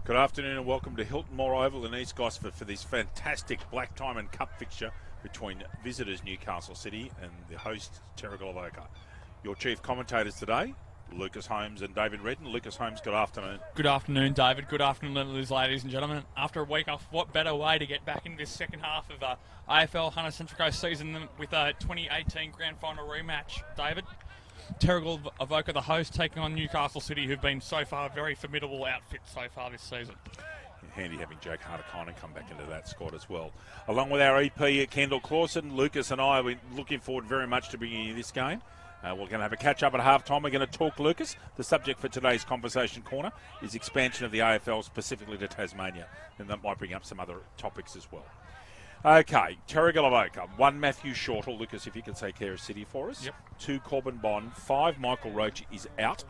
Good afternoon and welcome to Hilton Moore Oval in East Gosford for this fantastic Black Diamond Cup fixture between visitors Newcastle City and the host Terrigal Avoca. Your chief commentators today, Lucas Holmes and David Redden. Lucas Holmes, good afternoon. Good afternoon, David. Good afternoon, ladies and gentlemen. After a week off, what better way to get back into this second half of the AFL Hunter Central Coast season than with a 2018 Grand Final rematch, David? Terrigal Avoca, the host, taking on Newcastle City, who've been so far a very formidable outfit so far this season. Handy having Jake Harder-Kinen come back into that squad as well. Along with our EP, Kendall Clawson, Lucas and I are looking forward very much to bringing you this game. We're going to have a catch-up at half-time. We're going to talk, Lucas. The subject for today's Conversation Corner is expansion of the AFL specifically to Tasmania, and that might bring up some other topics as well. Okay, Terrigal Avoca, 1 Matthew Shortall. Lucas, if you could say care of City for us. Yep. 2 Corbin Bond. 5 Michael Roach is out.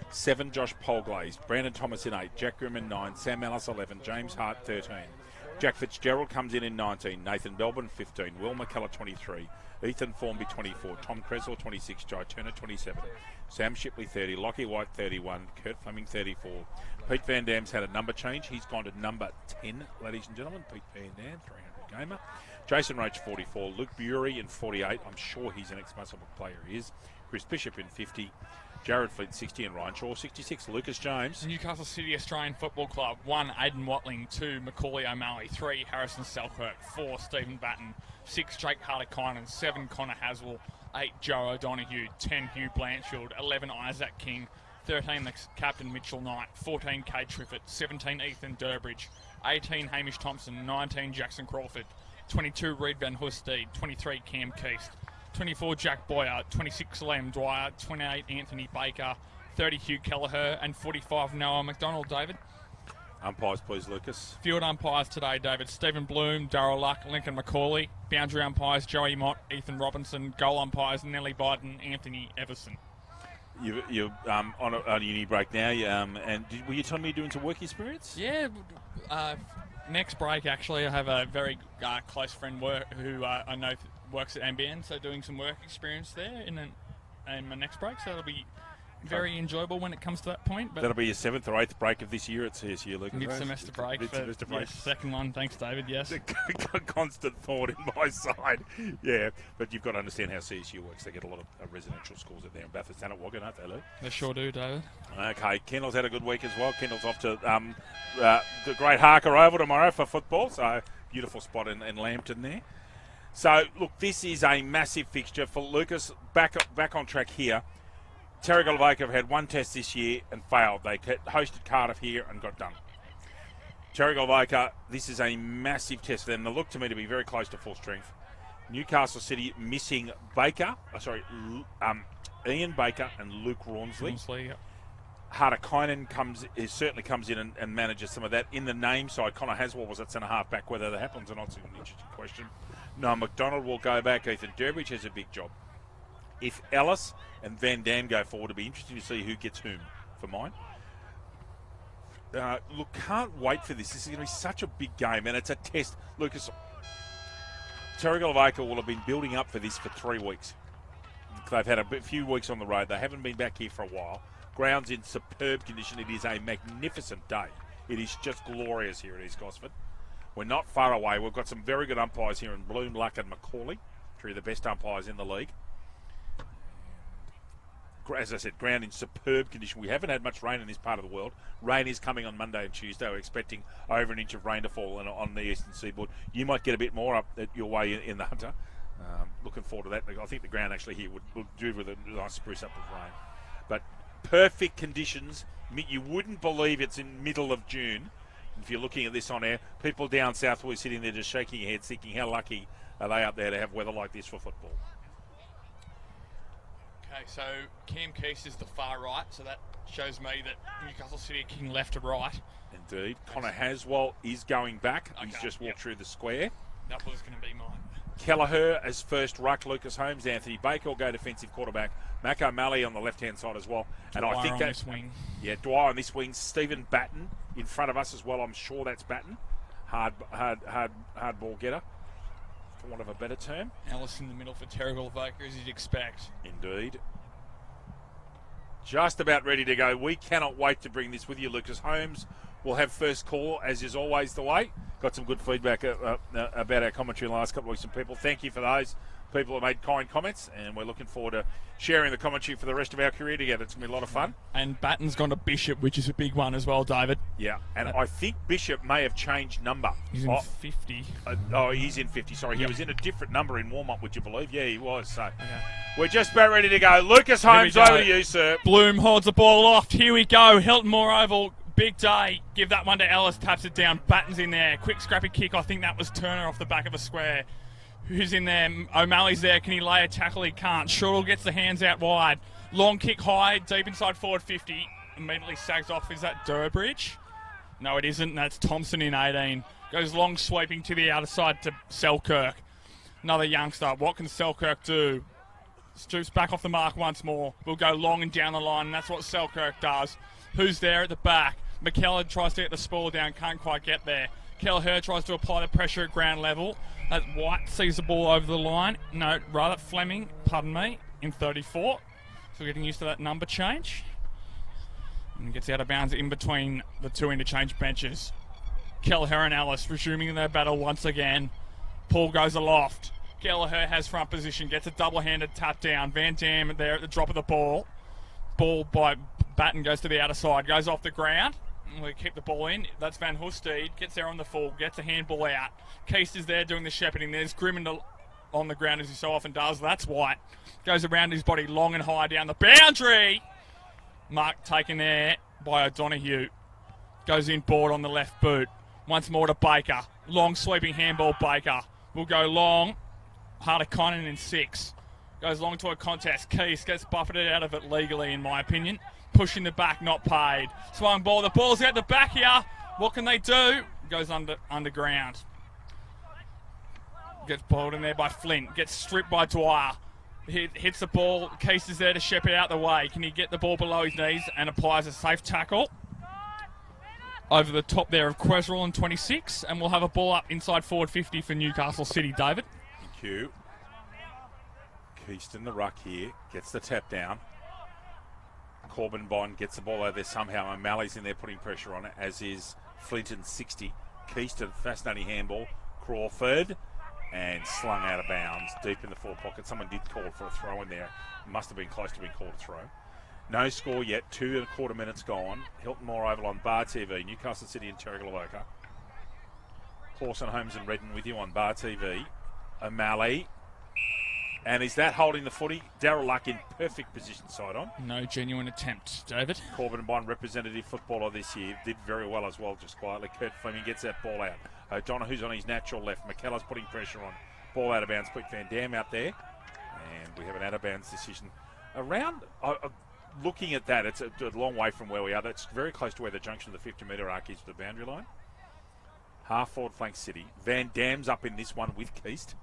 7 Josh Polglaze. Brandon Thomas in 8. Jack Grimm in 9. Sam Ellis 11. James Hart 13. Jack Fitzgerald comes in 19. Nathan Belbin 15. Will McKellar 23. Ethan Formby 24. Tom Creswell 26. Jai Turner 27. Sam Shipley 30. Lockie White 31. Kurt Fleming 34. Pete Van Dam's had a number change. He's gone to number 10, ladies and gentlemen. Pete Van Dam, 300 gamer. Jason Roach 44. Luke Bury in 48. I'm sure he's an ex-Musselburgh player. He is. Chris Bishop in 50. Jared Flint 60 and Ryan Shaw 66. Lucas James. Newcastle City Australian Football Club, 1 Aidan Watling, 2 Macaulay O'Malley, 3 Harrison Selkirk, 4 Stephen Batten, 6 Jake Harder-Kinen, 7 Connor Haswell, 8 Joe O'Donoghue, 10 Hugh Blanchfield, 11 Isaac King, 13 the captain Mitchell Knight, 14 Kate Triffett, 17 Ethan Durbridge, 18 Hamish Thompson, 19 Jackson Crawford, 22 Reed Van Hoostede, 23 Cam Keast, 24 Jack Boyer, 26 Liam Dwyer, 28 Anthony Baker, 30 Hugh Kelleher, and 45 Noah McDonald. David? Umpires, please, Lucas. Field umpires today, David. Stephen Bloom, Darryl Luck, Lincoln McCauley. Boundary umpires, Joey Mott, Ethan Robinson. Goal umpires, Nellie Biden, Anthony Everson. You're on a uni break now, and were you telling me you're doing some work experience? Yeah, next break, actually, I have a very close friend who I know works at NBN, so doing some work experience there in my next break, so it'll be very enjoyable when it comes to that point. But that'll be your 7th or 8th break of this year at CSU, Lucas. Mid-semester break. Mid-semester break. Yes, second one, thanks, David, yes. A constant thought in my side. Yeah, but you've got to understand how CSU works. They get a lot of residential schools out there in Bathurst and at Wagga, don't they, Luke? They sure do, David. Okay, Kendall's had a good week as well. Kendall's off to the Great Harker Oval tomorrow for football, so beautiful spot in Lambton there. So, look, this is a massive fixture for Lucas. Back on track here. Terrigal Avoca have had 1 test this year and failed. They hosted Cardiff here and got done. Terrigal Avoca, this is a massive test for them. They look to me to be very close to full strength. Newcastle City missing Ian Baker and Luke Rawnsley. Yep. Harder-Kinen certainly comes in and manages some of that. In the name side, Connor Haswell was at centre-half back. Whether that happens or not is an interesting question. No, McDonald will go back. Ethan Durbridge has a big job. If Ellis and Van Dam go forward, it'll be interesting to see who gets whom for mine. Look, can't wait for this. This is going to be such a big game, and it's a test. Lucas, Terrigal Avoca will have been building up for this for 3 weeks. They've had a few weeks on the road. They haven't been back here for a while. Ground's in superb condition. It is a magnificent day. It is just glorious here at East Gosford. We're not far away. We've got some very good umpires here in Bloom, Luck and Macaulay. 3 of the best umpires in the league. As I said, ground in superb condition. We haven't had much rain in this part of the world. Rain is coming on Monday and Tuesday. We're expecting over an inch of rain to fall on the eastern seaboard. You might get a bit more up your way in the Hunter. Looking forward to that. I think the ground actually here would do with a nice spruce up with rain. But perfect conditions. You wouldn't believe it's in middle of June. If you're looking at this on air, people down south will be sitting there just shaking your heads thinking how lucky are they up there to have weather like this for football. Okay, so Cam Keast is the far right, so that shows me that Newcastle City are kicking left to right. Indeed. Connor Haswell is going back. Okay. He's just walked through the square. That was going to be mine. Kelleher as first ruck, Lucas Holmes, Anthony Baker will go defensive quarterback. Mac O'Malley on the left-hand side as well. And Dwyer I think that's wing. Yeah, Dwyer on this wing. Stephen Batten in front of us as well. I'm sure that's Batten. Hard ball getter, for want of a better term. Ellis in the middle for Terrigal Avoca, as you'd expect. Indeed. Just about ready to go. We cannot wait to bring this with you, Lucas Holmes. We'll have first call, as is always the way. Got some good feedback about our commentary in the last couple of weeks from people. Thank you for those people who made kind comments, and we're looking forward to sharing the commentary for the rest of our career together. It's going to be a lot of fun. And Batten's gone to Bishop, which is a big one as well, David. Yeah, and I think Bishop may have changed number. He's in 50. He's in 50, sorry. He was in a different number in warm-up, would you believe? Yeah, he was. So we're just about ready to go. Lucas Holmes, over to you, sir. Bloom holds the ball off. Here we go. Hilton Moore Oval. Big day. Give that one to Ellis. Taps it down. Batten's in there. Quick scrappy kick. I think that was Turner off the back of a square. Who's in there? O'Malley's there. Can he lay a tackle? He can't. Shortall gets the hands out wide. Long kick high. Deep inside forward 50. Immediately sags off. Is that Durbridge? No, it isn't. That's Thompson in 18. Goes long sweeping to the outer side to Selkirk. Another youngster. What can Selkirk do? Stoops back off the mark once more. We'll go long and down the line. And that's what Selkirk does. Who's there at the back? McKellar tries to get the spool down. Can't quite get there. Kelleher tries to apply the pressure at ground level. As White sees the ball over the line. No, rather Fleming, pardon me, in 34. So we're getting used to that number change. And gets out of bounds in between the two interchange benches. Kelleher and Ellis resuming their battle once again. Paul goes aloft. Kelleher has front position, gets a double-handed tap down. Van Dam there at the drop of the ball. Ball by Batten goes to the outer side, goes off the ground. We keep the ball in. That's Van Hoesteed. Gets there on the full. Gets a handball out. Case is there doing the shepherding. There's Grim on the ground as he so often does. That's White. Goes around his body long and high down the boundary. Mark taken there by O'Donoghue. Goes in board on the left boot. Once more to Baker. Long sweeping handball Baker. Will go long. Harder-Conan in 6. Goes long to a contest. Keys gets buffeted out of it legally, in my opinion. Pushing the back, not paid. Swung ball. The ball's out the back here. What can they do? Goes underground. Gets bowled in there by Flint. Gets stripped by Dwyer. Hits the ball. Case is there to shepherd out the way. Can he get the ball below his knees and applies a safe tackle? Over the top there of Quesrell in 26. And we'll have a ball up inside forward 50 for Newcastle City, David. Thank you. Keaston the ruck here. Gets the tap down. Corbin Bond gets the ball over there somehow. O'Malley's in there putting pressure on it, as is Flint in 60. Keaston, fascinating handball. Crawford, and slung out of bounds deep in the forward pocket. Someone did call for a throw in there. Must have been close to being called a throw. No score yet. 2.25 minutes gone. Hilton Moore Oval on Bar TV. Newcastle City and Terrigal Avoca. Clawson, Holmes and Redden with you on Bar TV. O'Malley. And is that holding the footy? Darryl Luck in perfect position side on. No genuine attempt, David. Corbin Bond, representative footballer this year, did very well as well, just quietly. Kurt Fleming gets that ball out. O'Donoghue's on his natural left. McKellar's putting pressure on. Ball out of bounds. Quick Van Dam out there. And we have an out of bounds decision. Looking at that, it's a long way from where we are. That's very close to where the junction of the 50-metre arc is to the boundary line. Half forward flank City. Van Dam's up in this one with Keast.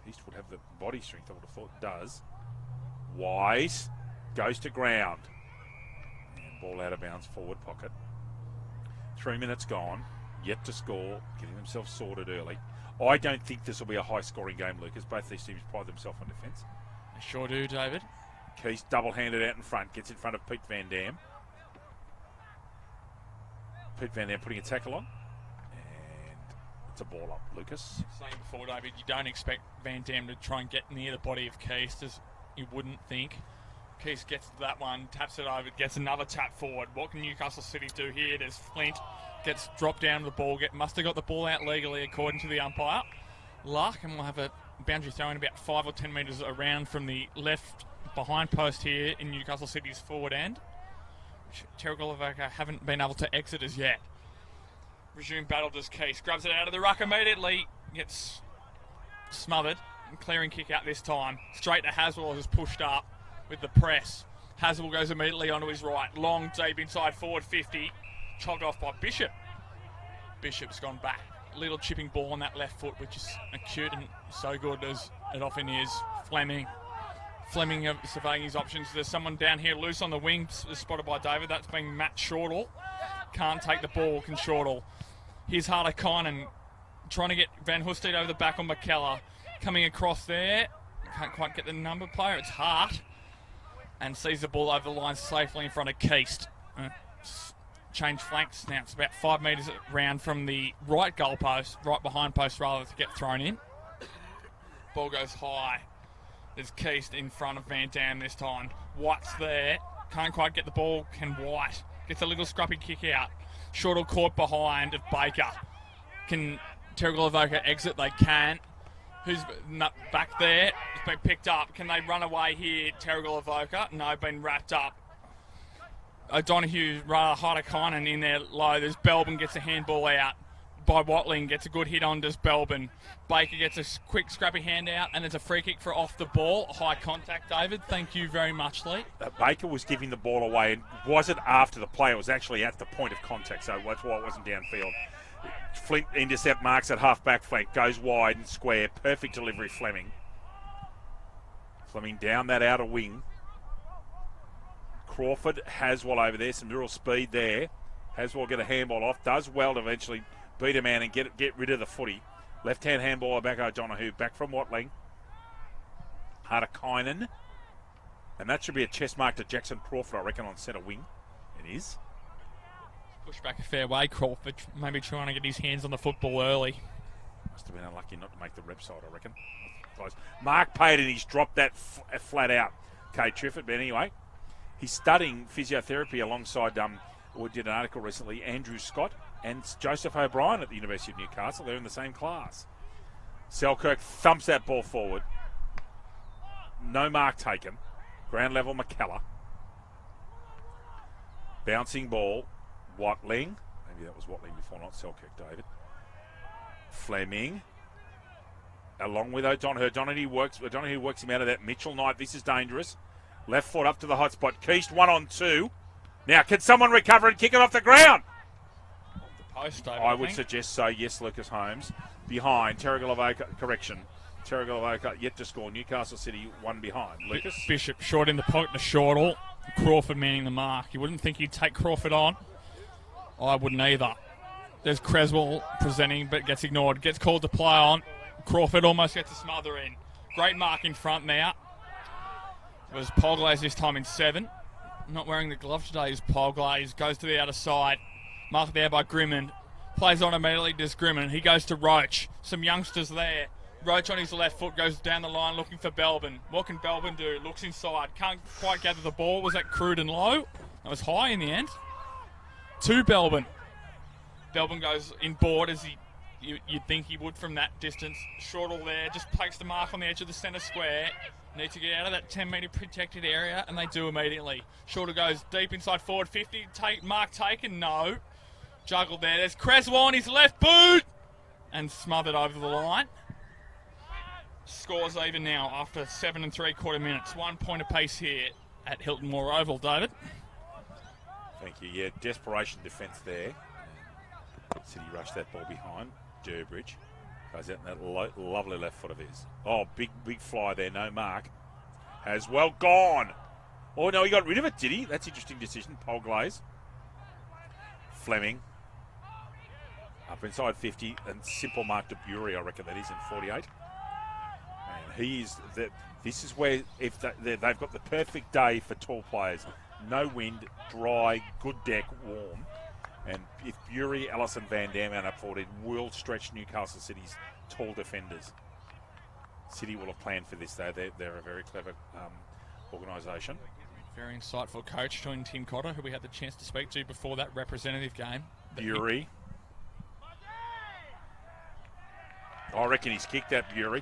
East would have the body strength, I would have thought it does. Wise goes to ground. And ball out of bounds, forward pocket. 3 minutes gone, yet to score, getting themselves sorted early. I don't think this will be a high-scoring game, Lucas. Both these teams pride themselves on defence. They sure do, David. Keys double-handed out in front, gets in front of Pete Van Dam. Pete Van Dam putting a tackle on. It's a ball up, Lucas. Saying before, David, you don't expect Van Dam to try and get near the body of Keast, as you wouldn't think. Keast gets to that one, taps it over, gets another tap forward. What can Newcastle City do here? There's Flint, gets dropped down to the ball, must have got the ball out legally according to the umpire. Luck, and we'll have a boundary throw in about 5 or 10 metres around from the left behind post here in Newcastle City's forward end. Terrigal Avoca haven't been able to exit as yet. Resume battle does Case. Grabs it out of the ruck immediately. Gets smothered. And clearing kick out this time. Straight to Haswell, who's pushed up with the press. Haswell goes immediately onto his right. Long, deep inside forward 50. Chopped off by Bishop. Bishop's gone back. Little chipping ball on that left foot, which is acute and so good as it often is. Fleming surveying his options. There's someone down here loose on the wing, spotted by David. That's being Matt Shortall. Can't take the ball, can Shortall. Here's Harder-Conan trying to get Van Hoesteed over the back on McKellar. Coming across there. Can't quite get the number player. It's Hart. And sees the ball over the line safely in front of Keast. change flanks now. It's about 5 metres round from the right goalpost, right behind post rather, to get thrown in. Ball goes high. There's Keys in front of Van Dam this time. White's there. Can't quite get the ball. Can White. Gets a little scruffy kick out. Shortle caught behind of Baker. Can Terrigal Avoca exit? They can. Who's back there? It's been picked up. Can they run away here? Terrigal Avoca? No, been wrapped up. O'Donoghue, rather Harder-Kynan in there low. There's Belbin gets a handball out by Watling, gets a good hit on does Belbin. Baker gets a quick scrappy hand out, and it's a free kick for off the ball. High contact, David. Thank you very much, Lee. Baker was giving the ball away, and wasn't after the play. It was actually at the point of contact, so that's why it wasn't downfield. Flint intercept, marks at half-back flank, goes wide and square. Perfect delivery, Fleming. Fleming down that outer wing. Crawford, Haswell over there, some real speed there. Haswell get a handball off, does well to eventually beat a man and get rid of the footy. Left-hand handball back O'Donoghue, back from Watling. Harder-Kynan. And that should be a chest mark to Jackson Crawford, I reckon, on centre wing. It is. Push back a fair way, Crawford. Maybe trying to get his hands on the football early. Must have been unlucky not to make the rep side, I reckon. Close. Mark Payton, he's dropped that flat out. Kate Trifford, but anyway. He's studying physiotherapy alongside, we did an article recently, Andrew Scott and Joseph O'Brien at the University of Newcastle. They're in the same class. Selkirk thumps that ball forward. No mark taken. Ground level McKellar. Bouncing ball. Watling. Maybe that was Watling before, not Selkirk, David. Fleming. Along with O'Donoghue. O'Donoghue works him out of that. Mitchell Knight. This is dangerous. Left foot up to the hot spot. Keast 1-on-2. Now, can someone recover and kick it off the ground? The post, David, I would suggest so. Yes, Lucas Holmes. Behind. Terrigal Avoca. Correction. Terrigal Avoca yet to score. Newcastle City one behind. Lucas. Bishop short in the pocket to Shortle. Crawford manning the mark. You wouldn't think he'd take Crawford on. I wouldn't either. There's Creswell presenting but gets ignored. Gets called to play on. Crawford almost gets a smother in. Great mark in front now. It was Polglaze this time in 7. Not wearing the glove today is Polglaze. Goes to the other side. Marked there by Grimond. Plays on immediately, does Grimond. He goes to Roach. Some youngsters there. Roach on his left foot goes down the line looking for Belbin. What can Belbin do? Looks inside. Can't quite gather the ball. Was that crude and low? That was high in the end. To Belbin. Belbin goes in board as you'd think he would from that distance. Shortle there. Just takes the mark on the edge of the centre square. Need to get out of that 10-metre protected area, and they do immediately. Shorter goes deep inside forward 50. Mark taken, no. Juggled there. There's Creswell on his left boot! And smothered over the line. Scores even now after 7 3/4 minutes. 1 point apiece here at Hilton Moore Oval, David. Thank you. Yeah, desperation defence there. City rushed that ball behind. Durbridge. Goes out in that lovely left foot of his. Oh, big fly there. No mark. Has well gone. Oh, no, he got rid of it, did he? That's an interesting decision. Polglaze. Fleming. Up inside 50. And simple mark to Bury, I reckon that is in 48. And he is... This is where if they've got the perfect day for tall players. No wind, dry, good deck, warm. And if Bury, Allison, Van Dam out up forward, it will stretch Newcastle City's tall defenders. City will have planned for this, though. They're a very clever organisation. Very insightful coach, joining Tim Cotter, who we had the chance to speak to before that representative game. Bury. I reckon he's kicked that, Bury.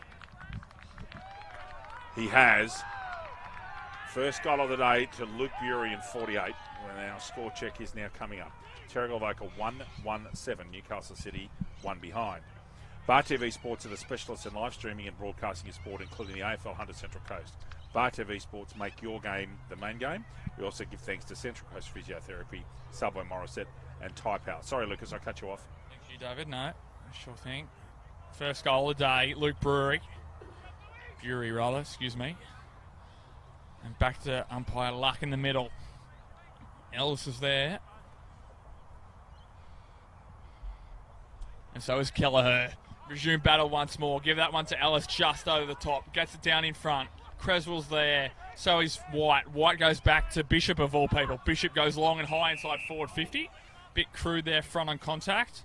He has. First goal of the day to Luke Bury in 48. When our score check is now coming up. Terrigal Avoca 1-1-7. Newcastle City 1 behind. Bar TV Sports are the specialists in live streaming and broadcasting of sport, including the AFL Hunter Central Coast. Bar TV Sports make your game the main game. We also give thanks to Central Coast Physiotherapy, Subway Morisset and Type House. Sorry, Lucas, I cut you off. Thank you, David. No, sure thing. First goal of the day, Luke Bury, excuse me. And back to umpire Luck in the middle. Ellis is there. And so is Kelleher. Resume battle once more. Give that one to Ellis just over the top. Gets it down in front. Creswell's there. So is White. White goes back to Bishop of all people. Bishop goes long and high inside forward 50. bit crude there, front on contact.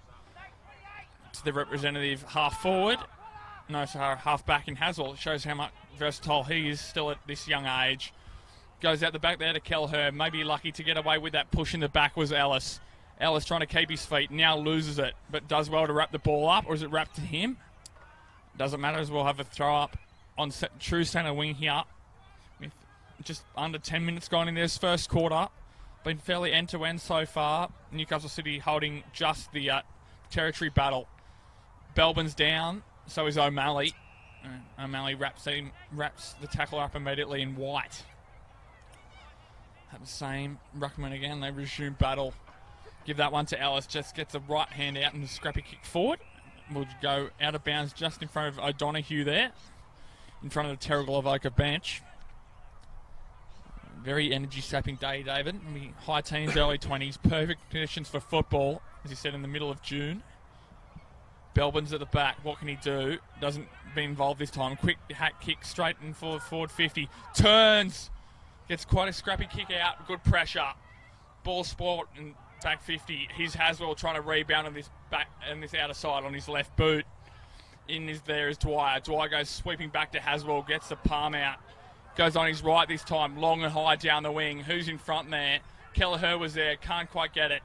To the representative half forward. No, sorry, half back in Haswell. It shows how much versatile he is still at this young age. Goes out the back there to Kelleher. Maybe lucky to get away with that push in the back was Ellis. Ellis trying to keep his feet. Now loses it, but does well to wrap the ball up. Or is it wrapped to him? Doesn't matter, as we'll have a throw up on true centre wing here. With just under 10 minutes gone in this first quarter. Been fairly end-to-end so far. Newcastle City holding just the territory battle. Belbin's down, so is O'Malley. O'Malley wraps the tackle up immediately in white. Have the same ruckman again. They resume battle. Give that one to Ellis. Just gets the right hand out and a scrappy kick forward. Will go out of bounds just in front of O'Donoghue there. In front of the Terrigal Avoca bench. Very energy-sapping day, David. High teens, early 20s. Perfect conditions for football, as he said, in the middle of June. Belbin's at the back. What can he do? Doesn't be involved this time. Quick hack kick straight and forward 50. Turns. Gets quite a scrappy kick out. Good pressure. Ball sport and back 50. Here's Haswell trying to rebound on this back and this outer side on his left boot. There is Dwyer. Dwyer goes sweeping back to Haswell. Gets the palm out. Goes on his right this time. Long and high down the wing. Who's in front there? Kelleher was there. Can't quite get it.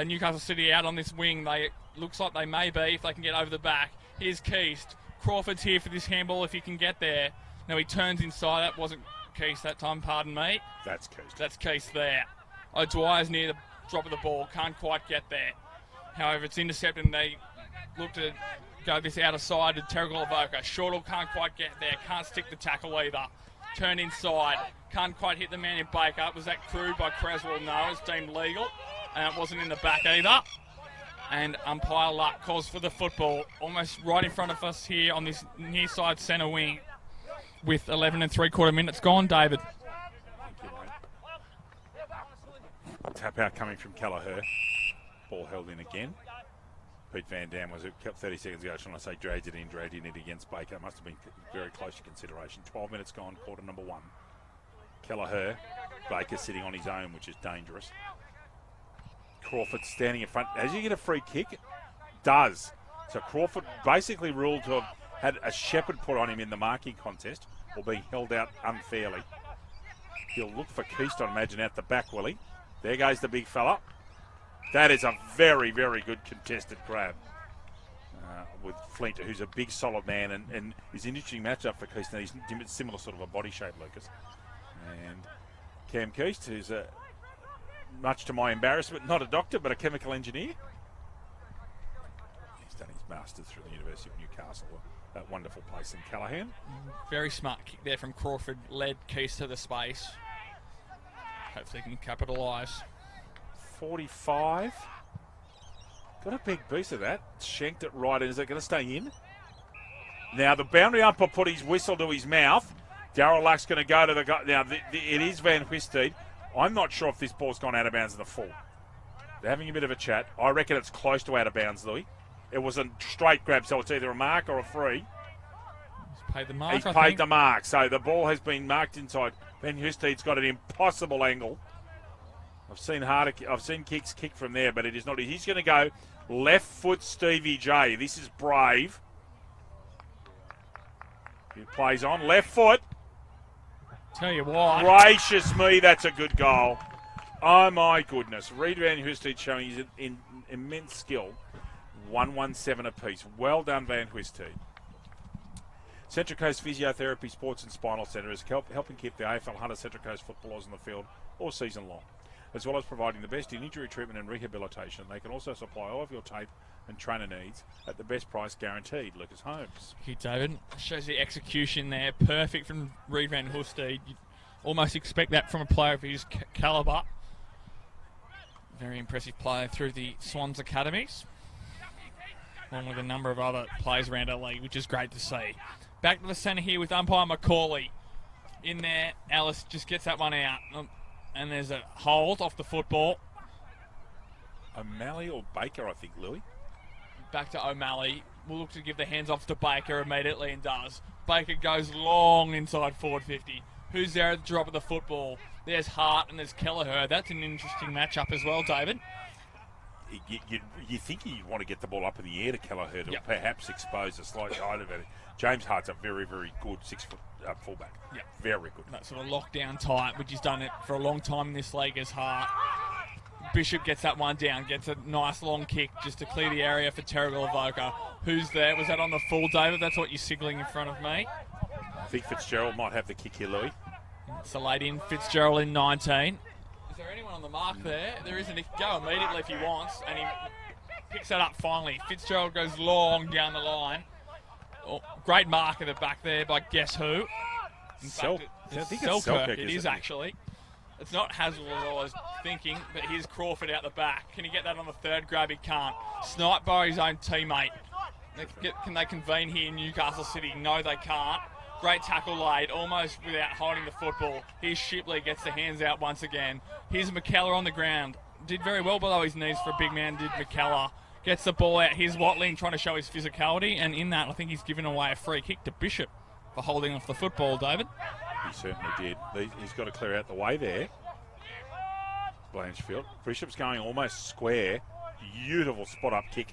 Newcastle City out on this wing. Looks like they may be if they can get over the back. Here's Keast. Crawford's here for this handball if he can get there. Now he turns inside. That wasn't Keast that time, pardon me. That's Keast. That's Keast there. Dwyer's near the drop of the ball. Can't quite get there. However, it's intercepted and they look to go this outer side to Terrigal Avoca. Shortall can't quite get there. Can't stick the tackle either. Turn inside. Can't quite hit the man in Baker. Was that crude by Creswell? No, it's deemed legal. And it wasn't in the back either. And umpire Luck calls for the football almost right in front of us here on this near side centre wing with 11 3/4 minutes gone, David. Thank you, mate. Tap out coming from Kelleher. Ball held in again. Pete Van Dam was it kept 30 seconds ago trying to say dragged it in against Baker. It must have been very close to consideration. 12 minutes gone, quarter number 1. Kelleher, Baker sitting on his own, which is dangerous. Crawford standing in front. As you get a free kick, does. So Crawford basically ruled to have had a shepherd put on him in the marking contest or being held out unfairly. He'll look for Keast, I imagine, out the back, will he? There goes the big fella. That is a very, very good contested grab with Flint, who's a big, solid man and is an interesting matchup for Keast. Now, he's similar sort of a body shape, Lucas. And Cam Keast, who's much to my embarrassment, not a doctor, but a chemical engineer. He's done his masters through the University of Newcastle, that wonderful place in Callaghan. Very smart kick there from Crawford, led Keast to the space. Hopefully he can capitalise. 45. Got a big piece of that. Shanked it right in. Is it going to stay in? Now the boundary umpire put his whistle to his mouth. Darryl Luck's going to go to the guy. Now it is Van Huisteed. I'm not sure if this ball's gone out of bounds in the full. They're having a bit of a chat. I reckon it's close to out of bounds, Louis. It was a straight grab, so it's either a mark or a free. He's paid the mark. He's paid the mark, so the ball has been marked inside. Van Huisteed's got an impossible angle. I've seen kicks kick from there, but it is not. He's going to go left foot Stevie J. This is brave. He plays on left foot. Tell you what. Gracious me, that's a good goal. Oh my goodness. Reid Van Huisteed showing his immense skill. 1-1-7 apiece. Well done, Van Huisteed. Central Coast Physiotherapy Sports and Spinal Centre is helping keep the AFL Hunter Central Coast footballers on the field all season long, as well as providing the best in injury treatment and rehabilitation. They can also supply all of your tape and trainer needs at the best price guaranteed. Lucas Holmes. Thank you, David. Shows the execution there. Perfect from Reid Van Huisteed. You'd almost expect that from a player of his calibre. Very impressive player through the Swans Academies, along with a number of other players around our league, which is great to see. Back to the centre here with umpire Macaulay. In there, Alice just gets that one out. And there's a hold off the football. O'Malley or Baker, I think, Louis. Back to O'Malley. We'll look to give the hands off to Baker immediately and does. Baker goes long inside forward 50. Who's there at the drop of the football? There's Hart and there's Kelleher. That's an interesting matchup as well, David. you think you'd want to get the ball up in the air to Kelleher to perhaps expose a slight height advantage. James Hart's a very, very good 6 foot fullback. Yep. Very good. That sort of lockdown type, which he's done it for a long time in this league as Hart. Bishop gets that one down, gets a nice long kick just to clear the area for Terrigal Avoca. Who's there? Was that on the full, David? That's what you're signalling in front of me. I think Fitzgerald might have the kick here, Louis. It's a late in. Fitzgerald in 19. Is there anyone on the mark there? There isn't. He can go immediately if he wants, and he picks that up finally. Fitzgerald goes long down the line. Oh, great mark at the back there by guess who? In fact, it's Selkirk. It is actually. It's not Haswell as I was thinking, but here's Crawford out the back. Can he get that on the third grab? He can't. Snipe by his own teammate. Can they convene here in Newcastle City? No, they can't. Great tackle laid, almost without holding the football. Here's Shipley, gets the hands out once again. Here's McKellar on the ground. Did very well below his knees for a big man, did McKellar. Gets the ball out. Here's Watling trying to show his physicality, and in that, I think he's given away a free kick to Bishop for holding off the football, David. He certainly did. He's got to clear out the way there. Blanchfield. Bishop's going almost square. Beautiful spot-up kick.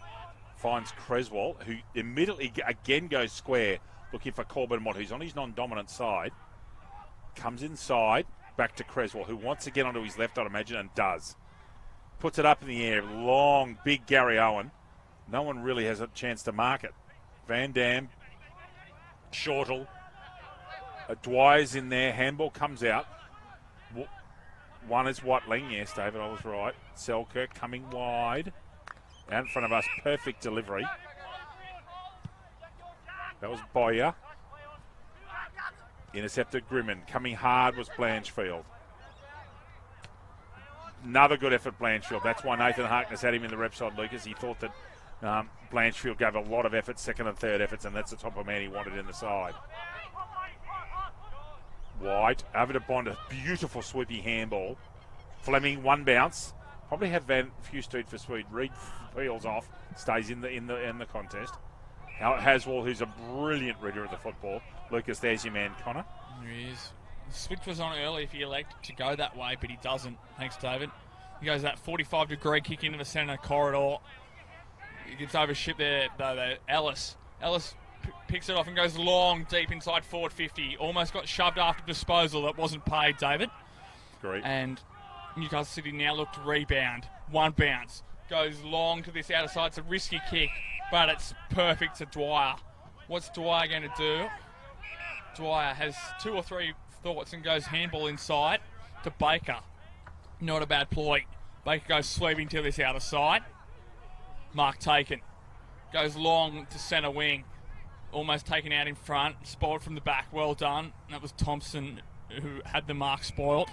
Finds Creswell, who immediately again goes square, looking for Corbin Mott, who's on his non-dominant side. Comes inside, back to Creswell, who wants to get onto his left, I'd imagine, and does. Puts it up in the air. Long, big Gary Owen. No one really has a chance to mark it. Van Dam, Shortle. Dwyer's in there. Handball comes out. One is Watling. Yes, David, I was right. Selkirk coming wide. Out in front of us. Perfect delivery. That was Boyer. Intercepted Grimmin. Coming hard was Blanchfield. Another good effort, Blanchfield. That's why Nathan Harkness had him in the rep side, Lucas. He thought that Blanchfield gave a lot of effort, second and third efforts, and that's the type of man he wanted in the side. White, over to Bond, a beautiful sweepy handball. Fleming, one bounce. Probably have Van Fusted for speed. Reed peels off, stays in the contest. Haswell, who's a brilliant reader of the football. Lucas, there's your man, Connor. There he is. The switch was on early if he elected to go that way, but he doesn't. Thanks, David. He goes that 45-degree kick into the centre corridor. He gets overshipped there, though. Ellis picks it off and goes long, deep inside forward 50. Almost got shoved after disposal. That wasn't paid, David. Great. And Newcastle City now look to rebound. One bounce. Goes long to this outer side. It's a risky kick, but it's perfect to Dwyer. What's Dwyer going to do? Dwyer has 2 or 3 thoughts and goes handball inside to Baker. Not a bad ploy. Baker goes sweeping to this outer side. Mark taken. Goes long to centre wing. Almost taken out in front. Spoiled from the back. Well done. That was Thompson who had the mark spoiled.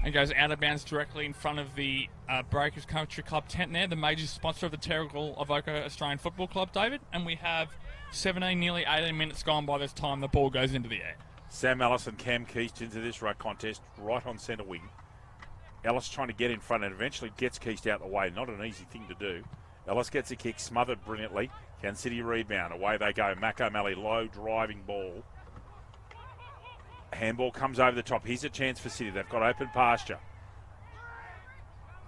And goes out of bounds directly in front of the Breakers Country Club tent there, the major sponsor of the Terrigal Avoca Australian Football Club, David. And we have 17, nearly 18 minutes gone by this time the ball goes into the air. Sam Ellis and Cam Keast into this ruck contest, right on centre wing. Ellis trying to get in front and eventually gets Keast out the way. Not an easy thing to do. Ellis gets a kick, smothered brilliantly. Can City rebound. Away they go. Mac O'Malley, low driving ball. Handball comes over the top. Here's a chance for City. They've got open pasture.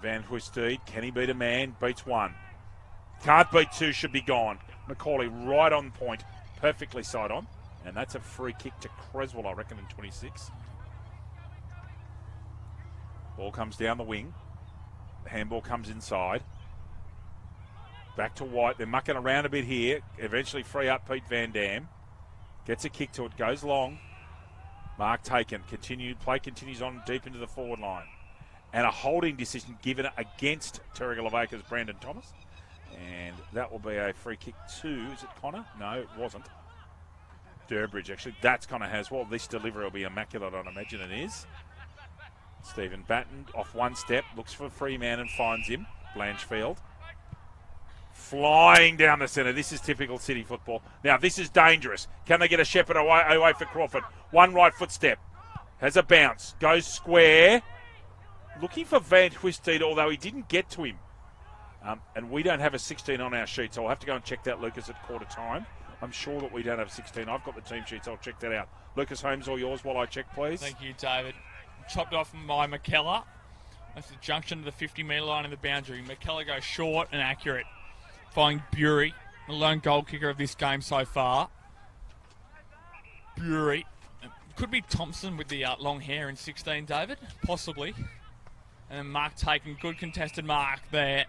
Van Huisteed, can he beat a man? Beats one. Can't beat two, should be gone. Macaulay right on point. Perfectly side on. And that's a free kick to Creswell, I reckon, in 26. Ball comes down the wing. Handball comes inside. Back to White. They're mucking around a bit here. Eventually free up Pete Van Dam. Gets a kick to it. Goes long. Mark taken. Play continues on deep into the forward line. And a holding decision given against Terrigal Avoca's Brandon Thomas. And that will be a free kick to, is it Connor? No, it wasn't. Durbridge, actually. That's Connor Haswell. This delivery will be immaculate, I'd imagine it is. Stephen Batten off one step, looks for a free man and finds him. Blanchfield. Flying down the centre. This is typical City football. Now, this is dangerous. Can they get a Shepherd away for Crawford? One right foot step. Has a bounce. Goes square. Looking for Van Huisteed, although he didn't get to him. And we don't have a 16 on our sheet, so I'll have to go and check that, Lucas, at quarter time. I'm sure that we don't have 16. I've got the team sheets. I'll check that out. Lucas Holmes, all yours while I check, please. Thank you, David. Chopped off by McKellar. That's the junction to the 50-metre line in the boundary. McKellar goes short and accurate. Finding Bury, the lone goal kicker of this game so far. Bury. Could be Thompson with the long hair in 16, David. Possibly. And then Mark taking good contested mark there.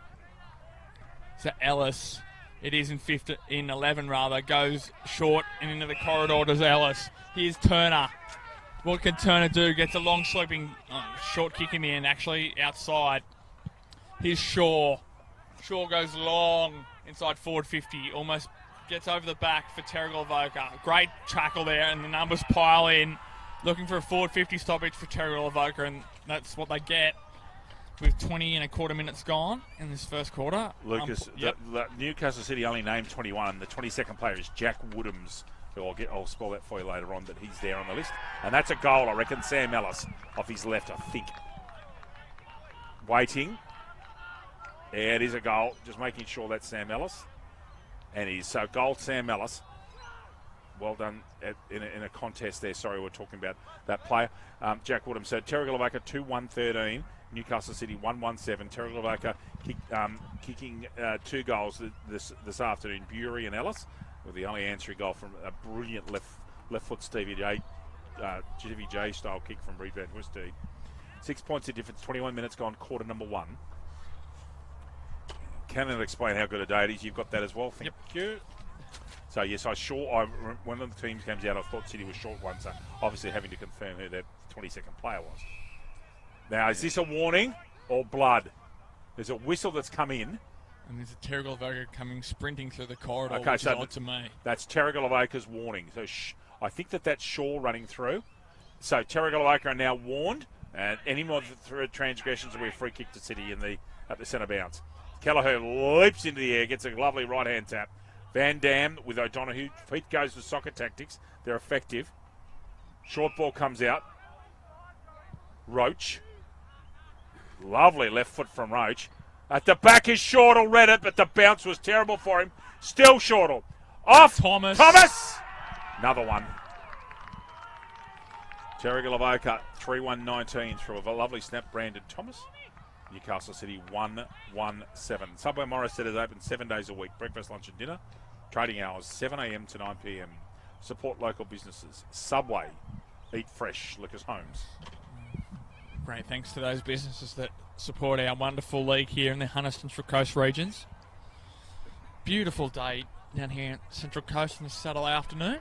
So Ellis, it is in 11 rather, goes short and into the corridor to Ellis. Here's Turner. What can Turner do? Gets a long sloping short kick in the end, actually, outside. Here's Shaw. Shaw goes long inside forward 50. Almost gets over the back for Terrigal Avoca. Great tackle there, and the numbers pile in. Looking for a forward 50 stoppage for Terrigal Avoca, and that's what they get with 20 and a quarter minutes gone in this first quarter. Lucas, the Newcastle City only named 21. The 22nd player is Jack Woodhams, who I'll spell that for you later on, but he's there on the list. And that's a goal, I reckon. Sam Ellis off his left, I think. Waiting. Yeah, it is a goal. Just making sure that's Sam Ellis. And he's so goal, Sam Ellis. Well done in a contest there. Sorry, we're talking about that player. Jack Woodhams. So Terrigal Avoca 2-1-13. Newcastle City 1-1-7. Terrigal Avoca kicking 2 goals this afternoon. Bury and Ellis, with the only answering goal from a brilliant left foot Stevie J style kick from Reed Van Westee. 6 points of difference. 21 minutes gone. Quarter number 1. Can it explain how good a day it is? You've got that as well. Thank you. So yes, one of the teams comes out. I thought City was short one, so obviously having to confirm who that 22nd player was. Now, is this a warning or blood? There's a whistle that's come in. And there's a Terrigal Avoca coming sprinting through the corridor, okay, which so is odd to me. That's Terrigal Avoca's warning. So I think that's Shaw running through. So Terrigal Avoca are now warned, and any more transgressions will be a free kick to City at the centre bounce. Kelleher leaps into the air, gets a lovely right-hand tap. Van Dam with O'Donoghue. Feet goes to soccer tactics. They're effective. Short ball comes out. Roach. Lovely left foot from Roach. At the back is Shortall, read it, but the bounce was terrible for him. Still Shortall. Off. Thomas. Another one. Terrigal Avoca 3-1-19 through a lovely snap. Brandon Thomas. Newcastle City 1-1-7. Subway Morrisett is open 7 days a week. Breakfast, lunch and dinner. Trading hours 7 a.m. to 9 p.m. Support local businesses. Subway. Eat fresh. Lucas Holmes. Great thanks to those businesses that support our wonderful league here in the Hunter Central Coast regions. Beautiful day down here in Central Coast on this Saturday afternoon.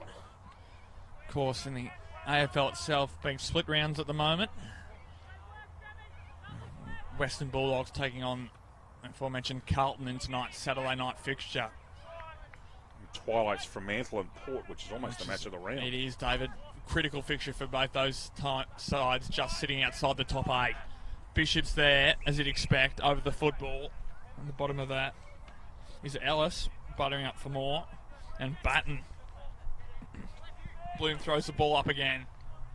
Of course, in the AFL itself being split rounds at the moment. Western Bulldogs taking on aforementioned Carlton in tonight's Saturday night fixture. Twilight's Fremantle and Port, which is almost a match of the round. It is, David. Critical fixture for both those sides, just sitting outside the top 8. Bishop's there, as you'd expect, over the football. On the bottom of that is Ellis, buttering up for more. And Batten. Bloom throws the ball up again.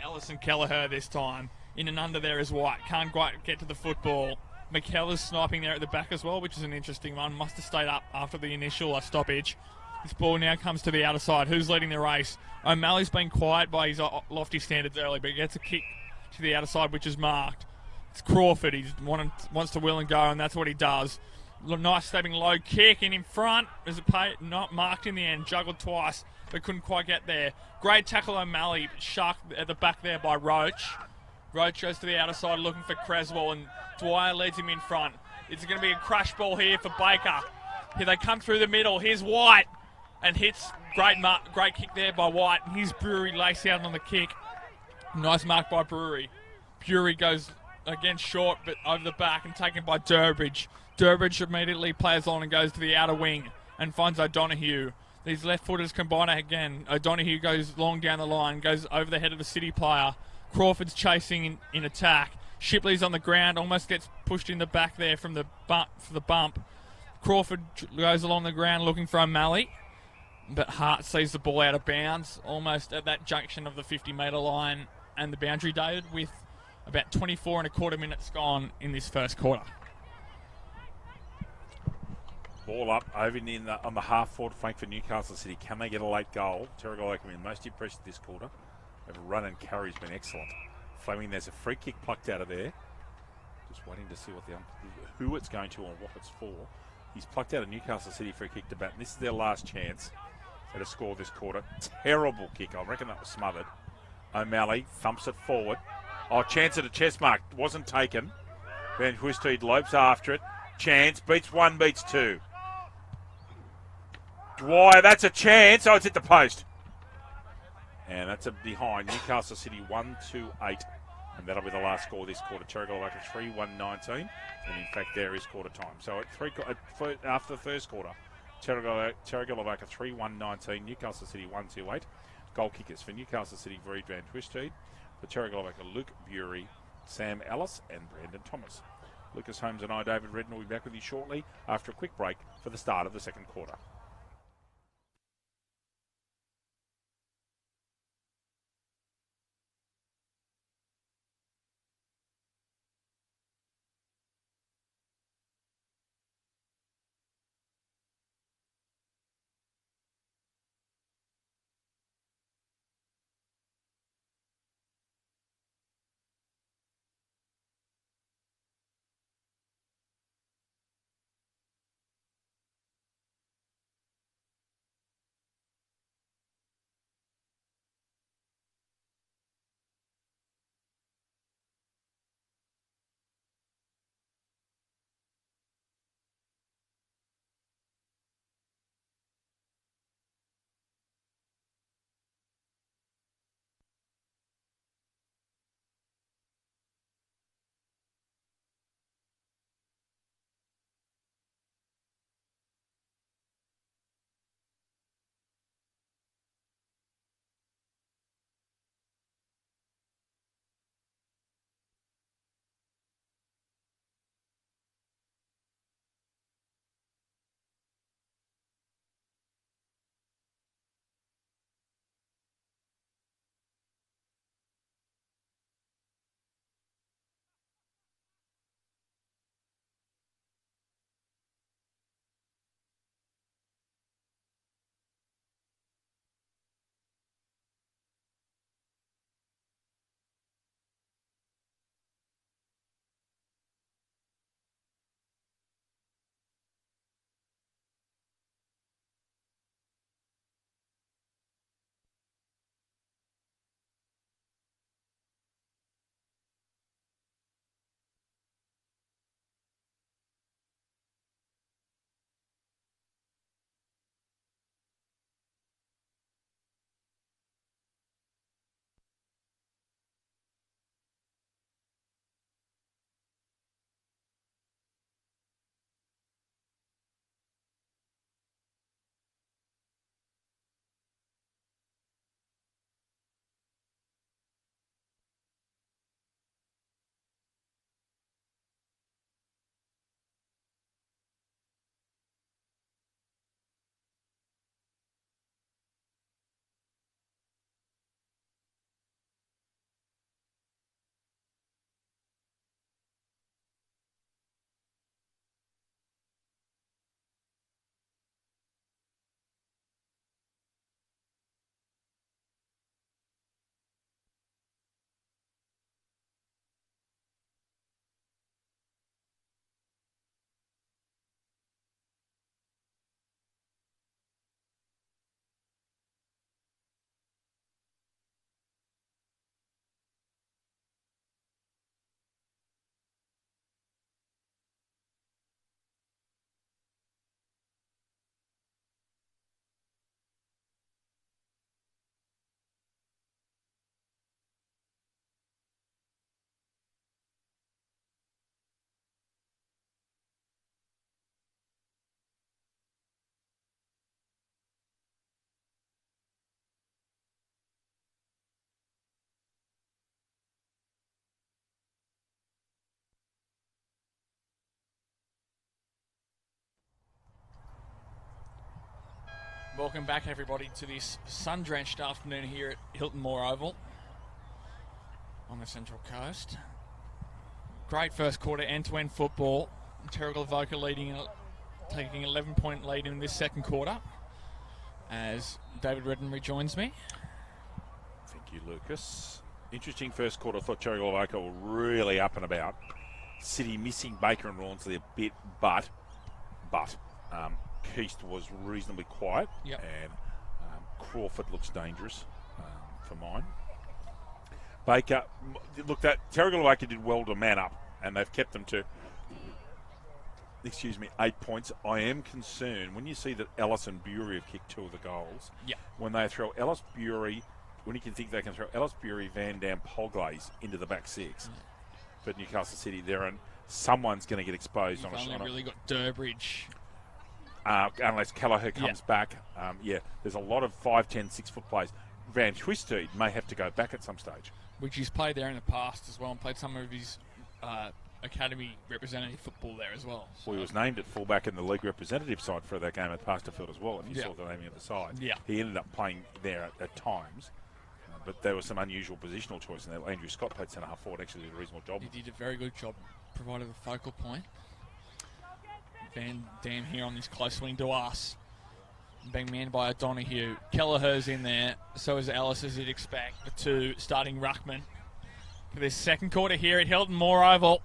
Ellis and Kelleher this time. In and under there is White. Can't quite get to the football. McKellar's sniping there at the back as well, which is an interesting one. Must have stayed up after the initial stoppage. This ball now comes to the outer side. Who's leading the race? O'Malley's been quiet by his lofty standards early, but he gets a kick to the outer side, which is marked. It's Crawford. He wants to wheel and go, and that's what he does. Nice stepping low kick in front. Is it not marked in the end? Juggled twice, but couldn't quite get there. Great tackle O'Malley. Sharked at the back there by Roach. Roach goes to the outer side looking for Creswell, and Dwyer leads him in front. It's going to be a crash ball here for Baker. Here they come through the middle. Here's White, and hits. Great kick there by White. And here's Brewery laced out on the kick. Nice mark by Brewery. Brewery goes again short, but over the back and taken by Durbridge. Durbridge immediately plays on and goes to the outer wing and finds O'Donoghue. These left footers combine again. O'Donoghue goes long down the line, goes over the head of the City player. Crawford's chasing in attack. Shipley's on the ground, almost gets pushed in the back there from the bump. Crawford goes along the ground looking for O'Malley, but Hart sees the ball out of bounds, almost at that junction of the 50-metre line and the boundary, David, with about 24 and a quarter minutes gone in this first quarter. Ball up, over on the half-forward flank for Newcastle City. Can they get a late goal? Terrigal Avoca been most impressed this quarter. Their run and carry's been excellent. Fleming, there's a free kick plucked out of there. Just waiting to see who it's going to and what it's for. He's plucked out a Newcastle City free kick to bat, and this is their last chance to score this quarter. Terrible kick. I reckon that was smothered. O'Malley thumps it forward. Oh, chance at a chest mark. Wasn't taken. Van Huysteed lopes after it. Chance. Beats one, beats two. Dwyer, that's a chance. Oh, it's hit the post. And that's a behind. Newcastle City 1-2-8. And that'll be the last score this quarter. Terrigal Avoca 3-1-19. And in fact, there is quarter time. So after the first quarter, Terrigal Avoca 3-1-19. Newcastle City 1-2-8. Goal kickers for Newcastle City, Reed Van Huysteed. For Terrigal Avoca, Luke Bury, Sam Ellis, and Brandon Thomas. Lucas Holmes and I, David Redden, will be back with you shortly after a quick break for the start of the second quarter. Welcome back, everybody, to this sun-drenched afternoon here at Hilton Moore Oval on the Central Coast. Great first quarter, end-to-end football. Terrigal Avoca taking 11-point lead in this second quarter as David Redden rejoins me. Thank you, Lucas. Interesting first quarter. I thought Terrigal Avoca were really up and about. City missing Baker and Rawnsley a bit, but Keast was reasonably quiet, Yep. and Crawford looks dangerous for mine. Baker, look, that Terrigal Avoca did well to man up, and they've kept them to 8 points. I am concerned when you see that Ellis and Bury have kicked 2 of the goals. Yeah. When they throw Ellis Bury, when you can think they can throw Ellis Bury, Van Dam, Polglaze into the back 6 for Newcastle City, someone's going to get exposed. You've on only a really got Durbridge. unless Kelleher comes back. There's a lot of 5, 10, 6 foot players. Van Twisteed may have to go back at some stage. Which he's played there in the past as well, and played some of his academy representative football there as well. Well, he was named at fullback in the league representative side for that game at Pasterfield as well, and you saw the naming at the side. Yeah. He ended up playing there at times, but there was some unusual positional choice in there. Andrew Scott played centre half forward, actually did a reasonable job. He did a very good job, provided the focal point. Van Dam here on this close swing to us, being manned by O'Donoghue. Kelleher's in there, so is Ellis, as you'd expect. The 2 starting ruckman for this second quarter here at Hilton Moore Oval.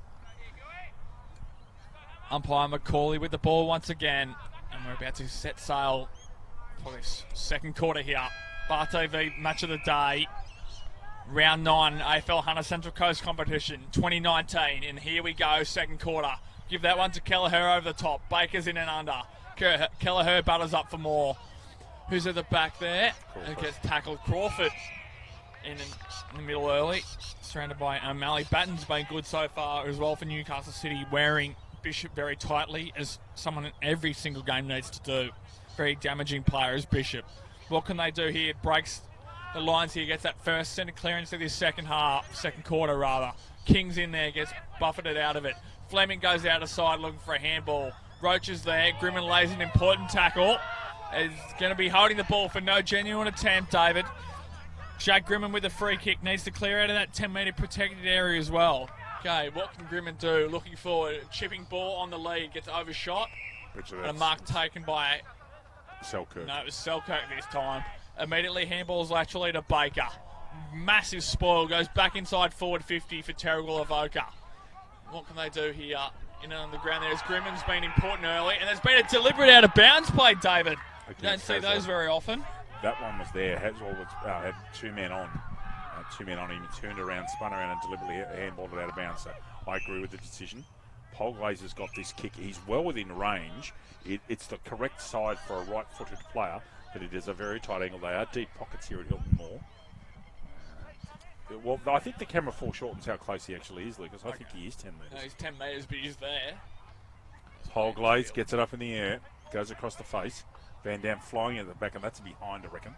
Umpire McCauley with the ball once again, and we're about to set sail for this second quarter here. Bar TV match of the day, round 9 AFL Hunter Central Coast competition 2019, and here we go, second quarter. Give that one to Kelleher over the top. Baker's in and under. Kelleher butters up for more. Who's at the back there? Who gets tackled? Crawford in the middle early, surrounded by O'Malley. Batten's been good so far as well for Newcastle City, wearing Bishop very tightly, as someone in every single game needs to do. Very damaging player is Bishop. What can they do here? Breaks the lines here, gets that first centre clearance of this second quarter rather. King's in there, gets buffeted out of it. Fleming goes out of side looking for a handball. Roach is there. Grimman lays an important tackle. Is going to be holding the ball for no genuine attempt, David. Jack Grimman with a free kick. Needs to clear out of that 10-metre protected area as well. Okay, what can Grimman do? Looking forward. Chipping ball on the lead. Gets overshot. And a mark taken by Selkirk. No, it was Selkirk this time. Immediately handballs laterally to Baker. Massive spoil. Goes back inside forward 50 for Terrigal Avoca. What can they do here? In and on the ground there's Grimman's been important early, and there's been a deliberate out of bounds play, David. You don't see those very often. That one was there. Haswell had 2 men on. 2 men on him. He turned around, spun around, and deliberately handballed it out of bounds. So I agree with the decision. Polglaze has got this kick. He's well within range. It's the correct side for a right-footed player, but it is a very tight angle. They are deep pockets here at Hilton Moore. Well, I think the camera foreshortens how close he actually is, Lucas. I think he is 10 metres. No, he's 10 metres, but he's there. Polglaze gets it up in the air, goes across the face. Van Dam flying at the back, and that's behind, I reckon.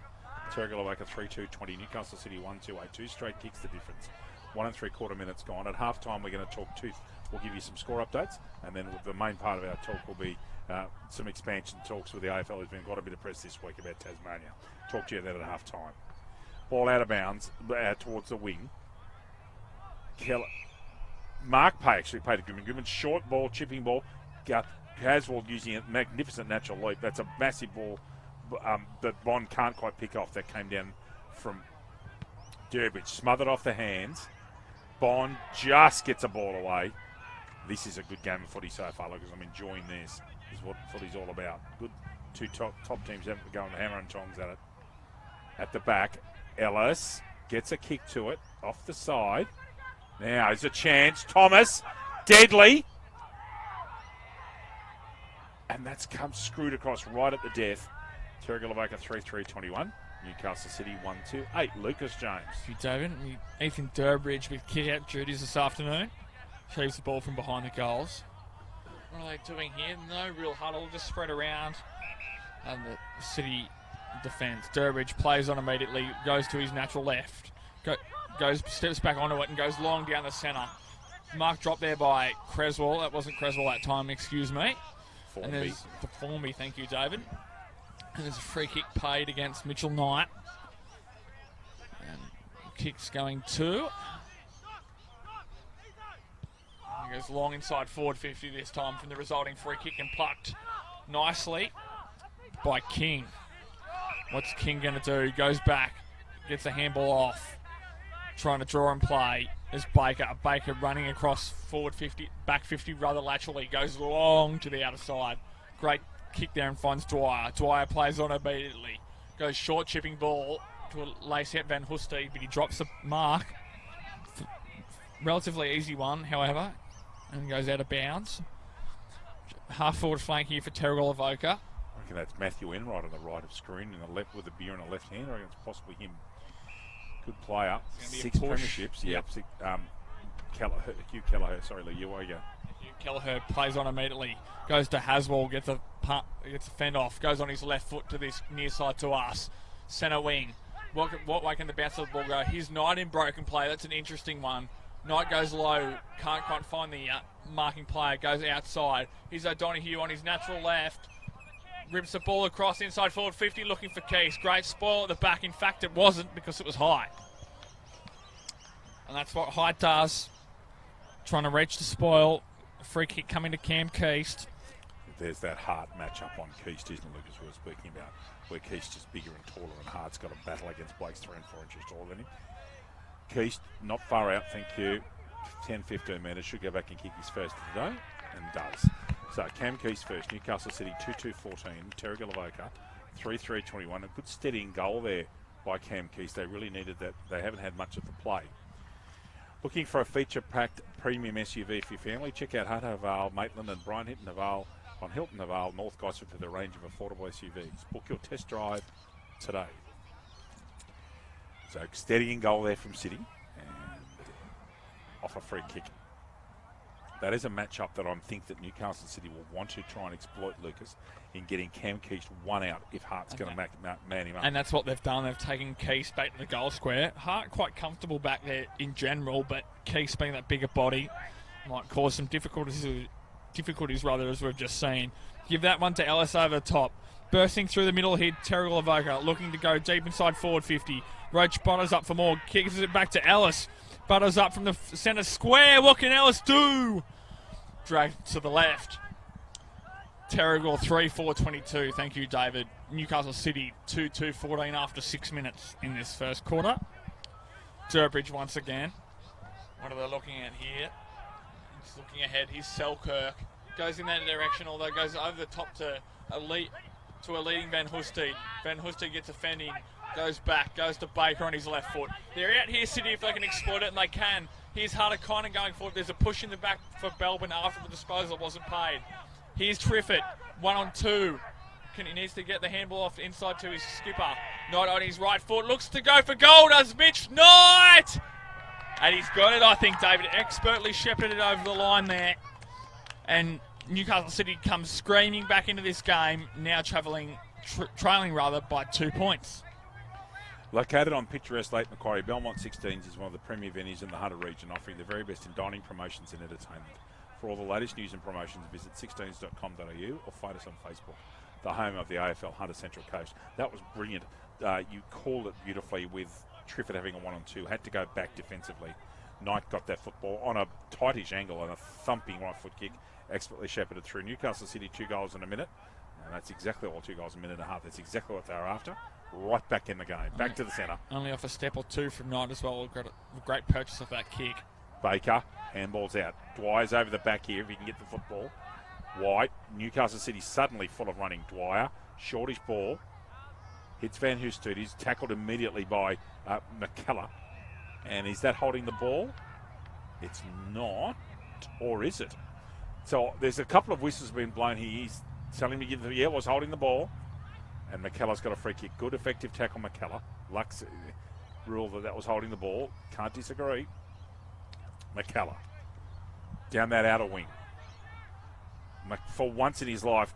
Terrigal Avoca 3-2-20. Newcastle City 1-2-8. 2 straight kicks the difference. 1 3/4 minutes gone. At half-time, we're going to talk we'll give you some score updates, and then the main part of our talk will be some expansion talks with the AFL. There's been quite a bit of press this week about Tasmania. Talk to you then at half-time. Ball out of bounds towards the wing. Mark Pay actually played a Grimman. Short ball, chipping ball. Caswell using a magnificent natural leap. That's a massive ball that Bond can't quite pick off. That came down from Durbridge. Smothered off the hands. Bond just gets a ball away. This is a good game of footy so far, because I'm enjoying this. This is what footy's all about. Good 2 top teams having to go on the hammer and tongs at it. At the back, Ellis gets a kick to it off the side. Now there's a chance. Thomas, deadly. And that's come screwed across right at the death. Terrigal Avoca 3-3-21. Newcastle City 1-2-8. Lucas James. Thank you, David. Ethan Durbridge with kick-out duties this afternoon. Shaves the ball from behind the goals. What are they doing here? No real huddle, just spread around. And the City defence. Durbridge plays on immediately, goes to his natural left. Steps back onto it and goes long down the centre. Mark dropped there by Creswell. That wasn't Creswell that time, excuse me. Formby. And there's the Formby, thank you, David. And there's a free kick paid against Mitchell Knight. And kick's going to. He goes long inside forward 50 this time from the resulting free kick, and plucked nicely by King. What's King going to do? Goes back, gets a handball off, trying to draw and play. There's Baker. Baker running across forward 50, back 50 rather laterally. Goes long to the outer side. Great kick there and finds Dwyer. Dwyer plays on immediately. Goes short chipping ball to a lace out Van Hoeste, but he drops the mark. Relatively easy one, however, and goes out of bounds. Half forward flank here for Terrigal Avoca. I reckon that's Matthew Enright on the right of screen and the left with a beer in the left hand. I reckon it's possibly him. Good player. 6 premierships. Yep. Hugh Kelleher. Sorry, Lee. You go. Hugh Kelleher plays on immediately. Goes to Haswell. Gets a fend off. Goes on his left foot to this near side to us. Centre wing. What way can the bounce of the ball go? Here's Knight in broken play. That's an interesting one. Knight goes low. Can't quite find the marking player. Goes outside. Here's O'Donoghue on his natural left. Rips the ball across inside forward 50 looking for Keys. Great spoil at the back. In fact, it wasn't because it was high. And that's what Hyde does. Trying to reach the spoil. Free kick coming to Cam Keast. There's that Hart matchup on Keast, isn't it, Lucas, we were speaking about, where Keast is bigger and taller and Hart's got a battle against Blake's 3 and 4 inches taller than him. Keast, not far out, thank you. 10-15 metres, should go back and kick his first of the day, and does. So Cam Keast first, Newcastle City 2-2-14, Terrigal Avoca 3-3-21. A good steadying goal there by Cam Keast. They really needed that. They haven't had much of the play. Looking for a feature-packed premium SUV for your family? Check out Hutto Vale, Maitland and Brian Hinton Vale on Hilton Vale, North Gosford for the range of affordable SUVs. Book your test drive today. So steadying goal there from City and off a free kick. That is a matchup that I think that Newcastle City will want to try and exploit, Lucas, in getting Cam Keast one out if Hart's going to man him up. And that's what they've done. They've taken Keast back to the goal square. Hart quite comfortable back there in general, but Keast being that bigger body might cause some difficulties rather, as we've just seen. Give that one to Ellis over the top. Bursting through the middle here, Terrigal Avoca looking to go deep inside forward 50. Roach butters up for more, kicks it back to Ellis. Butters up from the centre square. What can Ellis do? Dragged to the left. Terrigal 3-4-22. Thank you, David. Newcastle City 2-2-14 after 6 minutes in this first quarter. Durbridge once again. What are they looking at here? He's looking ahead. He's Selkirk. Goes in that direction, although goes over the top to a leading Van Hoeste. Van Hoeste gets offending. Goes back, goes to Baker on his left foot. They're out here, City, if they can exploit it, and they can. Here's Harder kind of going forward. There's a push in the back for Belbin after the disposal wasn't paid. Here's Triffett, 1-on-2. He needs to get the handball off inside to his skipper. Knight on his right foot, looks to go for goal, does Mitch Knight! And he's got it, I think, David. Expertly shepherded over the line there. And Newcastle City comes screaming back into this game, now trailing by 2 points. Located on picturesque Lake Macquarie, Belmont 16s is one of the premier venues in the Hunter region, offering the very best in dining, promotions and entertainment. For all the latest news and promotions, visit 16s.com.au or find us on Facebook, the home of the AFL Hunter Central Coast. That was brilliant. You called it beautifully with Triffett having a 1-on-2, had to go back defensively. Knight got that football on a tightish angle and a thumping right foot kick, expertly shepherded through. Newcastle City 2 goals in a minute, and that's exactly what 2 goals in a minute and a half. That's exactly what they were after. Right back in the game, back to the centre. Only off a step or two from Knight as well. Got a great purchase of that kick. Baker, handball's out. Dwyer's over the back here if he can get the football. White, Newcastle City suddenly full of running. Dwyer, shortish ball, hits Van Hoeste. He's tackled immediately by McKellar. And is that holding the ball? It's not, or is it? So there's a couple of whistles being blown here. He's telling me, yeah, was holding the ball. And McKellar's got a free kick. Good effective tackle, McKellar. Lux ruled that was holding the ball. Can't disagree. McKellar. Down that outer wing. For once in his life,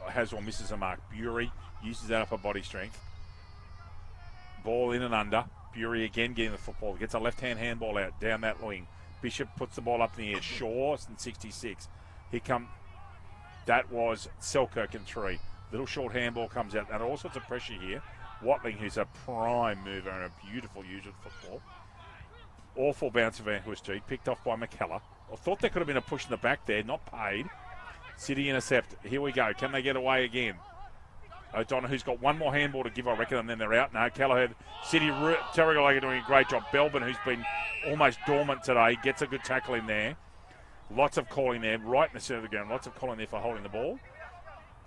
Haswell misses a mark. Bury uses that upper body strength. Ball in and under. Bury again getting the football. Gets a left-hand handball out down that wing. Bishop puts the ball up in the air. Shaw in 66. Here come. That was Selkirk in 3. Little short handball comes out, and all sorts of pressure here. Watling, who's a prime mover and a beautiful user of football. Awful bounce of Van Hoeste, picked off by McKellar. I thought there could have been a push in the back there, not paid. City intercept. Here we go. Can they get away again? O'Donoghue's got one more handball to give, I reckon, and then they're out. No, Kelleher, City, Terrigal are doing a great job. Belbin, who's been almost dormant today, gets a good tackle in there. Lots of calling there, right in the centre of the ground. Lots of calling there for holding the ball.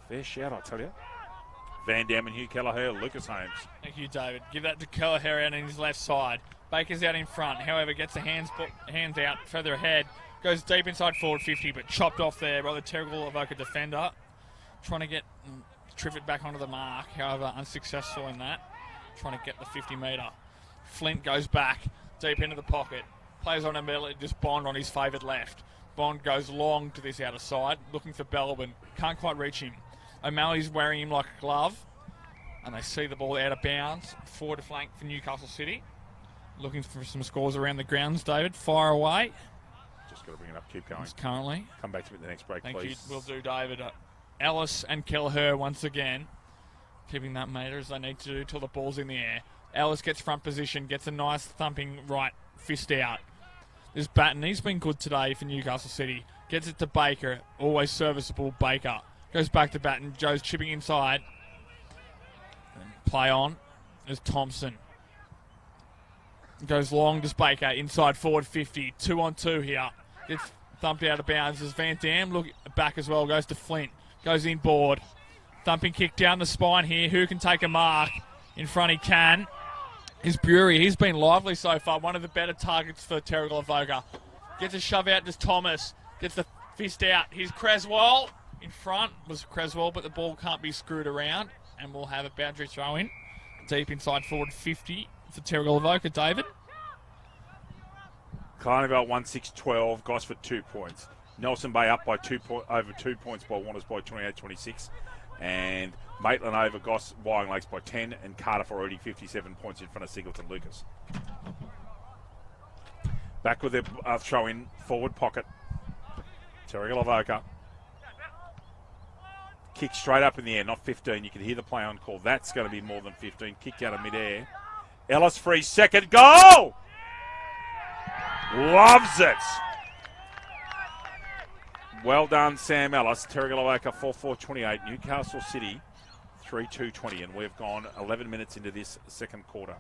Fair shout, I tell you. Van Dam and Hugh Kelleher, Lucas Holmes. Thank you, David. Give that to Kelleher out on his left side. Baker's out in front. However, gets the hands out further ahead. Goes deep inside forward 50, but chopped off there by the Terrigal Avoca defender. Trying to get Triffett back onto the mark. However, unsuccessful in that. Trying to get the 50 metre. Flint goes back deep into the pocket. Plays on a middle. Just Bond on his favoured left. Bond goes long to this outer side, looking for Belbin. Can't quite reach him. O'Malley's wearing him like a glove. And they see the ball out of bounds. Forward to flank for Newcastle City. Looking for some scores around the grounds, David. Fire away. Just got to bring it up. Keep going. Currently. Come back to me at the next break, Thank please. you. Will do, David. Ellis and Kelleher once again. Keeping that metre as they need to do till the ball's in the air. Ellis gets front position. Gets a nice thumping right fist out. There's Batten. He's been good today for Newcastle City. Gets it to Baker. Always serviceable Baker. Goes back to Batten. Joe's chipping inside. And play on. There's Thompson. Goes long to Baker. Inside forward 50. 2-on-2 here. Gets thumped out of bounds. There's Van Dam. Look back as well. Goes to Flint. Goes inboard. Thumping kick down the spine here. Who can take a mark? In front he can. Is Bury. He's been lively so far. One of the better targets for Terrigal Avoca. Gets a shove out to Thomas. Gets the fist out. Here's Creswell. In front was Creswell, but the ball can't be screwed around. And we'll have a boundary throw in. Deep inside forward 50 for Terrigal Avoca, David. Carnival 1-6-12. Gosford 2 points. Nelson Bay up by over 2 points by Warners by 28-26. And Maitland over Goss Wyong Lakes by 10, and Cardiff already 57 points in front of Singleton Lucas. Back with their throw in forward pocket. Terrigal Avoca. Kick straight up in the air, not 15. You can hear the play on call. That's going to be more than 15. Kicked out of mid-air. Ellis free second goal! Loves it! Well done, Sam Ellis. Terrigal Avoca 4-4-28. Newcastle City 3-2-20. And we've gone 11 minutes into this second quarter.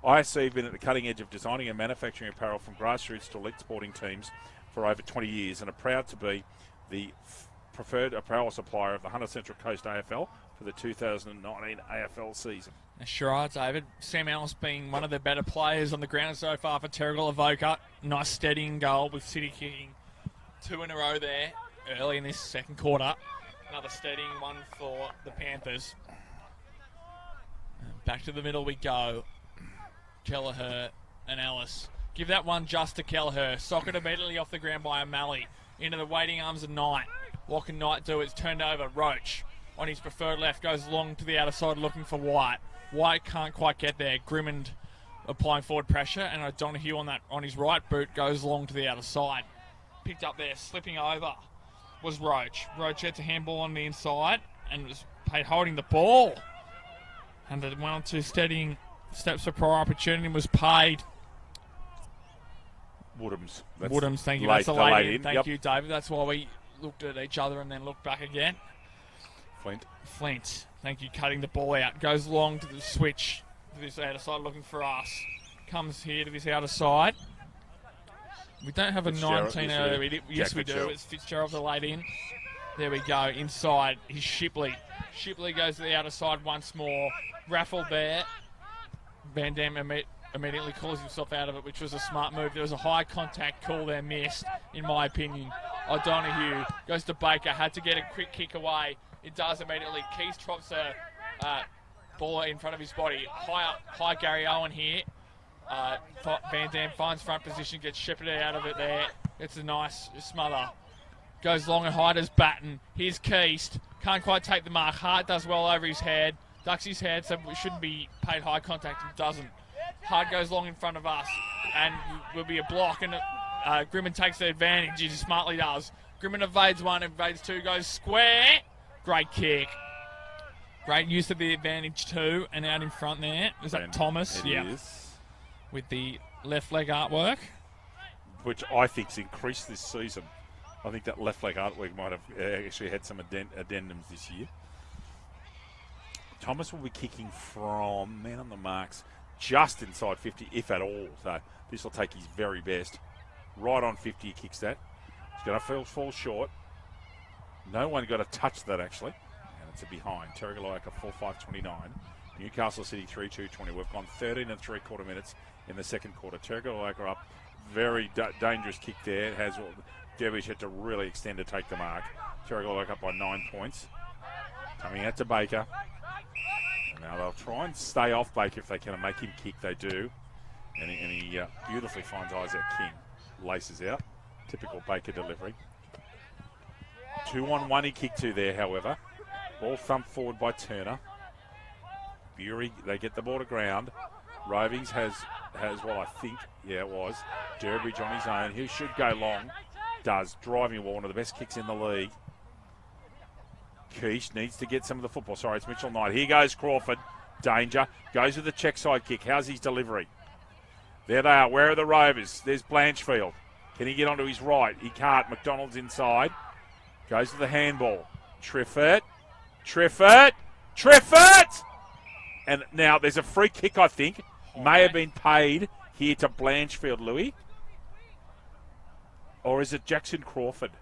ISC have been at the cutting edge of designing and manufacturing apparel from grassroots to elite sporting teams for over 20 years and are proud to be the preferred apparel supplier of the Hunter Central Coast AFL for the 2019 AFL season. Sure are, David. Sam Ellis being one of the better players on the ground so far for Terrigal Avoca. Nice steadying goal with City kicking 2 in a row there early in this second quarter. Another steadying one for the Panthers. Back to the middle we go. Kelleher and Ellis. Give that one just to Kelleher. Socket immediately off the ground by O'Malley. Into the waiting arms of Knight. What can Knight do? It's turned over. Roach on his preferred left goes long to the outer side looking for White. White can't quite get there. Grimmond applying forward pressure, and O'Donoghue on his right boot goes long to the outer side. Picked up there, slipping over was Roach. Roach gets a handball on the inside and was paid holding the ball. And the 1 or 2 steadying steps for prior opportunity was paid. Woodhams. Woodhams, thank you. Late, That's a late in. in. Thank you, David. That's why we looked at each other and then looked back again. Flint, thank you, cutting the ball out. Goes long to the switch to this outer side looking for us. Comes here to this outer side. We don't have a 19 earlier. Yes, we do. It's Fitzgerald the late in. There we go. Inside is Shipley. Shipley goes to the outer side once more. Raffled there. Van Dam immediately calls himself out of it, which was a smart move. There was a high contact call there missed, in my opinion. O'Donoghue goes to Baker. Had to get a quick kick away. It does immediately. Keys drops a ball in front of his body. High Gary Owen here. Van Dam finds front position, gets shepherded out of it there. Gets a nice smother. Goes long and high as Batten. Here's Keast. Can't quite take the mark. Hart does well over his head. Ducks his head, so it shouldn't be paid high contact. It doesn't. Hart goes long in front of us. And will be a block. And Grimmond takes the advantage. He smartly does. Grimmond evades 1, evades 2, goes square. Great kick. Great use of the advantage 2. And out in front there. Is that Thomas? It is. With the left leg artwork. Which I think's increased this season. I think that left leg artwork might have actually had some addendums this year. Thomas will be kicking from, man on the marks, just inside 50, if at all. So this will take his very best. Right on 50, he kicks that. He's going to fall short. No one got a touch that, actually. And it's a behind. Terrigal 4-5-29. Newcastle City 3-2-20. We've gone 13 and 3/4 minutes in the second quarter. Terrigal up. Very dangerous kick there. Derbyshire had to really extend to take the mark. Terrigal up by 9 points. Coming out to Baker. And now they'll try and stay off Baker if they can and make him kick. They do. And he beautifully finds Isaac King. Laces out. Typical Baker delivery. 2-on-1 he kicked to there, however. Ball thumped forward by Turner. Bury, they get the ball to ground. Rovings has well, I think, yeah, it was. Durbridge on his own. He should go long. Does. Driving ball, one of the best kicks in the league. Keish needs to get some of the football. Sorry, it's Mitchell Knight. Here goes Crawford. Danger. Goes with the check side kick. How's his delivery? There they are. Where are the Rovers? There's Blanchfield. Can he get onto his right? He can't. McDonald's inside. Goes to the handball. Triffett. And now there's a free kick, I think. May have been paid here to Blanchfield, Louis. Or is it Jackson Crawford?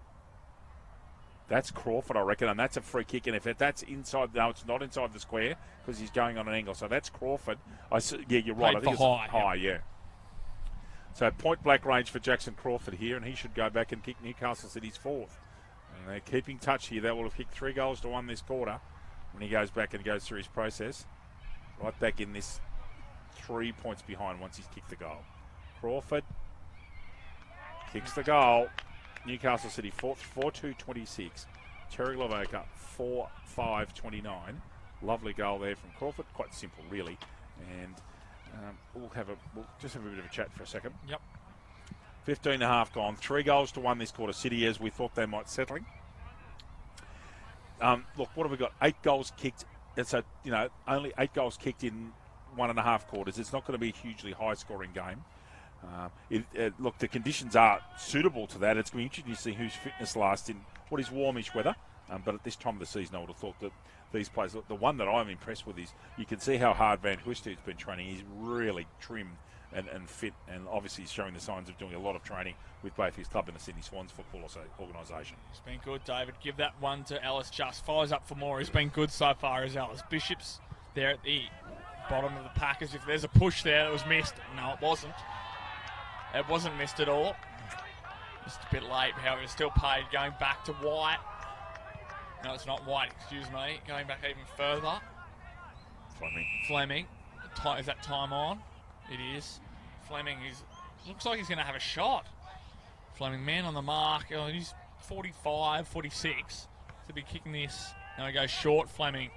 That's Crawford, I reckon, and that's a free kick. And if that's inside, no, it's not inside the square because he's going on an angle. So that's Crawford. Yeah, you're right. I think it's high, yeah. So point blank range for Jackson Crawford here, and he should go back and kick Newcastle City's fourth. And they're keeping touch here. They will have kicked 3-1 this quarter when he goes back and goes through his process. Right back in this 3 points behind once he's kicked the goal. Crawford kicks the goal. Newcastle City 4-2-26. Terrigal Avoca 4-5-29. Lovely goal there from Crawford. Quite simple, really. And we'll just have a bit of a chat for a second. Yep. 15.5 gone. 3-1 this quarter. City, as we thought they might settling. Look, what have we got? 8 goals kicked. It's only 8 goals kicked in 1.5 quarters. It's not going to be a hugely high-scoring game. Look, the conditions are suitable to that. It's going to be interesting to see whose fitness lasts in what is warmish weather. But at this time of the season, I would have thought that these players, the one that I'm impressed with is you can see how hard Van Huister's been training. He's really trim and fit, and obviously he's showing the signs of doing a lot of training with both his club and the Sydney Swans football organisation. He's been good, David. Give that one to Ellis Just. Fires up for more. He's been good so far as Ellis. Bishop's there at the bottom of the pack as if there's a push there that was missed. No, it wasn't. It wasn't missed at all. Just a bit late, however, it's still paid. Going back to White. No, it's not White, excuse me. Going back even further. Fleming. Is that time on? It is. Fleming looks like he's going to have a shot. Fleming, man on the mark. Oh, he's 45, 46. To be kicking this. Now he goes short, Fleming.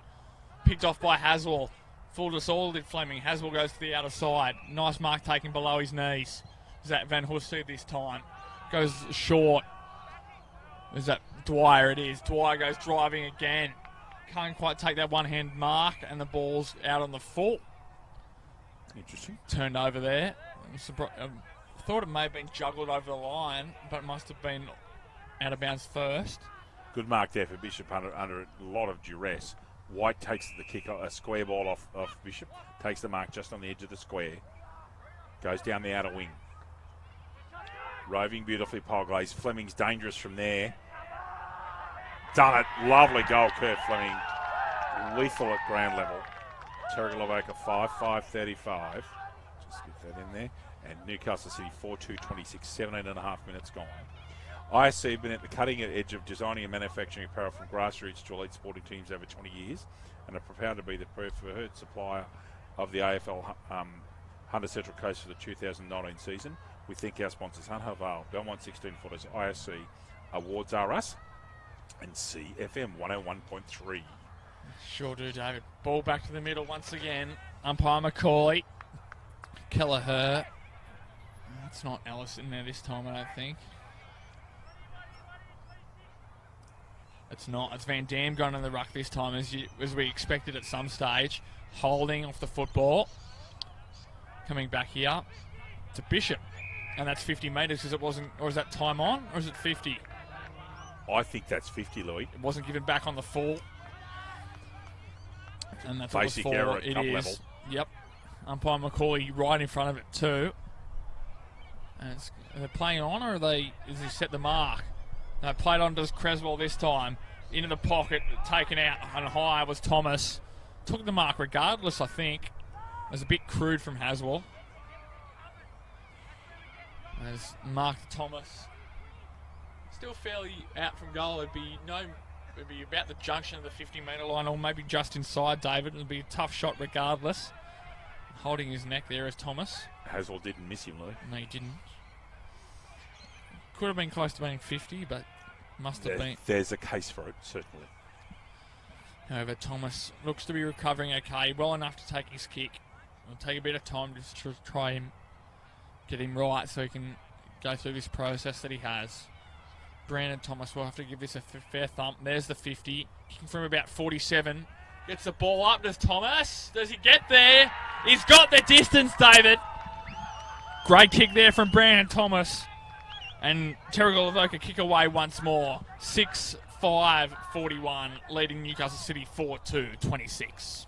Picked off by Haswell. Fooled us all, did Fleming. Haswell goes to the outer side. Nice mark taken below his knees. Is that Van Huister this time? Goes short. Is that Dwyer? It is. Dwyer goes driving again. Can't quite take that one-hand mark, and the ball's out on the full. Interesting. Turned over there. Thought it may have been juggled over the line, but it must have been out of bounds first. Good mark there for Bishop under a lot of duress. White takes the kick, a square ball off Bishop. Takes the mark just on the edge of the square. Goes down the outer wing. Roving beautifully, pole glaze. Fleming's dangerous from there. Done it. Lovely goal, Kurt Fleming. Lethal at ground level. Terrigal Avoca 5-5-35. Just get that in there. And Newcastle City 4-2-26, 17.5 minutes gone. ISC have been at the cutting edge of designing and manufacturing apparel from grassroots to elite sporting teams over 20 years and are proud to be the preferred supplier of the AFL Hunter Central Coast for the 2019 season. We thank our sponsors, Hunter Vale, Belmont 16 Footers, ISC, Awards Are Us, and CFM 101.3. Sure do, David. Ball back to the middle once again. Umpire McCauley. Kelleher. It's not Ellis in there this time, I don't think. It's not. It's Van Dam going in the ruck this time, as we expected at some stage. Holding off the football. Coming back here to Bishop. And that's 50 metres because it wasn't... Or is that time on? Or is it 50? I think that's 50, Louis. It wasn't given back on the full. And that's basic what it was error for. at It club is. level. Yep. Umpire Macaulay right in front of it too. And are they playing on, or is he set the mark? No, played on to Creswell this time. Into the pocket, taken out and high was Thomas. Took the mark regardless, I think. It was a bit crude from Haswell. As Mark Thomas. Still fairly out from goal. It'd be about the junction of the 50-metre line, or maybe just inside, David. It'd be a tough shot regardless. Holding his neck there is Thomas. Haswell didn't miss him, Louis. No, he didn't. Could have been close to being 50, but must have been. There's a case for it, certainly. However, Thomas looks to be recovering okay, well enough to take his kick. It'll take a bit of time just to try him, get him right so he can go through this process that he has. Brandon Thomas will have to give this a fair thump. There's the 50, kicking from about 47. Gets the ball up. Does Thomas? Does he get there? He's got the distance, David. Great kick there from Brandon Thomas. And Terrigal Avoca kick away once more. 6-5-41, leading Newcastle City 4-2-26.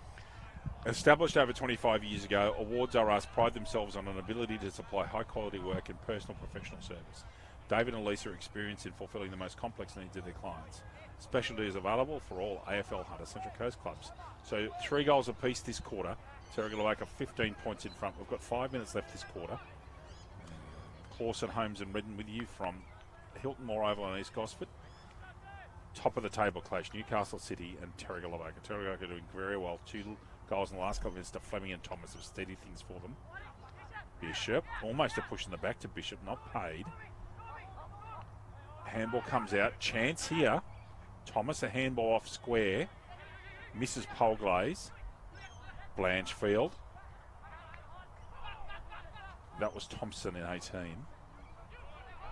Established over 25 years ago, Awards R Us pride themselves on an ability to supply high-quality work and personal professional service. David and Lisa are experienced in fulfilling the most complex needs of their clients. Specialty is available for all AFL Hunter Central Coast clubs. So 3 goals apiece this quarter. Terrigal Avoca 15 points in front. We've got 5 minutes left this quarter. Clawson, Holmes and Redden with you from Hilton, Mooreover and East Gosford. Top of the table clash, Newcastle City and Terrigal Avoca. Terrigal Avoca doing very well. 2 goals in the last couple of minutes to Fleming and Thomas have steady things for them. Bishop, almost a push in the back to Bishop, not paid. Handball comes out. Chance here. Thomas, a handball off square. Misses Polglaze. Blanchfield. That was Thompson in 18.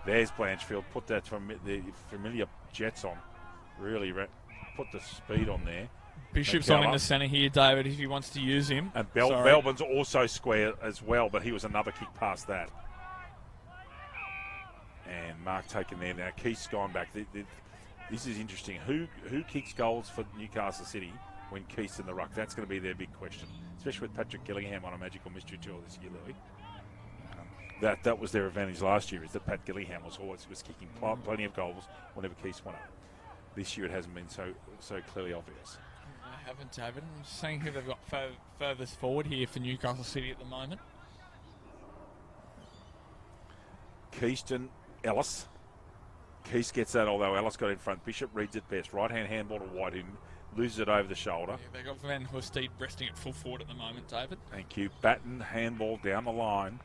There's Blanchfield. Put that from the familiar Jets on. Really put the speed on there. Bishop's on in the centre here, David, if he wants to use him. And Belbin's also square as well, but he was another kick past that. And Mark taken there now. Keith's gone back. This is interesting. Who kicks goals for Newcastle City when Keith's in the ruck? That's going to be their big question, especially with Patrick Gillingham on a magical mystery tour this year, Louis. That was their advantage last year, is that Pat Gillingham was kicking plenty of goals whenever Keith's went up. This year it hasn't been so clearly obvious. I haven't, David. I'm just seeing who they've got furthest forward here for Newcastle City at the moment. Keyston Ellis. Keys gets that, although Ellis got in front. Bishop reads it best. Right-hand handball to White, who loses it over the shoulder. Yeah, they've got Van Hoesteed resting at full forward at the moment, David. Thank you. Batten, handball down the line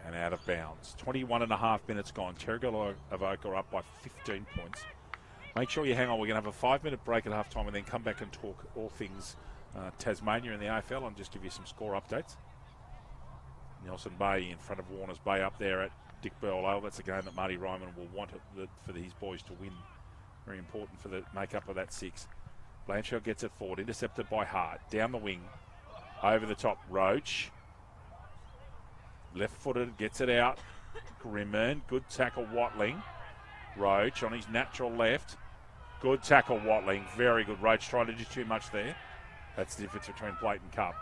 and out of bounds. 21 and a half minutes gone. Terrigal Avoca up by 15 points. Make sure you hang on. We're going to have a 5-minute break at half time and then come back and talk all things Tasmania and the AFL and just give you some score updates. Nelson Bay in front of Warners Bay up there at Dick Burwell. That's a game that Marty Ryman will want for his boys to win. Very important for the make-up of that 6. Blanchard gets it forward, intercepted by Hart. Down the wing, over the top, Roach. Left-footed, gets it out. Grimmer, good tackle, Watling. Roach on his natural left. Good tackle, Watling. Very good. Roach trying to do too much there. That's the difference between plate and cup.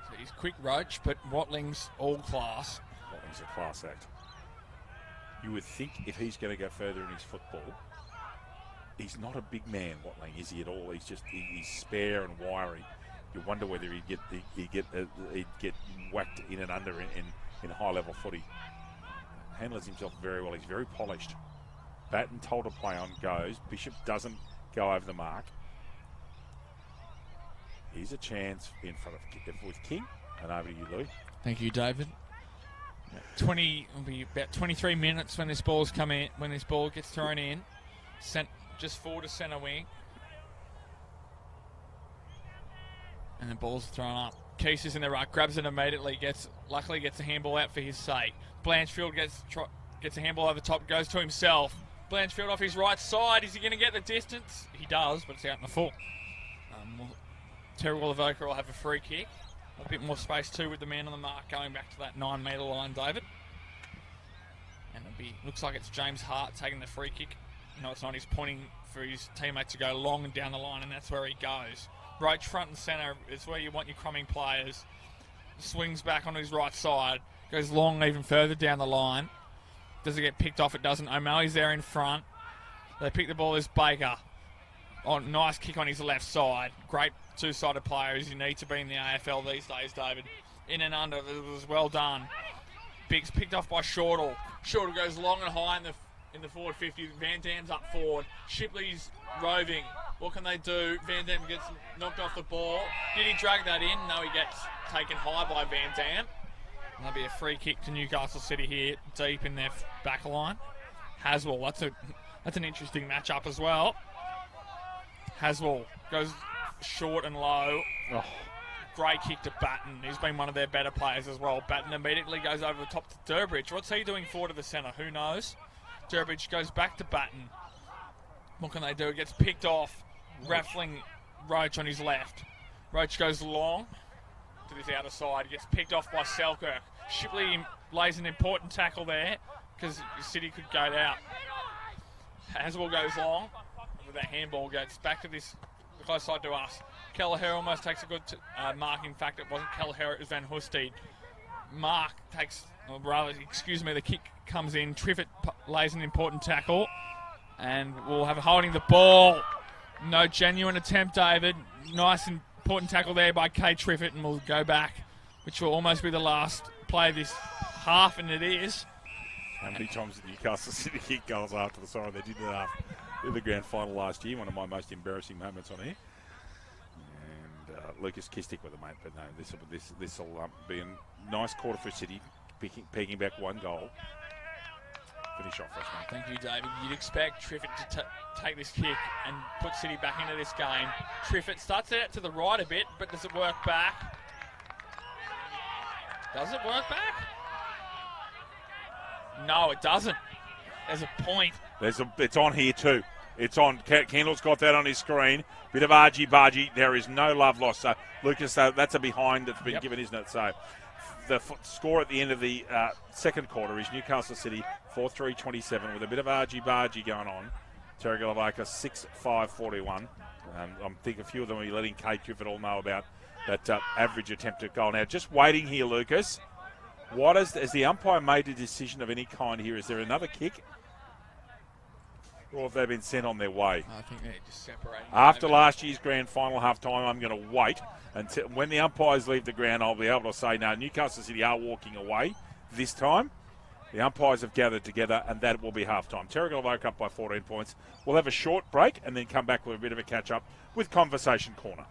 So he's quick, Roach, but Watling's all class. Watling's a class act. You would think if he's going to go further in his football, he's not a big man, Watling, is he at all? He's spare and wiry. You wonder whether he'd get whacked in and under in high-level footy. Handles himself very well. He's very polished. Batten told to play on, goes. Bishop doesn't go over the mark. Here's a chance in front of with King. And over to you, Louis. Thank you, David. Will be about 23 minutes when this ball's come in. When this ball gets thrown in, just forward to centre wing, and the ball's thrown up. Keys is in the ruck, grabs it immediately. Luckily gets a handball out for his sake. Blanchfield gets a handball over the top, goes to himself. Blanchfield off his right side. Is he going to get the distance? He does, but it's out in the full. Terrigal Avoca will have a free kick. A bit more space too with the man on the mark going back to that 9-metre line, David. And looks like it's James Hart taking the free kick. No, it's not. He's pointing for his teammate to go long and down the line, and that's where he goes. Roach front and centre is where you want your crumbing players. Swings back on his right side. Goes long even further down the line. Does it get picked off? It doesn't. O'Malley's there in front. They pick the ball as Baker. Nice kick on his left side. Great two-sided player as you need to be in the AFL these days, David. In and under. It was well done. Biggs picked off by Shortall. Shortall goes long and high in the forward 50. Van Dam's up forward. Shipley's roving. What can they do? Van Dam gets knocked off the ball. Did he drag that in? No, he gets taken high by Van Dam. That'll be a free kick to Newcastle City here, deep in their back line. Haswell, that's an interesting matchup as well. Haswell goes short and low. Oh. Great kick to Batten. He's been one of their better players as well. Batten immediately goes over the top to Durbridge. What's he doing forward to the centre? Who knows? Durbridge goes back to Batten. What can they do? It gets picked off. Raffling Roach on his left. Roach goes long to this outer side. He gets picked off by Selkirk. Shipley lays an important tackle there because City could go out. Haswell goes long. With that handball gets back to this close side to us. Kelleher almost takes a good mark. In fact, it wasn't Kelleher, it was Van Hoesteed. Mark takes, the kick comes in. Triffett lays an important tackle. And we'll have a holding the ball. No genuine attempt, David. Nice important tackle there by Kay Triffett, and we'll go back, which will almost be the last play this half, and it is. How many times did Newcastle City kick goals after the sorry they did that in the grand final last year? One of my most embarrassing moments on here. And Lucas Kistic with a mate, but no, this will be a nice quarter for City, pegging back one goal. Finish off, freshman. Thank you, David. You'd expect Triffett to take this kick and put City back into this game. Triffett starts it out to the right a bit, but does it work back? Does it work back? No, it doesn't. There's a point. It's on here too. It's on. Kendall's got that on his screen. Bit of argy-bargy. There is no love lost. So, Lucas, that's a behind that's been given, isn't it? So, the score at the end of the second quarter is Newcastle City 4-3-27 with a bit of argy-bargy going on. Terrigal Avoca 6-5-41. I think a few of them are letting Kate Triffett all know about that average attempt at goal. Now, just waiting here, Lucas. Has the umpire made a decision of any kind here? Is there another kick? Or have they been sent on their way? I think they're just separating. After last year's grand final half-time, I'm going to wait until when the umpires leave the ground. I'll be able to say, no, Newcastle City are walking away this time. The umpires have gathered together, and that will be half-time. Terrigal woke up by 14 points. We'll have a short break and then come back with a bit of a catch-up with Conversation Corner.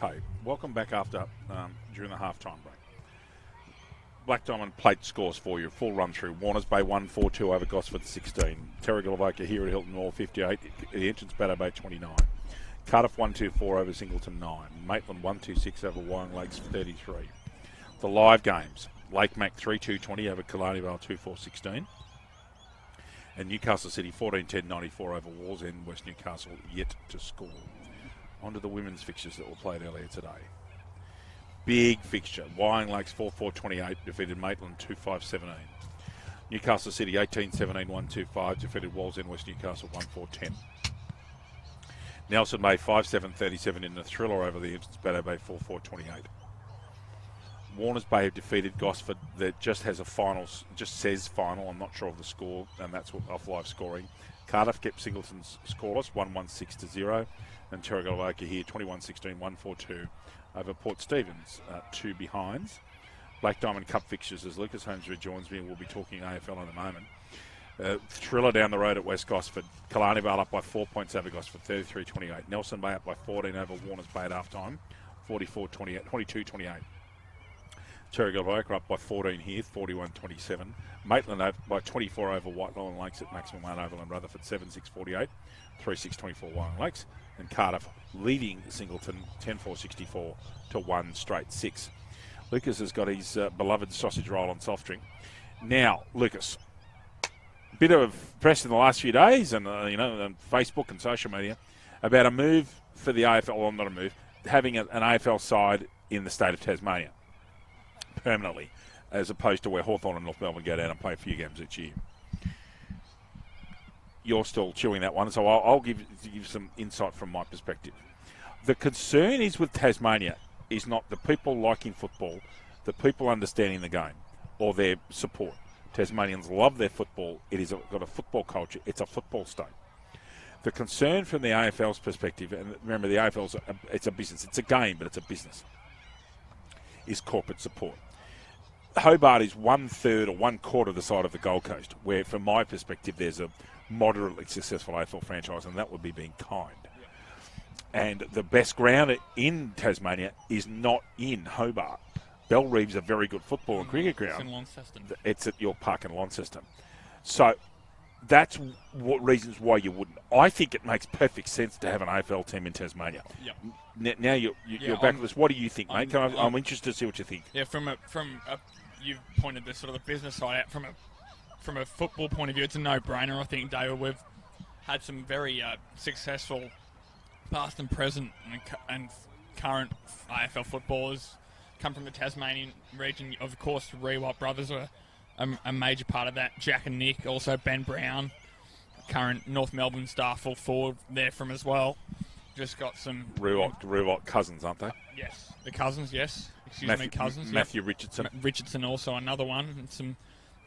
Okay, welcome back after during the half-time break. Black Diamond plate scores for you. Full run through. Warners Bay 1-4-2 over Gosford 16. Terrigal Avoca here at Hilton Hall 58. The entrance Batter Bay 29. Cardiff 1-2-4 over Singleton 9. Maitland 1-2-6 over Wyong Lakes 33. The live games. Lake Mac 3-2-20 over Killarney Vale 2-4-16. And Newcastle City 14-10-94 over Wallsend. West Newcastle yet to score. On to the women's fixtures that were played earlier today. Big fixture. Wyong Lakes 4-4-28 defeated Maitland 2-5-17. Newcastle City 18-17 1-2-5 defeated Wallsend West Newcastle 1-4-10. Nelson Bay 5-7-37 in the thriller over the entrance Batter Bay 4-4-28. Warners Bay have defeated Gosford. That just has a final, just says final. I'm not sure of the score, and that's what off live scoring. Cardiff kept Singleton's scoreless 1-1-6-0, and Terrigal Avoca here 21-16 1-4-2 over Port Stephens, 2 behinds. Black Diamond Cup fixtures as Lucas Holmes rejoins me, and we'll be talking AFL in a moment. Thriller down the road at West Gosford. Killarney Vale up by 4 points over Gosford, 33-28. Nelson Bay up by 14 over Warners Bay at half-time, 44-28, 22-28. Terrigal Avoca up by 14 here, 41-27. Maitland up by 24 over Whitelaw Lakes at maximum 1 Overland Rutherford, 7-6-48, 3-6-24 Wyong Lakes. And Cardiff leading Singleton 10-4-64 to 1 straight 6. Lucas has got his beloved sausage roll and soft drink. Now, Lucas, bit of press in the last few days and, on Facebook and social media about a move for the AFL, well, not a move, having an AFL side in the state of Tasmania permanently, as opposed to where Hawthorn and North Melbourne go down and play a few games each year. You're still chewing that one, so I'll give some insight from my perspective. The concern is with Tasmania is not the people liking football, the people understanding the game, or their support. Tasmanians love their football. It has got a football culture. It's a football state. The concern from the AFL's perspective, and remember the AFL's it's a business. It's a game, but it's a business, is corporate support. Hobart is 1/3 or 1/4 the side of the Gold Coast, where, from my perspective, there's a moderately successful AFL franchise, and that would be being kind. And the best ground in Tasmania is not in Hobart. Bellreeve's a very good football and cricket ground. It's in Launceston. It's at York Park in Launceston. So that's what reasons why you wouldn't. I think it makes perfect sense to have an AFL team in Tasmania. Yep. Now you're back with this. What do you think, mate? I'm interested to see what you think. Yeah, you've pointed this sort of the business side out. From a football point of view, it's a no-brainer. I think, David, we've had some very successful past and present and current AFL footballers come from the Tasmanian region. Of course, the Rewalt brothers are a major part of that. Jack and Nick, also Ben Brown, current North Melbourne star full forward there from as well. Just got some... Rewalt cousins, aren't they? Yes, the cousins, yes. Cousins. Matthew Richardson. Richardson also another one. And some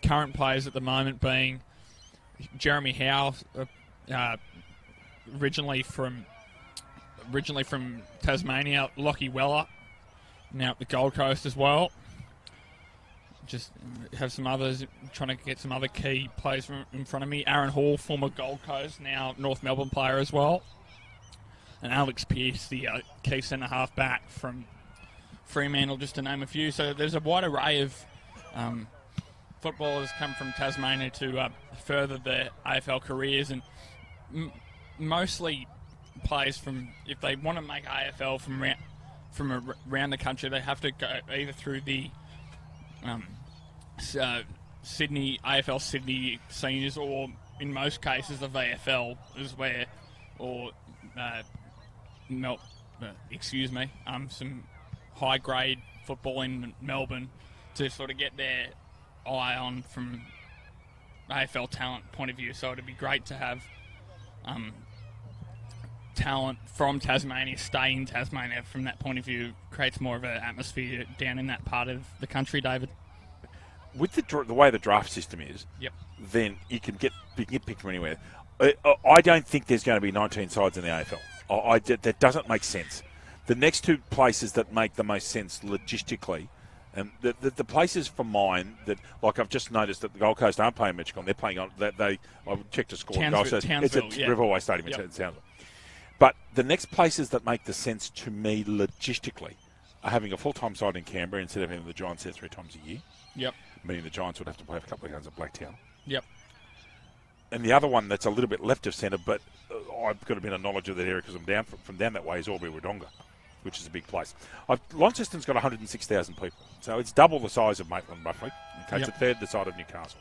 current players at the moment being Jeremy Howe, originally from Tasmania, Lockie Weller, now at the Gold Coast as well. Just have some others, trying to get some other key players in front of me. Aaron Hall, former Gold Coast, now North Melbourne player as well. And Alex Pearce, the key centre-half back from Fremantle, just to name a few. So there's a wide array of footballers come from Tasmania to further their AFL careers, and mostly players from, if they want to make AFL from around the country, they have to go either through the Sydney AFL Sydney seniors, or in most cases the VFL is where, or some high grade football in Melbourne to sort of get their eye on from AFL talent point of view. So it'd be great to have talent from Tasmania stay in Tasmania. From that point of view, creates more of an atmosphere down in that part of the country, David. With the way the draft system is, yep, then you can get picked from anywhere. I don't think there's going to be 19 sides in the AFL. That doesn't make sense. The next two places that make the most sense logistically, and the places for mine that, like I've just noticed that the Gold Coast aren't playing Metricon, they're playing on. I checked a score. Townsville, it's at yeah. Riverway Stadium in Townsville. But the next places that make the sense to me logistically are having a full-time side in Canberra instead of having the Giants there 3 times a year. Yep. Meaning the Giants would have to play a couple of games at Blacktown. Yep. And the other one that's a little bit left of centre, but I've got a bit of knowledge of that area because I'm down from down that way, is Albury-Wodonga, which is a big place. Launceston's got 106,000 people, so it's double the size of Maitland, roughly. Okay, it's a third the size of Newcastle.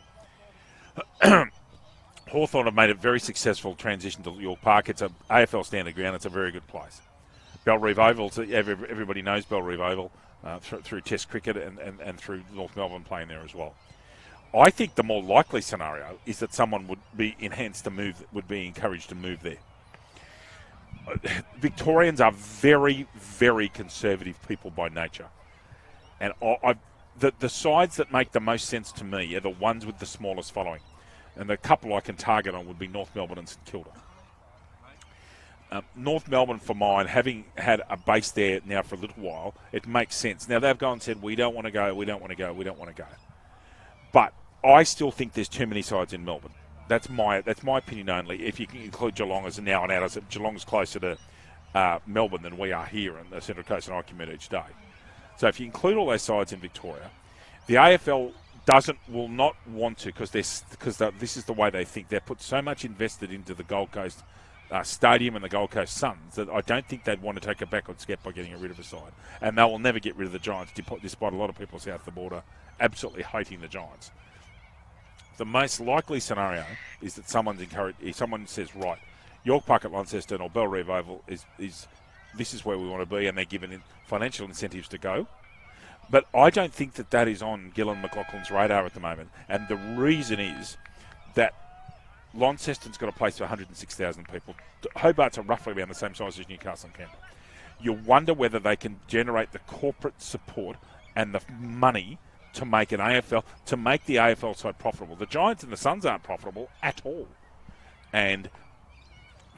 Hawthorn have made a very successful transition to York Park. It's a AFL standard ground. It's a very good place. Bellerive Oval, everybody knows Bellerive Oval through Test cricket and through North Melbourne playing there as well. I think the more likely scenario is that someone would be encouraged to move there. Victorians are very, very conservative people by nature. And the sides that make the most sense to me are the ones with the smallest following. And the couple I can target on would be North Melbourne and St Kilda. North Melbourne, for mine, having had a base there now for a little while, it makes sense. Now, they've gone and said, we don't want to go, we don't want to go, we don't want to go. But I still think there's too many sides in Melbourne. That's my opinion only. If you can include Geelong as a now and out, as Geelong's closer to Melbourne than we are here in the Central Coast, and I commute each day. So if you include all those sides in Victoria, the AFL will not want to, because this is the way they think. They've put so much invested into the Gold Coast Stadium and the Gold Coast Suns that I don't think they'd want to take a backward step by getting rid of a side. And they will never get rid of the Giants, despite a lot of people south of the border absolutely hating the Giants. The most likely scenario is that someone says, right, York Park at Launceston or Bellerive Oval is this is where we want to be, and they're given financial incentives to go. But I don't think that is on Gillan McLaughlin's radar at the moment. And the reason is that Launceston's got a place for 106,000 people. Hobart's are roughly around the same size as Newcastle and Canberra. You wonder whether they can generate the corporate support and the money to make the AFL side profitable. The Giants and the Suns aren't profitable at all. And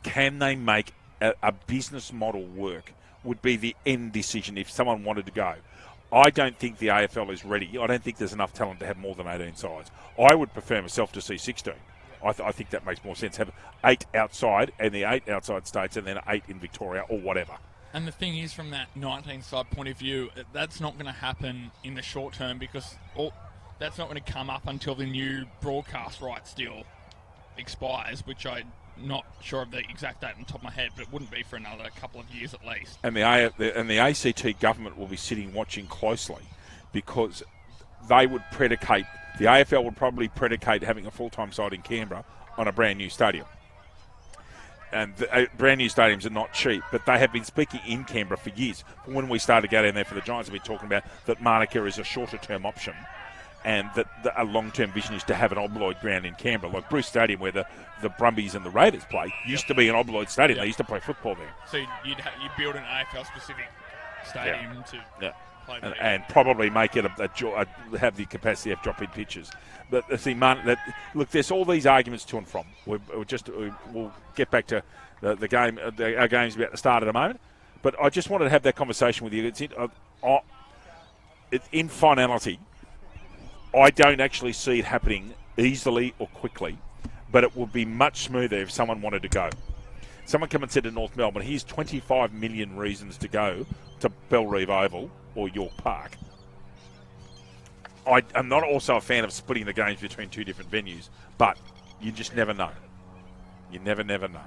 can they make a business model work would be the end decision if someone wanted to go. I don't think the AFL is ready. I don't think there's enough talent to have more than 18 sides. I would prefer myself to see 16. I think that makes more sense. Have 8 outside and the 8 outside states and then 8 in Victoria or whatever. And the thing is, from that 19-side point of view, that's not going to happen in the short term because that's not going to come up until the new broadcast rights deal expires, which I'm not sure of the exact date on the top of my head, but it wouldn't be for another couple of years at least. And the ACT government will be sitting watching closely because they would predicate, the AFL would probably predicate having a full-time side in Canberra on a brand new stadium. And brand new stadiums are not cheap, but they have been speaking in Canberra for years. When we started to go down there for the Giants, we've been talking about that Manuka is a shorter-term option and that a long-term vision is to have an obloid ground in Canberra. Like Bruce Stadium, where the Brumbies and the Raiders play, used to be an obloid stadium. Yep. They used to play football there. So you'd build an AFL-specific stadium to play the and probably make it have the capacity of drop-in pitches. But look, there's all these arguments to and from. We'll get back to the game. Our game's about to start in a moment. But I just wanted to have that conversation with you. In finality, I don't actually see it happening easily or quickly, but it would be much smoother if someone wanted to go. Someone come and said to North Melbourne, here's 25 million reasons to go to Bellerive Oval or York Park. I'm not also a fan of splitting the games between two different venues, but you just never know. You never know.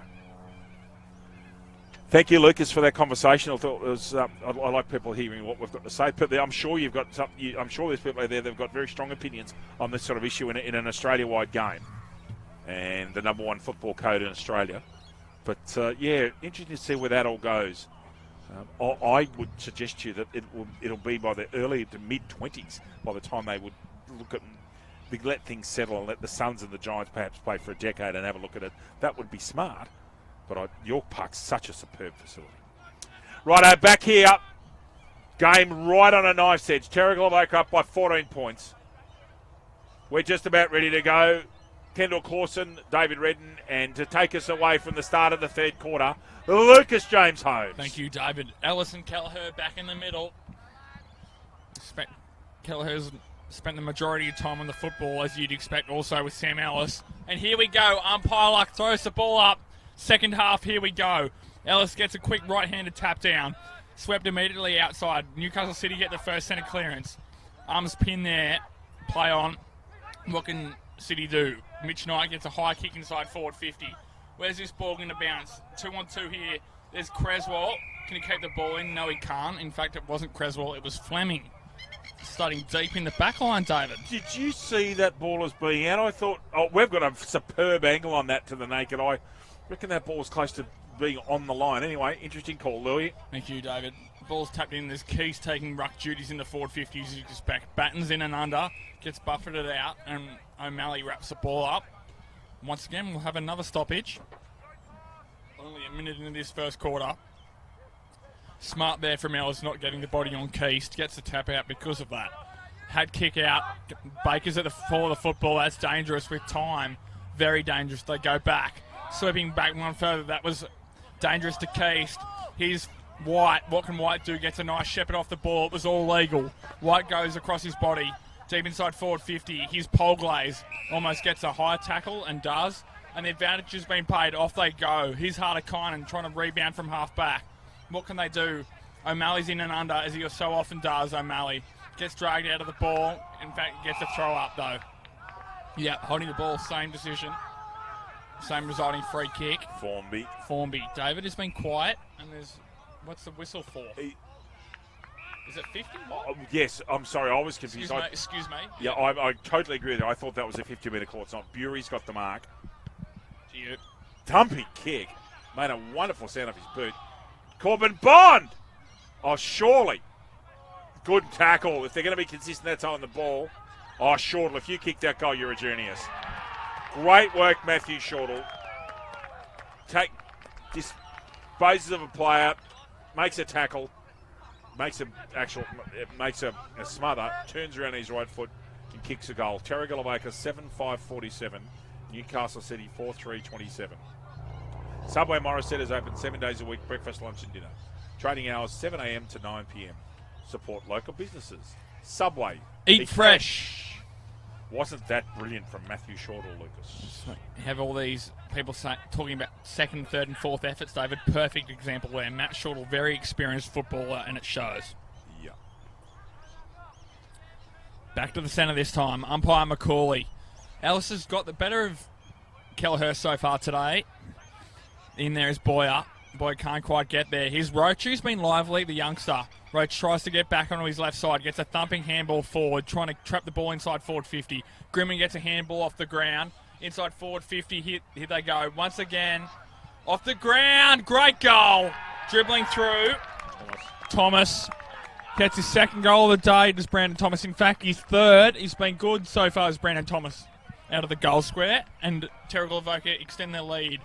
Thank you, Lucas, for that conversation. I thought it was. I like people hearing what we've got to say. But I'm sure you've got some. I'm sure there's people out there that've got very strong opinions on this sort of issue in an Australia-wide game, and the number one football code in Australia. But interesting to see where that all goes. I would suggest to you that it'll be by the early to mid-20s by the time they would let things settle and let the Suns and the Giants perhaps play for a decade and have a look at it. That would be smart. But York Park's such a superb facility. Righto, back here. Game right on a knife's edge. Terrigal Avoca up by 14 points. We're just about ready to go. Kendall Clawson, David Redden, and to take us away from the start of the third quarter, Lucas James Holmes. Thank you, David. Alison Kelleher back in the middle. Kelleher's spent the majority of time on the football, as you'd expect, also with Sam Ellis. And here we go. Umpire Luck throws the ball up. Second half, here we go. Ellis gets a quick right-handed tap down. Swept immediately outside. Newcastle City get the first centre clearance. Arms pin there. Play on. What can City do? Mitch Knight gets a high kick inside forward 50. Where's this ball going to bounce? 2-on-2 here. There's Creswell. Can he keep the ball in? No, he can't. In fact, it wasn't Creswell. It was Fleming. Starting deep in the back line, David. Did you see that ball as being out? I thought, we've got a superb angle on that to the naked eye. Reckon that ball was close to being on the line. Anyway, interesting call, Louis. Thank you, David. Ball's tapped in. There's Keys taking ruck duties in the forward 50s as you expect. Batten's in and under. Gets buffeted out, and O'Malley wraps the ball up. Once again, we'll have another stoppage. Only a minute into this first quarter. Smart there from Ellis, not getting the body on Keys. Gets the tap out because of that. Had kick out. Baker's at the fall of the football. That's dangerous with time. Very dangerous. They go back. Sweeping back one further. That was dangerous to Keys. Here's White. What can White do? Gets a nice shepherd off the ball. It was all legal. White goes across his body. Deep inside forward 50. Here's Polglaze. Almost gets a high tackle and does. And the advantage has been paid. Off they go. Here's Harder-Kynan trying to rebound from half back. What can they do? O'Malley's in and under, as he so often does. O'Malley gets dragged out of the ball. In fact, gets a throw up, though. Yeah, holding the ball, same decision. Same resulting free kick. Formby. David has been quiet, and there's... What's the whistle for? Is it 50? Yes, I'm sorry, I was confused. Excuse me. Yeah, I totally agree with you. I thought that was a 50-metre call. It's not. Bury's got the mark. To you. Thumping kick. Made a wonderful sound off his boot. Corbin Bond! Oh, surely. Good tackle. If they're going to be consistent, that's on the ball. Oh, Shortle, if you kick that goal, you're a genius. Great work, Matthew Shortle. Disposes of a player, makes a tackle, makes a smother, turns around his right foot and kicks a goal. Terrigal Avoca 7-5-47. Newcastle City 4-3-27. Subway Morissette is open 7 days a week, breakfast, lunch and dinner. Trading hours 7 a.m. to 9 p.m. Support local businesses. Subway. Eat fresh. Wasn't that brilliant from Matthew Shortle, Lucas? You have all these people talking about second, third and fourth efforts, David. Perfect example there. Matt Shortle, very experienced footballer, and it shows. Yeah. Back to the centre this time. Umpire McCauley. Ellis has got the better of Kelleher so far today. In there is Boyer. Boyer can't quite get there. Here's Roach, who's been lively, the youngster. Roach tries to get back onto his left side, gets a thumping handball forward, trying to trap the ball inside forward 50. Grimman gets a handball off the ground. Inside forward 50, here they go. Once again, off the ground. Great goal. Dribbling through. Thomas gets his second goal of the day. Does Brandon Thomas. In fact, his third. He's been good so far as Brandon Thomas out of the goal square. And Terrigal Avoca extend their lead.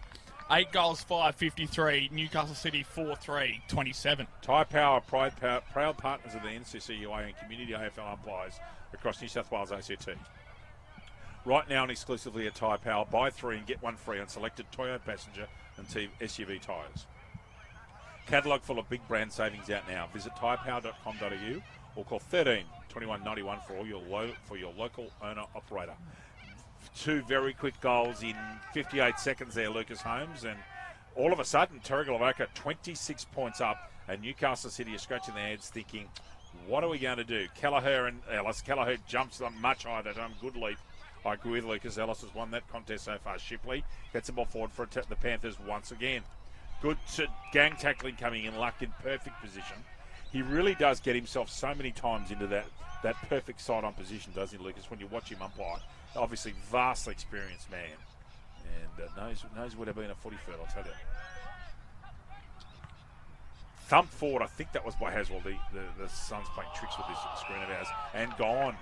8 goals, 5-53. Newcastle City 4-3-27. Tyre Power, proud partners of the NCCUA and community AFL umpires across New South Wales ACT. Right now and exclusively at Tyre Power, buy 3 and get 1 free on selected Toyota passenger and SUV tyres. Catalogue full of big brand savings out now. Visit tyrepower.com.au or call 13 21 91 for your local owner operator. 2 very quick goals in 58 seconds there, Lucas Holmes, and all of a sudden Terrigal Avoca 26 points up, and Newcastle City are scratching their heads thinking, what are we going to do? Kelleher and Ellis. Kelleher jumps them much higher that time. Good leap. I agree with Lucas. Ellis has won that contest so far. Shipley gets the ball forward for the Panthers once again. Good gang tackling coming in, Luck in perfect position. He really does get himself so many times into that perfect side-on position, doesn't he, Lucas, when you watch him umpire? Obviously, vastly experienced man, and knows what being a footy field, I'll tell you. Thumped forward, I think that was by Haswell. The Suns playing tricks with this screen of ours, and gone.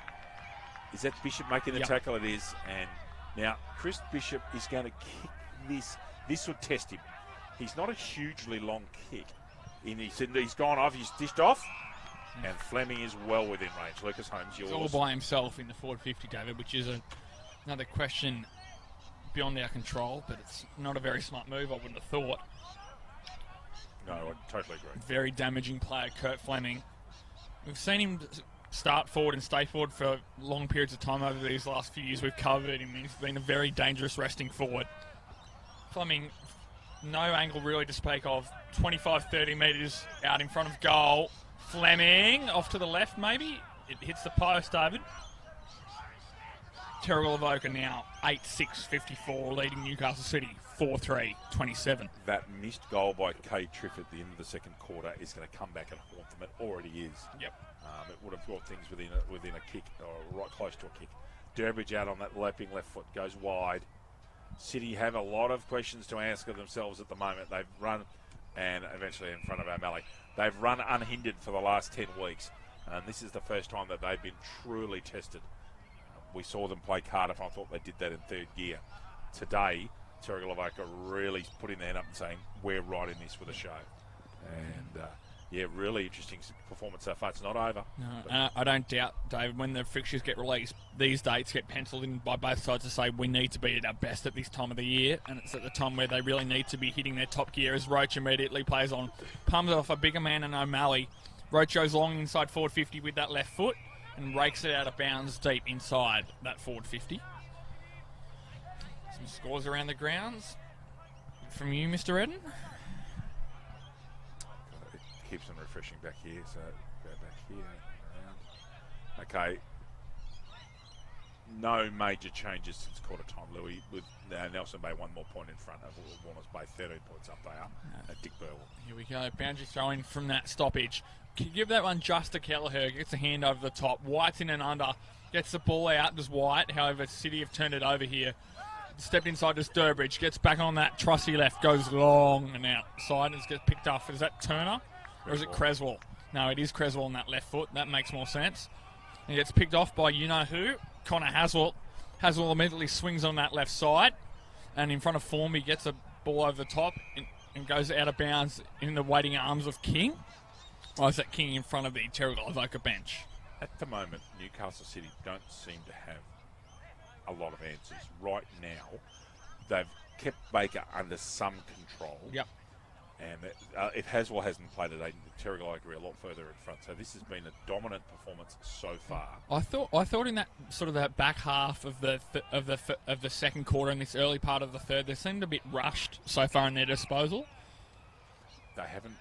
Is that Bishop making the tackle? It is, and now Chris Bishop is going to kick this. This would test him. He's not a hugely long kick. He's gone off, he's dished off. And Fleming is well within range. Lucas Holmes, yours. He's all by himself in the forward 50, David, which is another question beyond our control, but it's not a very smart move, I wouldn't have thought. No, I totally agree. Very damaging player, Kurt Fleming. We've seen him start forward and stay forward for long periods of time over these last few years we've covered him. He's been a very dangerous resting forward. Fleming no angle really to speak of. 25, 30 metres out in front of goal. Fleming off to the left, maybe. It hits the post, David. Terrigal Avoca now 8-6-54, leading Newcastle City 4-3-27. That missed goal by Kay Triff at the end of the second quarter is going to come back and haunt them. It already is. Yep. It would have brought things within a kick, or right close to a kick. Durbridge out on that leaping left foot, goes wide. City have a lot of questions to ask of themselves at the moment. They've run, and eventually in front of O'Malley, they've run unhindered for the last 10 weeks. And this is the first time that they've been truly tested. We saw them play Cardiff, and I thought they did that in third gear. Today, Terrigal Avoca really putting their hand up and saying, we're right in this with a show. And, really interesting performance so far. It's not over. No, I don't doubt, David, when the fixtures get released, these dates get penciled in by both sides to say we need to be at our best at this time of the year, and it's at the time where they really need to be hitting their top gear as Roach immediately plays on. Pumps off a bigger man and O'Malley. Roach goes long inside forward 50 with that left foot and rakes it out of bounds deep inside that forward 50. Some scores around the grounds from you, Mr. Eden. It keeps on refreshing back here, so go back here. Okay. No major changes since quarter time, Louis, with Nelson Bay 1 more point in front of Warners Bay, 13 points up they are at Dick Burwell. Here we go, boundary throw in from that stoppage. Can you give that one just to Kelleher? Gets a hand over the top. White's in and under. Gets the ball out, does White. However, City have turned it over here. Stepped inside to Durbridge. Gets back on that trussy left. Goes long and outside and gets picked up. Is that Turner? Or is it Creswell? No, it is Creswell on that left foot. That makes more sense. And gets picked off by you-know-who. Connor Haswell. Haswell immediately swings on that left side. And in front of Formby, gets a ball over the top and goes out of bounds in the waiting arms of King. Or is that King in front of the Terrigal Avoca bench? At the moment, Newcastle City don't seem to have a lot of answers. Right now, they've kept Baker under some control. Yep. And if Haswell hasn't played it, Terrigal Avoca a lot further in front. So this has been a dominant performance so far. I thought in that sort of that back half of the second quarter and this early part of the third, they seemed a bit rushed so far in their disposal. They haven't.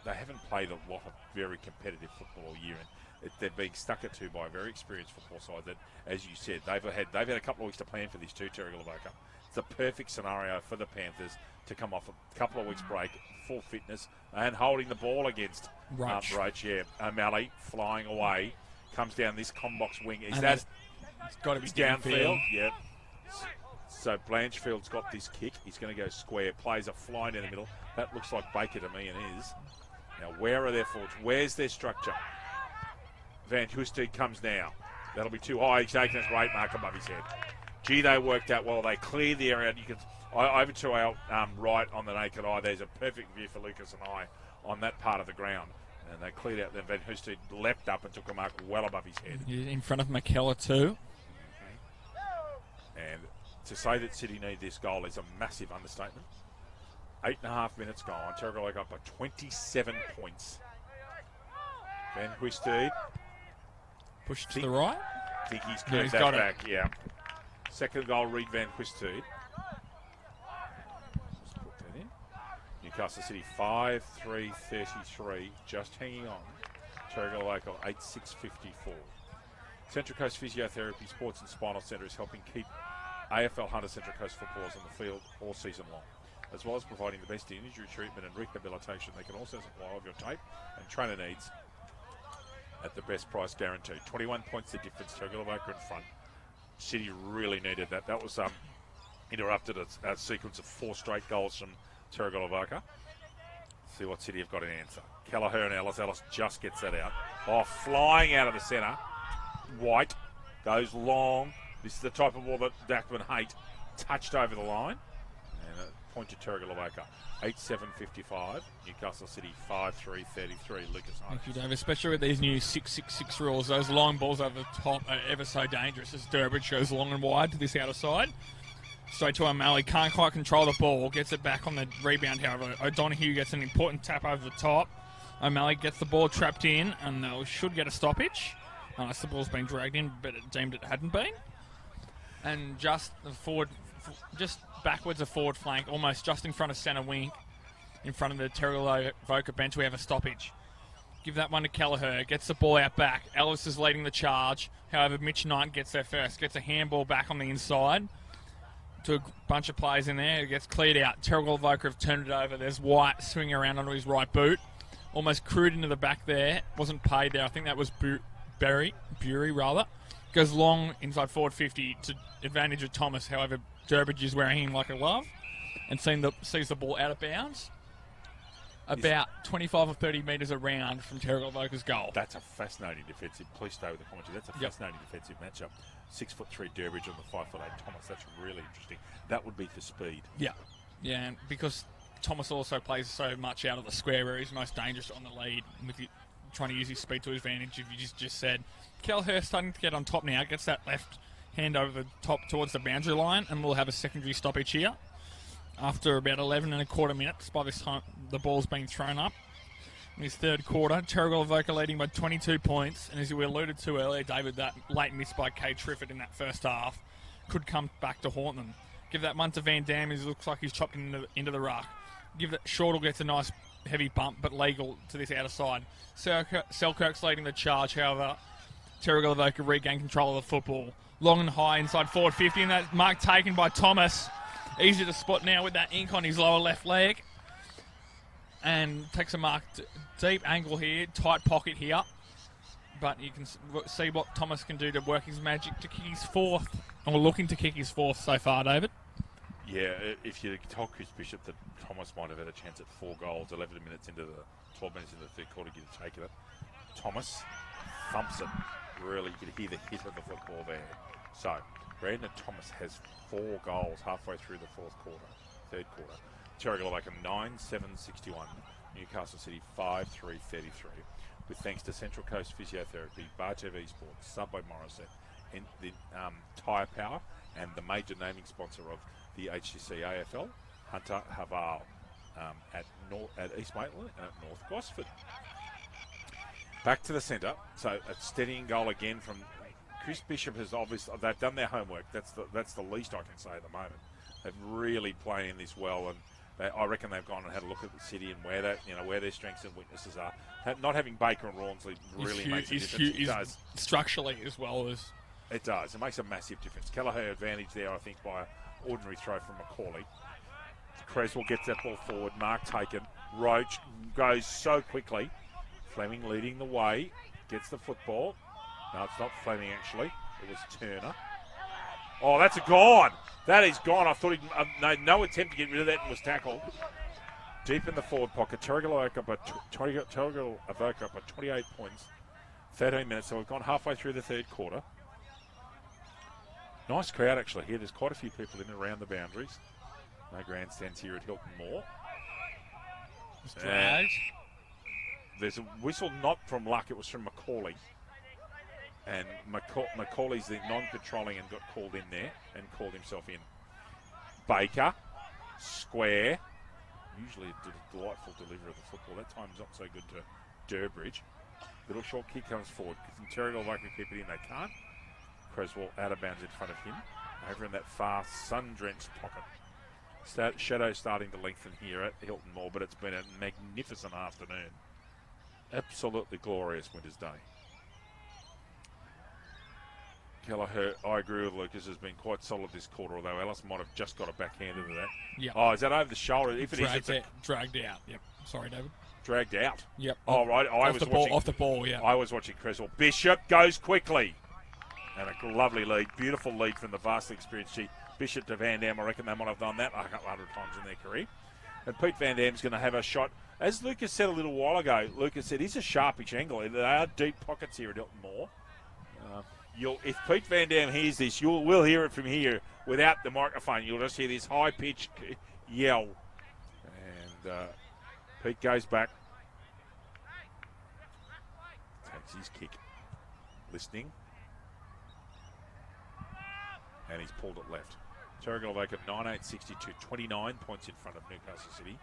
They haven't played a lot of very competitive football all year, and they're being stuck at two by a very experienced football side that, as you said, they've had a couple of weeks to plan for this too, Terrigal Avoca. It's a perfect scenario for the Panthers to come off a couple of weeks break, full fitness, and holding the ball against Roach. O'Malley flying away, comes down this combox wing. It's got to be downfield. Yeah. So Blanchfield's got this kick. He's going to go square. Plays a fly down the middle. That looks like Baker to me and is. Now, where are their forwards? Where's their structure? Van Hoestedt comes now. That'll be too high. He's taking his right mark above his head. Gee, they worked out well. They cleared the area. You can over to our right on the naked eye. There's a perfect view for Lucas and I on that part of the ground. And they cleared out. Then Van Hoestedt leapt up and took a mark well above his head. In front of McKellar too. And to say that City need this goal is a massive understatement. 8.5 minutes gone. Terrigal got by 27 points. Van Hoestedt. Push to the right. I think he's curved that back, yeah. Second goal, Reed Van Hoestedt. Let's put that in. Newcastle City 5-3-33. Just hanging on. Terrigal 8-6-54. Central Coast Physiotherapy Sports and Spinal Centre is helping keep AFL Hunter Central Coast footballers on the field all season long. As well as providing the best injury treatment and rehabilitation, they can also supply all of your tape and trainer needs at the best price guaranteed. 21 points the difference. Terrigal Avoca in front. City really needed that. That was interrupted a sequence of 4 straight goals from Terrigal Avoca. See what City have got in answer. Kelleher and Ellis. Ellis just gets that out. Oh, flying out of the centre. White goes long. This is the type of ball that Dackman hate. Touched over the line. And a point to Terrigal Avoca. 8-7-55. Newcastle City 5-3-33. Lucas Hines. Thank you, Dave. Especially with these new 6-6-6 rules. Those long balls over the top are ever so dangerous as Durbridge goes long and wide to this outer side. Straight to O'Malley. Can't quite control the ball. Gets it back on the rebound, however. O'Donoghue gets an important tap over the top. O'Malley gets the ball trapped in and they should get a stoppage. Unless the ball's been dragged in, but it deemed it hadn't been. And just the forward just backwards a forward flank, almost just in front of centre wing, in front of the Terrigal Avoca bench. We have a stoppage. Give that one to Kelleher. Gets the ball out back. Ellis is leading the charge. However, Mitch Knight gets there first. Gets a handball back on the inside to a bunch of players in there. It gets cleared out. Terrigal Avoca have turned it over. There's White swinging around onto his right boot. Almost crewed into the back there. Wasn't paid there. I think that was Bury. Goes long inside forward 50 to advantage of Thomas. However, Durbridge is wearing him like a glove and sees the ball out of bounds. About 25 or 30 metres around from Terrigal Avoca's goal. That's a fascinating defensive. Please stay with the commentary. That's a fascinating defensive matchup. 6'3" Durbridge on the 5'8" Thomas. That's really interesting. That would be for speed. Yeah, and because Thomas also plays so much out of the square where he's most dangerous on the lead, with trying to use his speed to his advantage. If you just said, Kelleher starting to get on top now, gets that left hand over the top towards the boundary line, and we'll have a secondary stoppage here. After about 11 and a quarter minutes, by this time the ball's been thrown up. In his third quarter, Terrigal Avoca leading by 22 points, and as we alluded to earlier, David, that late miss by Cade Triffett in that first half could come back to haunt them. Give that one to Van Dam, he looks like he's chopped into the ruck. Give that Shortle gets a nice heavy bump, but legal to this outer side. Selkirk's leading the charge, however, Terrigal Avoca regain control of the football. Long and high inside forward 50, and that mark taken by Thomas. Easy to spot now with that ink on his lower left leg. And takes a mark, deep angle here, tight pocket here. But you can see what Thomas can do to work his magic to kick his fourth. And we're looking to kick his fourth so far, David. Yeah, if you told Chris Bishop that Thomas might have had a chance at 4 goals, 12 minutes into the third quarter, you'd have taken it. Thomas thumps it. Really, you could hear the hit of the football there. So, Brandon Thomas has 4 goals halfway through the third quarter. Terrigal Avoca 9-7-61. Newcastle City 5-3-33. With thanks to Central Coast Physiotherapy, Bar TV Sports, Subway Morissette, and the Tyre Power, and the major naming sponsor of the HCC AFL, Hunter Haval, at East Maitland and at North Gosford. Back to the centre. So a steadying goal again from Chris Bishop. Has obviously, they've done their homework. That's the least I can say at the moment. They've really playing this well, and I reckon they've gone and had a look at the city and where their strengths and weaknesses are. Not having Baker and Rawnsley really makes a difference. It does structurally as well as it does. It makes a massive difference. Kelleher advantage there, I think, by an ordinary throw from Macaulay. Creswell gets that ball forward. Mark taken. Roach goes so quickly. Fleming leading the way. Gets the football. No, it's not Fleming actually. It was Turner. Oh, that's gone. That is gone. I thought he made no attempt to get rid of that and was tackled. Deep in the forward pocket. Terrigal Avoca by 28 points. 13 minutes. So we've gone halfway through the third quarter. Nice crowd actually here. There's quite a few people in and around the boundaries. No grandstands here at Hilton Moor. There's a whistle not from Luck. It was from Macaulay. And Macaulay's the non-patrolling and got called in there and called himself in. Baker, square. Usually a delightful delivery of the football. That time's not so good to Durbridge. Little short kick comes forward. Terrigal Avoca keep it in. They can't. Creswell out of bounds in front of him. Over in that far sun-drenched pocket. Shadow starting to lengthen here at Hilton Moor, but it's been a magnificent afternoon. Absolutely glorious winter's day. Kelleher, I agree with Lucas, has been quite solid this quarter, although Ellis might have just got a backhand into that. Yeah. Oh, is that over the shoulder? If it is, it's dragged out. Yep. Sorry, David. Dragged out? Yep. Oh, right. Off the ball, yeah. I was watching Creswell. Bishop goes quickly. And a lovely lead. Beautiful lead from the vastly experienced Bishop to Van Dam. I reckon they might have done that a couple hundred times in their career. And Pete Van Dam's going to have a shot. As Lucas said a little while ago, Lucas said he's a sharpish angle. There are deep pockets here at Hilton Moor. If Pete Van Dam hears this, we'll hear it from here without the microphone. You'll just hear this high-pitched yell. And Pete goes back. Takes his kick. Listening. And he's pulled it left. Terrigal Avoca 9-8-62, 29 points in front of Newcastle City.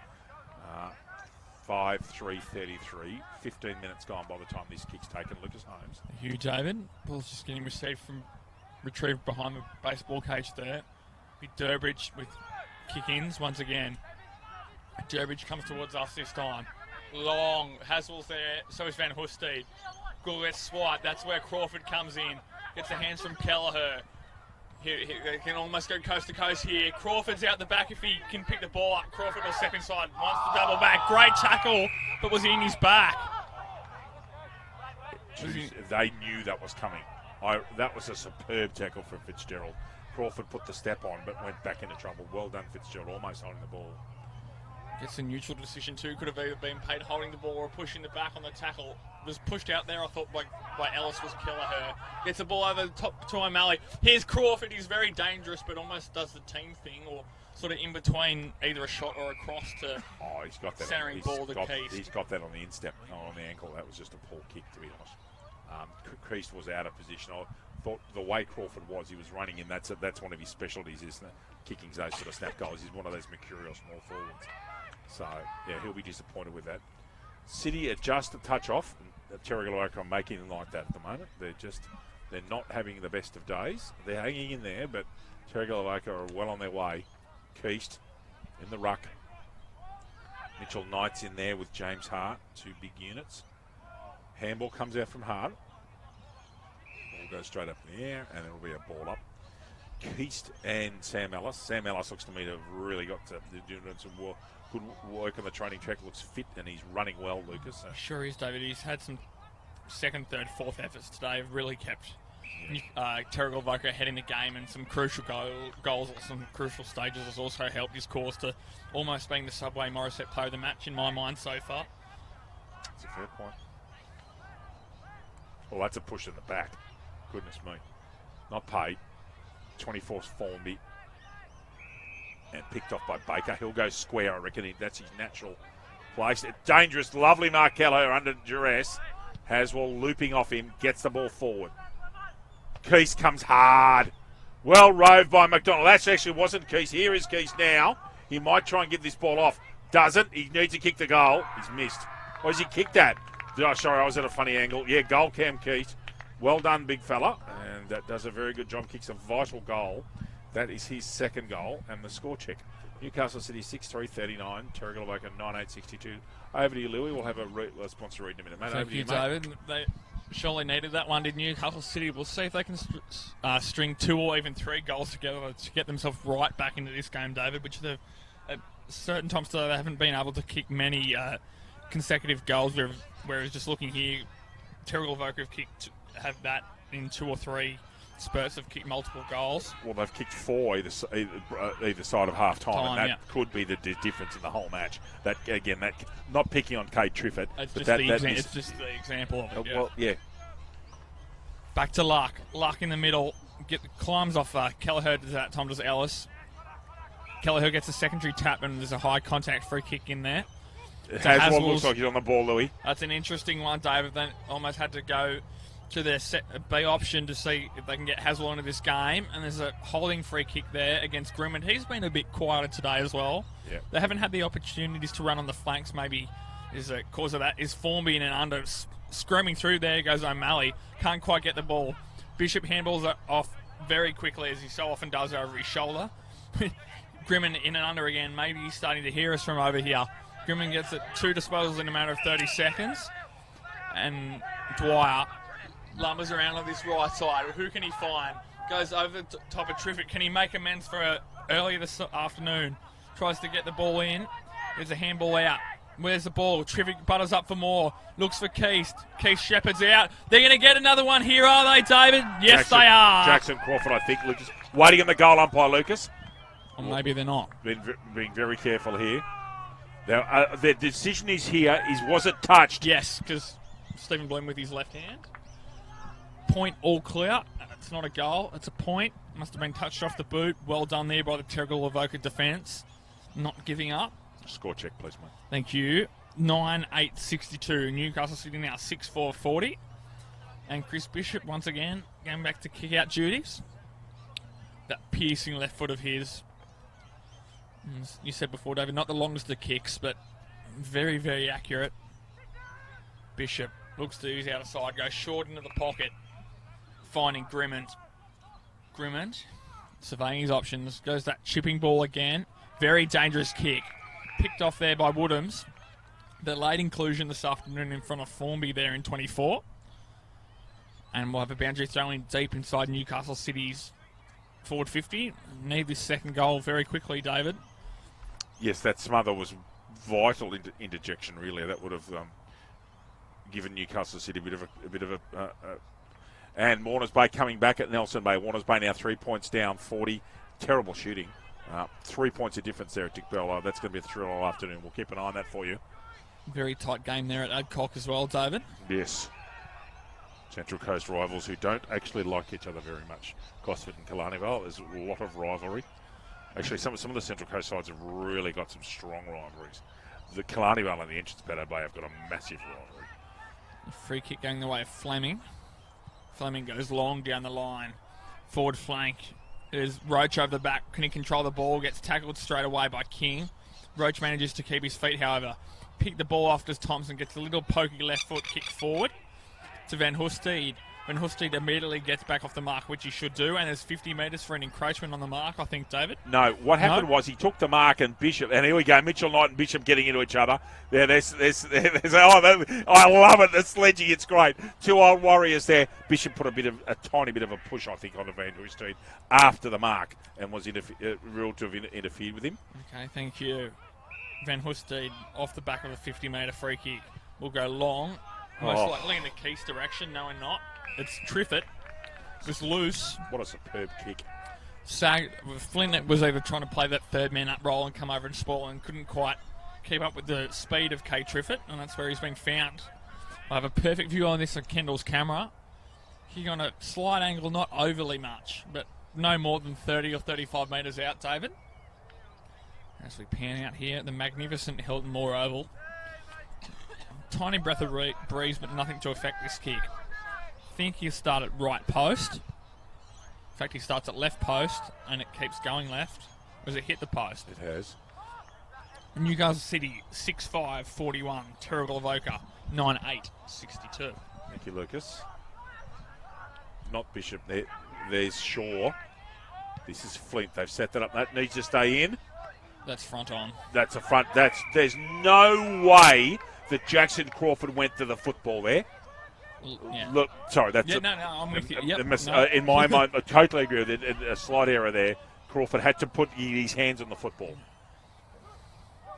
5-3-33. 15 minutes gone by the time this kick's taken. Lucas Holmes. Huge, David. Ball's just getting retrieved behind the baseball cage there. Durbridge with kick-ins once again. Durbridge comes towards us this time. Long. Haswell's there. So is Van Hoesteed. Good swipe. That's where Crawford comes in. Gets the hands from Kelleher. He can almost go coast to coast here. Crawford's out the back if he can pick the ball up. Crawford will step inside. Wants to double back. Great tackle, but was he in his back? They knew that was coming. That was a superb tackle from Fitzgerald. Crawford put the step on, but went back into trouble. Well done, Fitzgerald, almost holding the ball. Gets a neutral decision too. Could have either been paid holding the ball or pushing the back on the tackle. Was pushed out there, I thought, by Ellis was Kelleher. Gets the ball over the top to O'Malley. Here's Crawford. He's very dangerous, but almost does the team thing, or sort of in between either a shot or a cross to he's got that centering ball to Keast. He's got that on the instep, not on the ankle. That was just a poor kick, to be honest. Keast was out of position. I thought the way Crawford was, he was running in. That's one of his specialties, isn't it? Kicking those sort of snap goals. He's one of those mercurial small forwards. So, yeah, he'll be disappointed with that. City are just a touch off. Terrigal are making them like that at the moment. They're not having the best of days. They're hanging in there, but Terrigal are well on their way. Keast in the ruck. Mitchell Knight's in there with James Hart, 2 big units. Handball comes out from Hart. Ball goes straight up in the air, and it'll be a ball up. Keast and Sam Ellis. Sam Ellis looks to me to have really got to doing some good work on the training track. Looks fit, and he's running well, Lucas. So. Sure is, David. He's had some second, third, fourth efforts today. Have really kept Terrigal Avoca ahead in the game, and some crucial goals at some crucial stages has also helped his cause to almost being the Subway Morissette player of the match in my mind so far. That's a fair point. Well, that's a push in the back. Goodness me. Not paid. 24th Formby. And picked off by Baker. He'll go square, I reckon. That's his natural place. Dangerous, lovely Mark Kelleher under duress. Haswell looping off him, gets the ball forward. Keast comes hard. Well roved by McDonald. That actually wasn't Keast. Here is Keast now. He might try and get this ball off. Doesn't. He needs to kick the goal. He's missed. Where's he kicked at? Oh, sorry, I was at a funny angle. Yeah, goal, Cam Keast. Well done, big fella. And that does a very good job. Kicks a vital goal. That is his second goal. And the score check. Newcastle City 6-3-39. Terrigal Avoca 9-8-62. Over to you, Louis. We'll have a sponsor read in a minute. Mate, Thank you, David. They surely needed that one, did Newcastle City? We'll see if they can string 2 or even 3 goals together to get themselves right back into this game, David, which they've, at certain times today, they haven't been able to kick many consecutive goals. Whereas just looking here, Terrigal Avoca have that in 2 or 3 spurts, have kicked multiple goals. Well, they've kicked 4 either side of half time, and that could be the difference in the whole match. That again, that not picking on Cade Triffett, it's but it's just the example of it. Yeah. Well, yeah. Back to Luck. Luck in the middle. Climbs off Kelleher. That time does Ellis. Kelleher gets a secondary tap, and there's a high contact free kick in there. Haswell looks like he's on the ball, Louis. That's an interesting one, David. Then almost had to go to their B option to see if they can get Haswell into this game. And there's a holding free kick there against Grimmond. He's been a bit quieter today as well. Yeah. They haven't had the opportunities to run on the flanks. Maybe is a cause of that. Is Formby in and under screaming through there goes O'Malley. Can't quite get the ball. Bishop handballs are off very quickly, as he so often does, over his shoulder. Grimmond in and under again. Maybe he's starting to hear us from over here. Grimmond gets it 2 disposals in a matter of 30 seconds. And Dwyer lumbers around on this right side. Who can he find? Goes over the top of Triffett. Can he make amends for earlier this afternoon? Tries to get the ball in. There's a handball out. Where's the ball? Triffett butters up for more. Looks for Keast. Keast Shepherd's out. They're going to get another one here, are they, David? Yes, they are. Jackson Crawford, I think, Lucas. Waiting on the goal umpire, Lucas. Or maybe they're not. Being very careful here. The decision is here is, was it touched? Yes, because Stephen Bloom with his left hand. Point all clear. It's not a goal. It's a point. Must have been touched off the boot. Well done there by the Terrigal Avoca defence. Not giving up. Score check, please, mate. Thank you. 9-8-62. Newcastle City now 6-4-40. And Chris Bishop, once again, going back to kick-out duties. That piercing left foot of his. As you said before, David, not the longest of kicks, but very, very accurate. Bishop looks to his outer side, goes short into the pocket, finding Grimmond. Grimmond surveying his options. Goes that chipping ball again. Very dangerous kick. Picked off there by Woodhams. The late inclusion this afternoon in front of Formby there in 24. And we'll have a boundary throw in deep inside Newcastle City's forward 50. Need this second goal very quickly, David. Yes, that smother was vital interjection, really. That would have given Newcastle City a bit of a and Warners Bay coming back at Nelson Bay. Warners Bay now 3 points down, 40. Terrible shooting. 3 points of difference there at Dick Bell. That's going to be a thrill all afternoon. We'll keep an eye on that for you. Very tight game there at Adcock as well, David. Yes. Central Coast rivals who don't actually like each other very much. Gosford and Killarney Vale, there's a lot of rivalry. Actually, some of the Central Coast sides have really got some strong rivalries. The Killarney Vale and the Entrance Bay have got a massive rivalry. Free kick going the way of Fleming. Fleming goes long down the line. Forward flank. There's Roach over the back. Can he control the ball? Gets tackled straight away by King. Roach manages to keep his feet, however. Pick the ball off as Thompson gets a little pokey left foot kick forward to Van Hoesteed. Van Hoesteed immediately gets back off the mark, which he should do, and there's 50 metres for an encroachment on the mark, I think, David. No, what happened was he took the mark and Bishop, and here we go, Mitchell Knight and Bishop getting into each other. There's I love it, the sledging, it's great. Two old warriors there. Bishop put a tiny bit of a push, I think, onto Van Hoesteed after the mark and was ruled to have interfered with him. Okay, thank you. Van Hoesteed off the back of a 50-metre free kick will go long, most likely in the Keith's direction. No, and not. It's Triffett. It's loose. What a superb kick. Flint was either trying to play that third man up roll and come over and spoil and couldn't quite keep up with the speed of Kay Triffett, and that's where he's been found. I have a perfect view on this on Kendall's camera. He's on a slight angle, not overly much, but no more than 30 or 35 metres out, David. As we pan out here, the magnificent Hilton Moore Oval. Tiny breath of breeze, but nothing to affect this kick. I think he'll start at right post. In fact, he starts at left post, and it keeps going left. Does it hit the post? It has. Newcastle City, 6-5-41. Terrigal Avoca, 9-8-62. Thank you, Lucas. Not Bishop there. There's Shaw. This is Flint. They've set that up. That needs to stay in. That's front on. That's a front. There's no way that Jackson Crawford went to the football there. Yeah. Look, sorry, that's I'm with you. In my mind, I totally agree with it. A slight error there. Crawford had to put his hands on the football.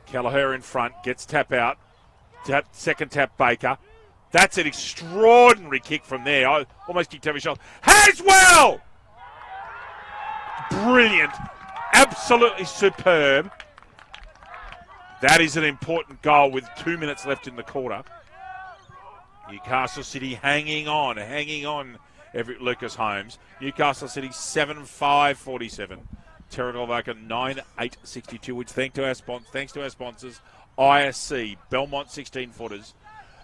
Kelleher in front, gets tap out. Second tap, Baker. That's an extraordinary kick from there. I almost kicked over his shoulder. Haswell! Brilliant. Absolutely superb. That is an important goal with 2 minutes left in the quarter. Newcastle City hanging on, Lucas Holmes. Newcastle City 7-5-47. Terrigal Avoca 9-8-62, which thanks to our sponsors, ISC, Belmont 16-footers,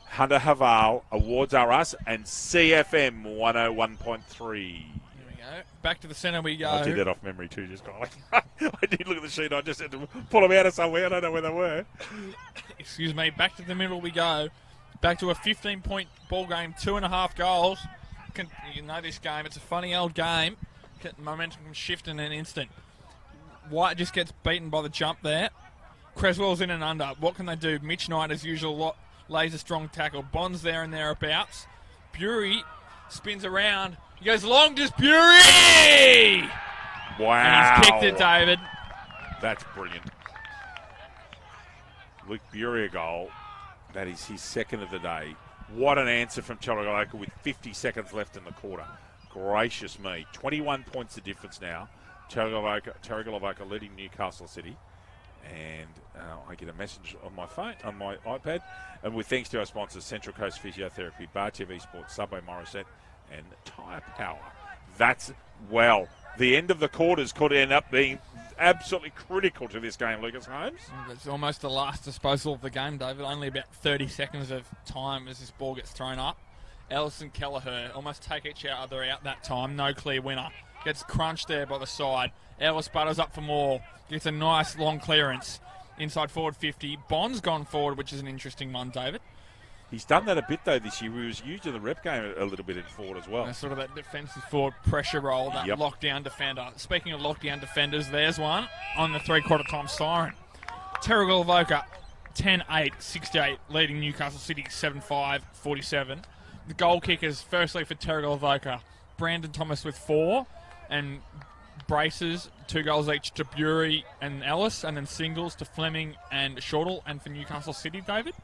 Hunter Haval, Awards Are Us, and CFM 101.3. Back to the centre we go. I did that off memory too, just kind of like, I did look at the sheet, I just had to pull them out of somewhere, I don't know where they were. Excuse me, back to the middle we go. Back to a 15-point ball game, 2.5 goals. You know this game, it's a funny old game. Momentum can shift in an instant. White just gets beaten by the jump there. Creswell's in and under. What can they do? Mitch Knight, as usual, lays a strong tackle. Bond's there and thereabouts. Bury spins around. He goes long, just Bury! Wow. And he's kicked it, David. That's brilliant. Luke Bury a goal. That is his second of the day. What an answer from Terrigal Avoca with 50 seconds left in the quarter. Gracious me. 21 points the difference now. Terrigal Avoca leading Newcastle City. And I get a message on my phone, on my iPad. And with thanks to our sponsors, Central Coast Physiotherapy, Bar TV Sports, Subway Morissette, and Tyre Power. That's, well, the end of the quarters could end up being absolutely critical to this game, Lucas Holmes. It's almost the last disposal of the game, David. Only about 30 seconds of time as this ball gets thrown up. Ellis and Kelleher almost take each other out that time. No clear winner. Gets crunched there by the side. Ellis butters up for more. Gets a nice long clearance. Inside forward 50. Bond's gone forward, which is an interesting one, David. He's done that a bit, though, this year. He was used in the rep game a little bit in forward as well. And sort of that defensive forward pressure role, that lockdown defender. Speaking of lockdown defenders, there's one on the three-quarter time siren. Terrigal Avoca, 10-8, 68, leading Newcastle City 7-5, 47. The goal kickers, firstly for Terrigal Avoca, Brandon Thomas with 4, and braces, 2 goals each to Bury and Ellis, and then singles to Fleming and Shortall. And for Newcastle City, David?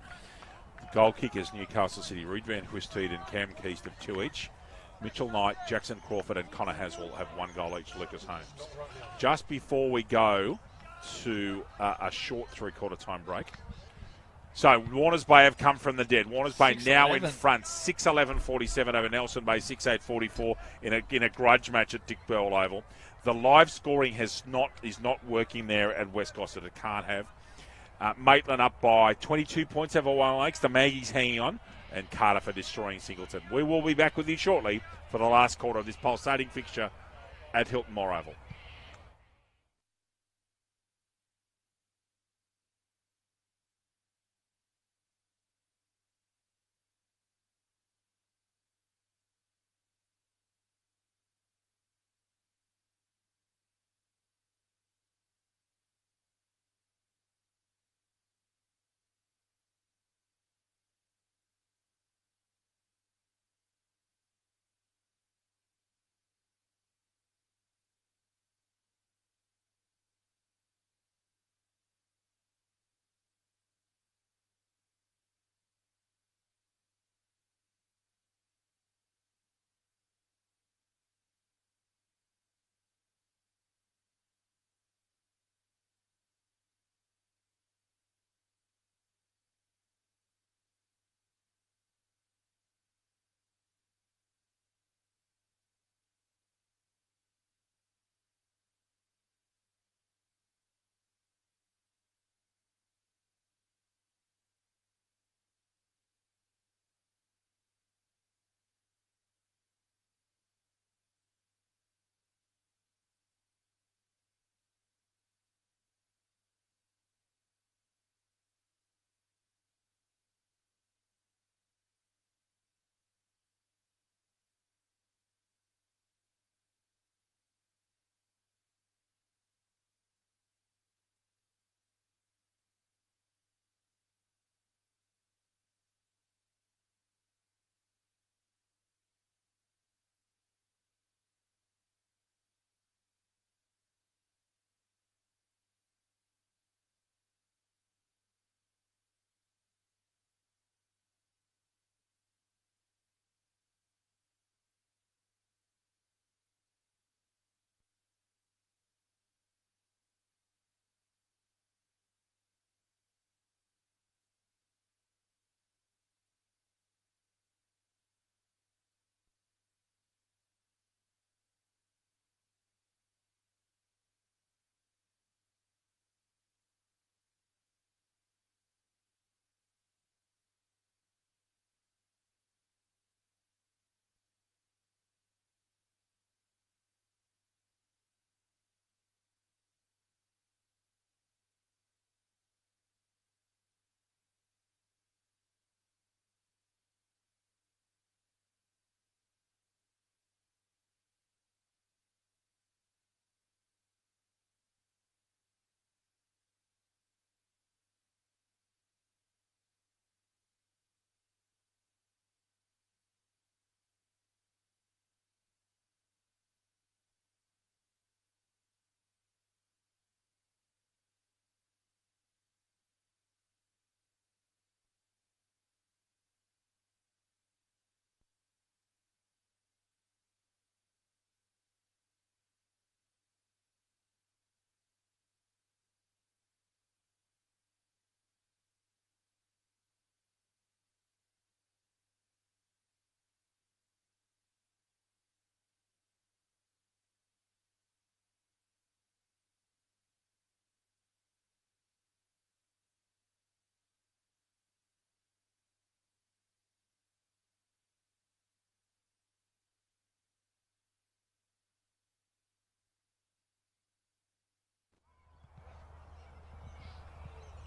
Goal kickers, Newcastle City, Reed Van Huysteed and Cam Keast have 2 each. Mitchell Knight, Jackson Crawford and Connor Haswell have 1 goal each. Lucas Holmes. Just before we go to a short three-quarter time break. So Warners Bay have come from the dead. Warners Bay now in front, 6-11-47 over Nelson Bay, 6-8-44 in a grudge match at Dick Bell Oval. The live scoring is not working there at West Gossett. It can't have. Maitland up by 22 points over Wallon Lakes. The Maggies hanging on. And Cardiff are destroying Singleton. We will be back with you shortly for the last quarter of this pulsating fixture at Hilton Moore Oval.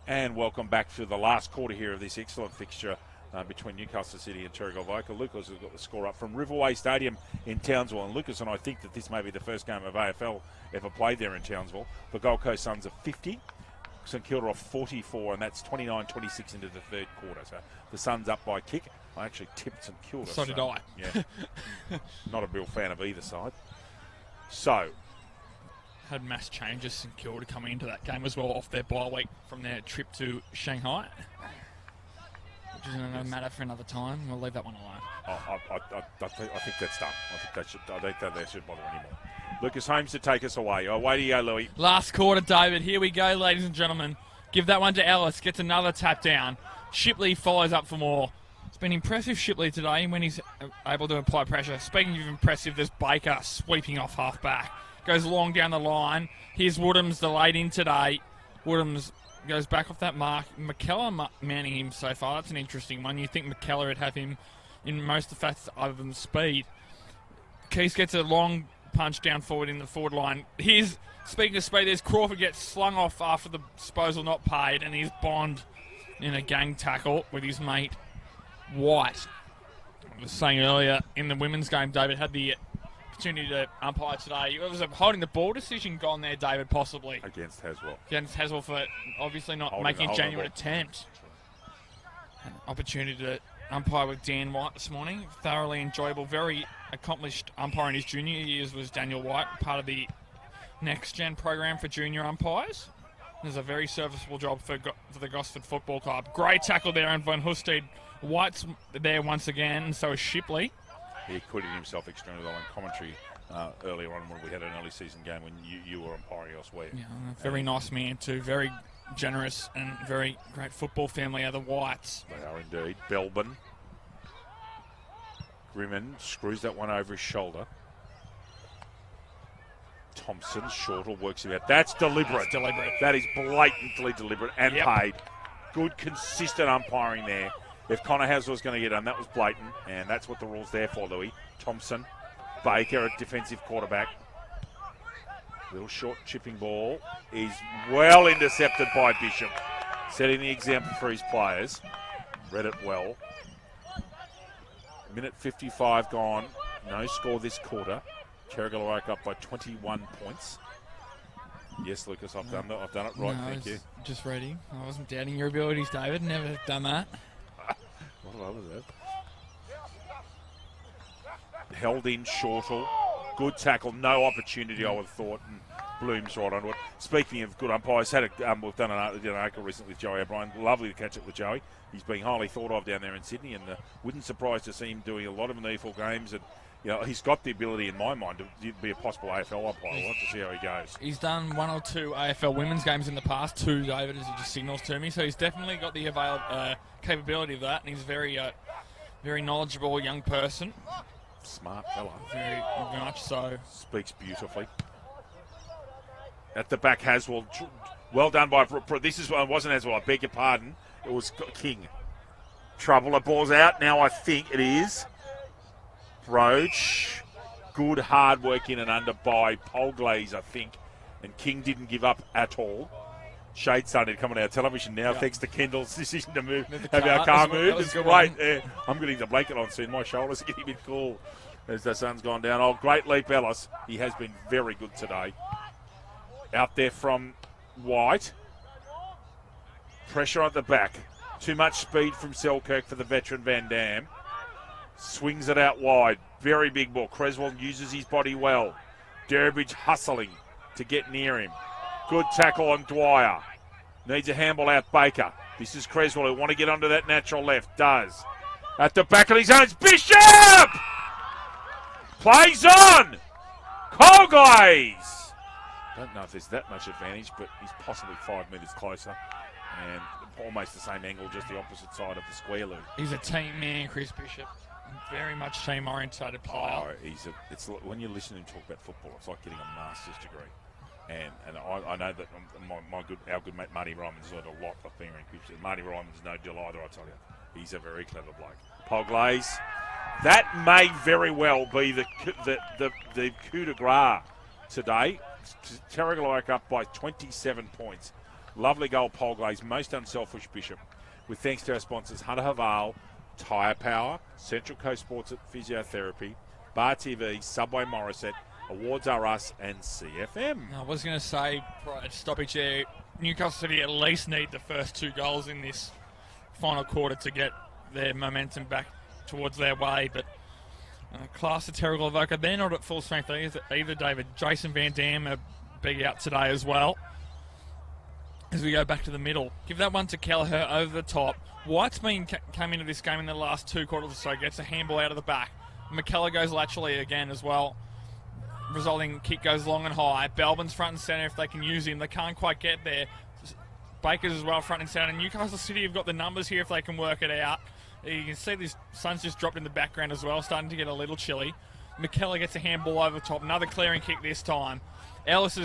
And welcome back to the last quarter here of this excellent fixture between Newcastle City and Terrigal Avoca. Lucas has got the score up from Riverway Stadium in Townsville. And Lucas and I think that this may be the first game of AFL ever played there in Townsville. The Gold Coast Suns are 50. St Kilda off 44, and that's 29-26 into the third quarter. So the Suns up by a kick. I actually tipped St Kilda. So did I. Yeah. Not a real fan of either side. So. Had mass changes St Kilda coming into that game as well off their bye week from their trip to Shanghai. Which is another matter for another time. We'll leave that one alone. I think that's done. I don't think they should bother anymore. Lucas Holmes to take us away. Away to you, Louis. Last quarter, David. Here we go, ladies and gentlemen. Give that one to Ellis. Gets another tap down. Shipley follows up for more. It's been impressive, Shipley, today when he's able to apply pressure. Speaking of impressive, there's Baker sweeping off half-back. Goes long down the line. Here's Woodhams delayed in today. Woodhams goes back off that mark. McKellar manning him so far. That's an interesting one. You think McKellar would have him in most of the facets other than speed. Keys gets a long punch down forward in the forward line. Here's, speaking of speed, there's Crawford gets slung off after the disposal not paid, and he's Bond in a gang tackle with his mate White. I was saying earlier in the women's game, David had the opportunity to umpire today. It was a holding the ball decision gone there, David, possibly. Against Haswell. Against Haswell for obviously not making a genuine attempt. An opportunity to umpire with Dan White this morning. Thoroughly enjoyable, very accomplished umpire in his junior years was Daniel White, part of the Next Gen program for junior umpires. There's a very serviceable job for the Gosford Football Club. Great tackle there on Van Husted. White's there once again, and so is Shipley. He acquitted himself extremely well in commentary earlier on when we had an early season game when you were umpiring elsewhere. Yeah, very nice man too. Very generous and very great football family are the Whites. They are indeed. Belbin. Grimman screws that one over his shoulder. Thompson, Shortle works him out. That's deliberate. That's deliberate. That is blatantly deliberate and paid. Good, consistent umpiring there. If Connor Haswell was going to get done, that was blatant, and that's what the rule's there for, Louis. Thompson, Baker, a defensive quarterback. Little short chipping ball is well intercepted by Bishop, setting the example for his players. Read it well. Minute 55 gone. No score this quarter. Terrigal woke up by 21 points. Yes, Lucas, I've done it right. Thank you. Just ready. I wasn't doubting your abilities, David. Never done that. What did others have? Held in Shortle. Good tackle. No opportunity, I would have thought. And Bloom's right onto it. Speaking of good umpires, we've done an article recently with Joey O'Brien. Lovely to catch up with Joey. He's being highly thought of down there in Sydney, and wouldn't surprise to see him doing a lot of needful games. And he's got the ability, in my mind, to be a possible AFL umpire. We'll have to see how he goes. He's done one or two AFL women's games in the past, two, David, as he just signals to me. So he's definitely got the capability of that, and he's very knowledgeable young person. Smart fella. Very much so. Speaks beautifully. At the back, Haswell. Well done by... It wasn't Haswell, I beg your pardon. It was King. Trouble, the ball's out. Now I think it is Roach. Good hard work in and under by Polglaze, I think. And King didn't give up at all. Shade started to come on our television now, thanks to Kendall's decision to have our car moved. It's great. Yeah. I'm getting the blanket on soon. My shoulders are getting a bit cool as the sun's gone down. Oh, great leap, Ellis. He has been very good today. Out there from White. Pressure on the back. Too much speed from Selkirk for the veteran Van Dam. Swings it out wide. Very big ball. Creswell uses his body well. Derrybridge hustling to get near him. Good tackle on Dwyer. Needs a handball out Baker. This is Creswell who want to get onto that natural left. Does. At the back of his own. Bishop! Plays on! Colglaze! Don't know if there's that much advantage, but he's possibly 5 metres closer. And almost the same angle, just the opposite side of the square loop. He's a team man, Chris Bishop. Very much team-orientated player. It's when you listen to him talk about football, it's like getting a master's degree. And I know that our good mate Marty Ryman's learned a lot of being in pictures. Marty Ryman's no deal either, I tell you. He's a very clever bloke. Polglaze. That may very well be the coup de grace today. Terrigal woke up by 27 points. Lovely goal, Polglaze. Most unselfish Bishop. With thanks to our sponsors, Hunter Haval, Tyre Power, Central Coast Sports Physiotherapy, Bar TV, Subway Morisset, Awards R Us, and CFM. I was going to say, stoppage there, Newcastle City at least need the first 2 goals in this final quarter to get their momentum back towards their way, but class of Terrigal Avoca, they're not at full strength either, David. Jason Van Dam are big out today as well. As we go back to the middle, give that one to Kelleher over the top. White's came into this game in the last 2 quarters or so, gets a handball out of the back. McKellar goes laterally again as well. Resulting kick goes long and high. Belbin's front and centre if they can use him. They can't quite get there. Baker's as well front and centre. And Newcastle City have got the numbers here if they can work it out. You can see this sun's just dropped in the background as well, starting to get a little chilly. McKellar gets a handball over the top. Another clearing kick this time. That's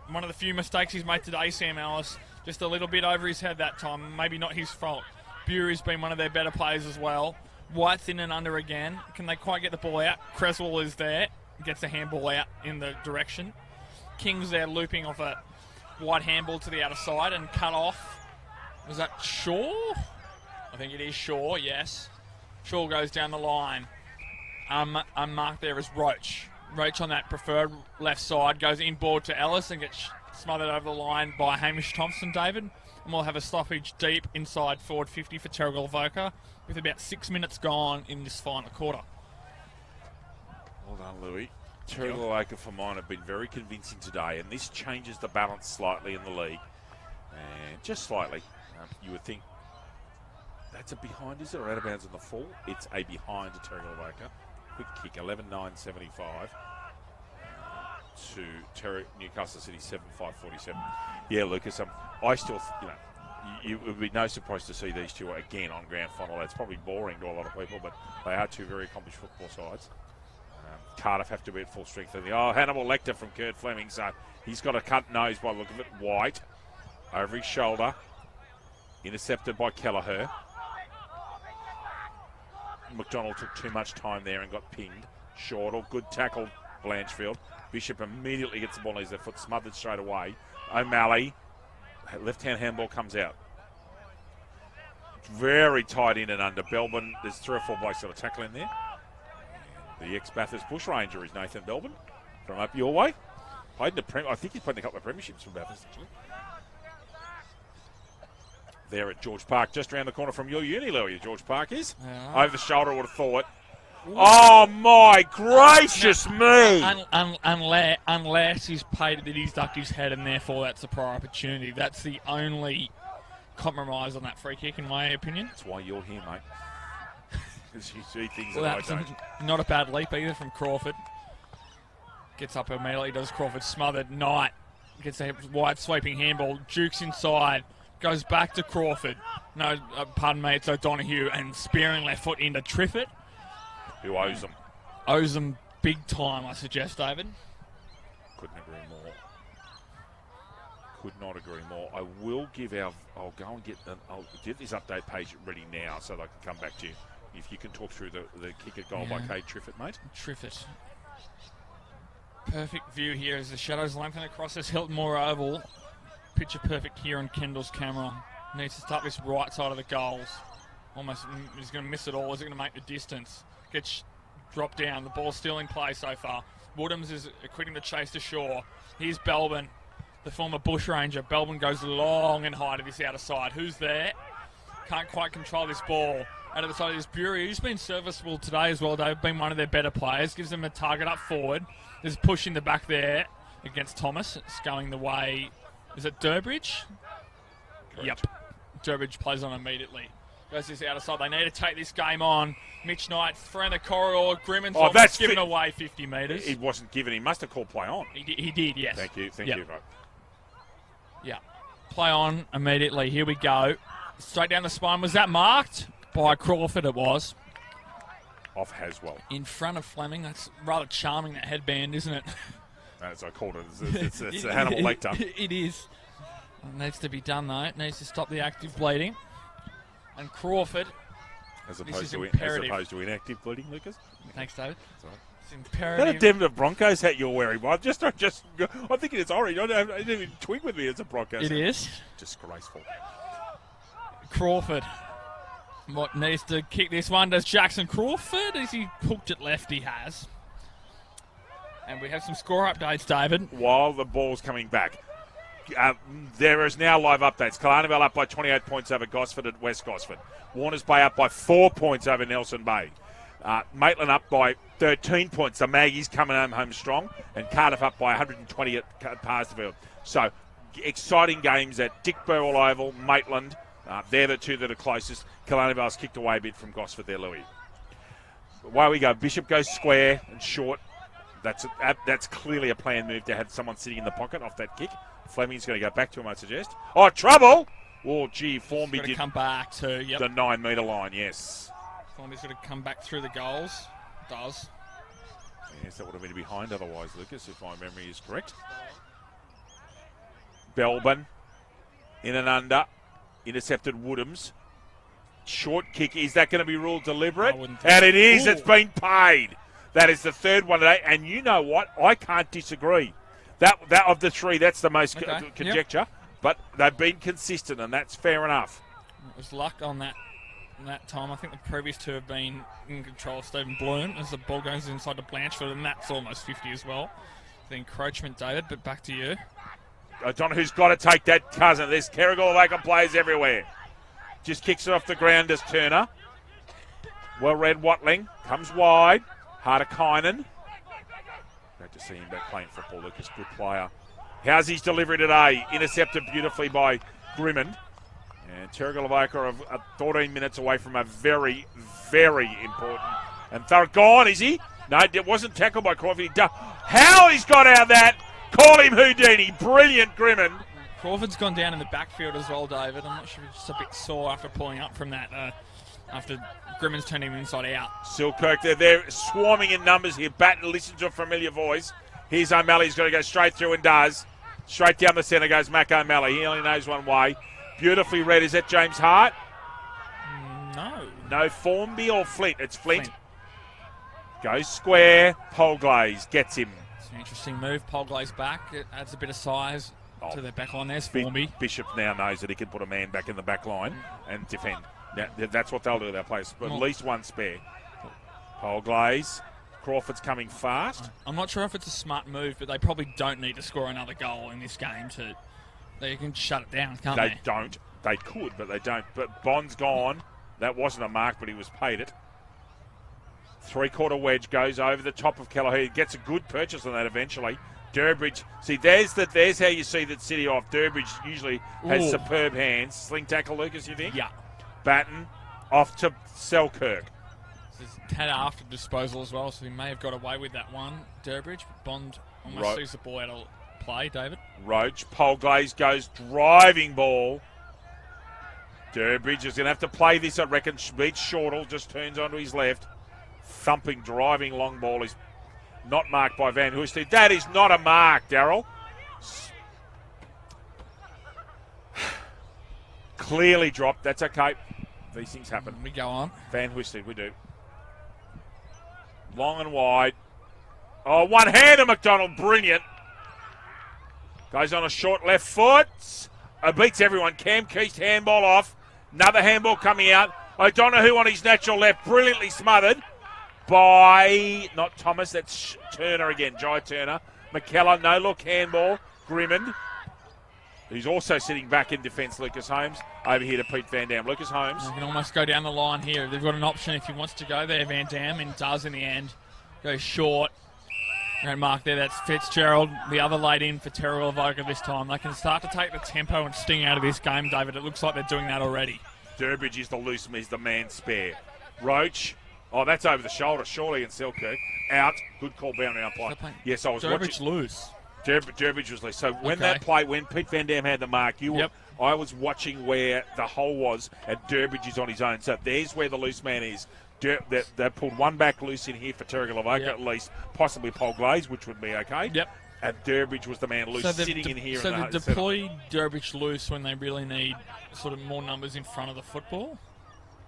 one of the few mistakes he's made today, Sam Ellis. Just a little bit over his head that time. Maybe not his fault. Bury's been one of their better players as well. White's in and under again. Can they quite get the ball out? Creswell is there. Gets a handball out in the direction. King's there looping off a wide handball to the outer side and cut off. Was that Shaw? I think it is Shaw, yes. Shaw goes down the line. Unmarked there is Roach. Roach on that preferred left side goes inboard to Ellis and gets smothered over the line by Hamish Thompson, David. And we'll have a stoppage deep inside forward 50 for Terrigal Avoca with about 6 minutes gone in this final quarter. Well done, Louis. Terrigal Avoca for mine have been very convincing today, and this changes the balance slightly in the league. And just slightly. You would think that's a behind, is it, or out of bounds on the full? It's a behind to Terrigal Avoca. Quick kick, 11-9-75 to Newcastle City, 7-5-47. Yeah, Lucas, I still, it would be no surprise to see these two again on grand final. That's probably boring to a lot of people, but they are 2 very accomplished football sides. Cardiff have to be at full strength. Hannibal Lecter from Kurt Fleming, so he's got a cut nose by the look of it. White over his shoulder, intercepted by Kelleher. McDonald took too much time there and got pinged. Shortle, good tackle, Blanchfield. Bishop immediately gets the ball, leaves their foot smothered straight away. O'Malley, left-hand handball comes out. Very tight in and under. Belbin, there's 3 or 4 blokes got a tackle in there. The ex-Bathurst Bushranger is Nathan Belbin from up your way. I think he's played in a couple of premierships from Bathurst, actually. There at George Park, just around the corner from your uni, Louis. George Park is. Yeah. Over the shoulder, I would have thought. Ooh. Oh, my gracious me! Unless he's paid that he's ducked his head and therefore that's a prior opportunity. That's the only compromise on that free kick, in my opinion. That's why you're here, mate. Because you see things that I don't. Not a bad leap either from Crawford. Gets up immediately, does Crawford smothered. Knight gets a wide sweeping handball. Jukes inside. Goes back to Crawford. No, pardon me, it's O'Donoghue. And spearing left foot into Triffett. Who owes them? Owes them big time, I suggest, David. Couldn't agree more. Could not agree more. I will give I'll get this update page ready now so that I can come back to you. If you can talk through the kick at goal by Cade Triffett, mate. Triffett. Perfect view here as the shadows lengthen across this Hilton Moore Oval. Picture perfect here on Kendall's camera. Needs to start this right side of the goals. Almost, he's going to miss it all. Is it going to make the distance? Gets dropped down. The ball's still in play so far. Woodhams is quitting the chase to shore. Here's Belbin, the former bushranger. Belbin goes long and high to this outer side. Who's there? Can't quite control this ball. Out of the side of this Bury, who's been serviceable today as well. They've been one of their better players. Gives them a target up forward. There's a push in the back there against Thomas. It's going the way. Is it Durbridge? Correct. Yep. Durbridge plays on immediately. Goes this outer side. They need to take this game on. Mitch Knight through the corridor. Grimmon's almost given away 50 metres. He wasn't given. He must have called play on. He did, yes. Thank you. Thank you. Yeah. Play on immediately. Here we go. Straight down the spine. Was that marked? By Crawford it was. Off Haswell. In front of Fleming. That's rather charming, that headband, isn't it? As I called it. It's a Hannibal Lecter. It is. It needs to be done, though. It needs to stop the active bleeding. And Crawford, as opposed to inactive bleeding, Lucas. Thanks, David. Sorry. It's imperative. Is that a Denver Broncos hat you're wearing? I'm thinking it's orange. I didn't even twig with me. It's a Broncos hat. It is. Disgraceful. Crawford What needs to kick this one? Does Jackson Crawford? Is he hooked it left? He has. And we have some score updates, David. While the ball's coming back. There is now live updates. Killarney Vale up by 28 points over Gosford at West Gosford. Warners Bay up by 4 points over Nelson Bay. Maitland up by 13 points. The Maggies coming home strong. And Cardiff up by 120 at Parsonsfield. So, exciting games at Dick Burwell Oval, Maitland. They're the two that are closest. Killarney Vale's kicked away a bit from Gosford there, Louis. Away we go. Bishop goes square and short. That's clearly a planned move to have someone sitting in the pocket off that kick. Fleming's going to go back to him, I suggest. Oh, trouble! Oh, gee, Formby did come back to the 9 metre line, yes. Formby's going to come back through the goals. Does. Yes, that would have been behind otherwise, Lucas, if my memory is correct. Belbin in and under. Intercepted Woodhams. Short kick. Is that going to be ruled deliberate? And it is. Ooh. It's been paid. That is the third one today. And you know what? I can't disagree. That of the three, that's the most conjecture. Yep. But they've been consistent, and that's fair enough. It was luck on that time. I think the previous two have been in control of Stephen Bloom as the ball goes inside to Blanchford, and that's almost 50 as well. The encroachment, David, but back to you. O'Donoghue's got to take that cousin. There's Terrigal Avoca players everywhere. Just kicks it off the ground as Turner. Well read Watling. Comes wide. Harder-Kynan. Great to see him back playing football. Lucas, good player. How's his delivery today? Intercepted beautifully by Grimmond. And Terrigal Avoca are 14 minutes away from a very, very important and thorough. Gone, is he? No, it wasn't tackled by Crawford. How he's got out of that? Call him Houdini. Brilliant, Grimmond. Crawford's gone down in the backfield as well, David. I'm not sure if he's just a bit sore after pulling up from that, after Grimmond's turned him inside out. Silkirk, they're swarming in numbers here. Batten listens to a familiar voice. Here's O'Malley. He's got to go straight through and does. Straight down the centre goes Mac O'Malley. He only knows one way. Beautifully read. Is that James Hart? No. No, Formby or Flint? It's Flint. Goes square. Polglaze gets him. It's an interesting move. Polglaze back. It adds a bit of size to their back line. There's Formby. Bishop now knows that he can put a man back in the back line and defend. Now, that's what they'll do. They'll play at least one spare. Polglaze. Crawford's coming fast. I'm not sure if it's a smart move, but they probably don't need to score another goal in this game. They can shut it down, can't they? They don't. They could, but they don't. But Bond's gone. That wasn't a mark, but he was paid it. Three-quarter wedge goes over the top of Kelleher. He gets a good purchase on that eventually. Durbridge. See, there's how you see that City off. Durbridge usually has superb hands. Sling tackle, Lucas, you think? Yeah. Batten off to Selkirk. Had after disposal as well, so he may have got away with that one. Durbridge, Bond almost sees the ball out of play, David. Roach, Polglaze goes driving ball. Durbridge is going to have to play this, I reckon. Beats Shortall, just turns onto his left. Thumping, driving long ball is not marked by Van Hoosted. That is not a mark, Darryl. Clearly dropped. That's okay. These things happen. We go on. Van Hoosted, we do. Long and wide. Oh, one-hander, McDonald. Brilliant. Goes on a short left foot. Beats everyone. Cam Keast handball off. Another handball coming out. O'Donoghue on his natural left. Brilliantly smothered by, not Thomas, that's Turner again. Jai Turner. McKellar, no look handball. Grimmond, who's also sitting back in defence, Lucas Holmes. Over here to Pete Van Dam. Lucas Holmes. You can almost go down the line here. They've got an option if he wants to go there, Van Dam, and does in the end. Goes short. Great mark there. That's Fitzgerald. The other laid in for Terrigal Avoca this time. They can start to take the tempo and sting out of this game, David. It looks like they're doing that already. Durbridge is the loose, he's the man spare. Roach. Oh, that's over the shoulder, surely, and Selkirk. Out. Good call, boundary umpire. Yes, I was Durbridge watching. Loose. Durbridge was loose. So when that play, when Pete Van Dam had the mark, I was watching where the hole was, and Durbridge is on his own. So there's where the loose man is. They pulled one back loose in here for Terrigal Avoca at least, possibly Polglaze, which would be okay. Yep. And Durbridge was the man loose, sitting in here. So they deploy Durbridge loose when they really need sort of more numbers in front of the football?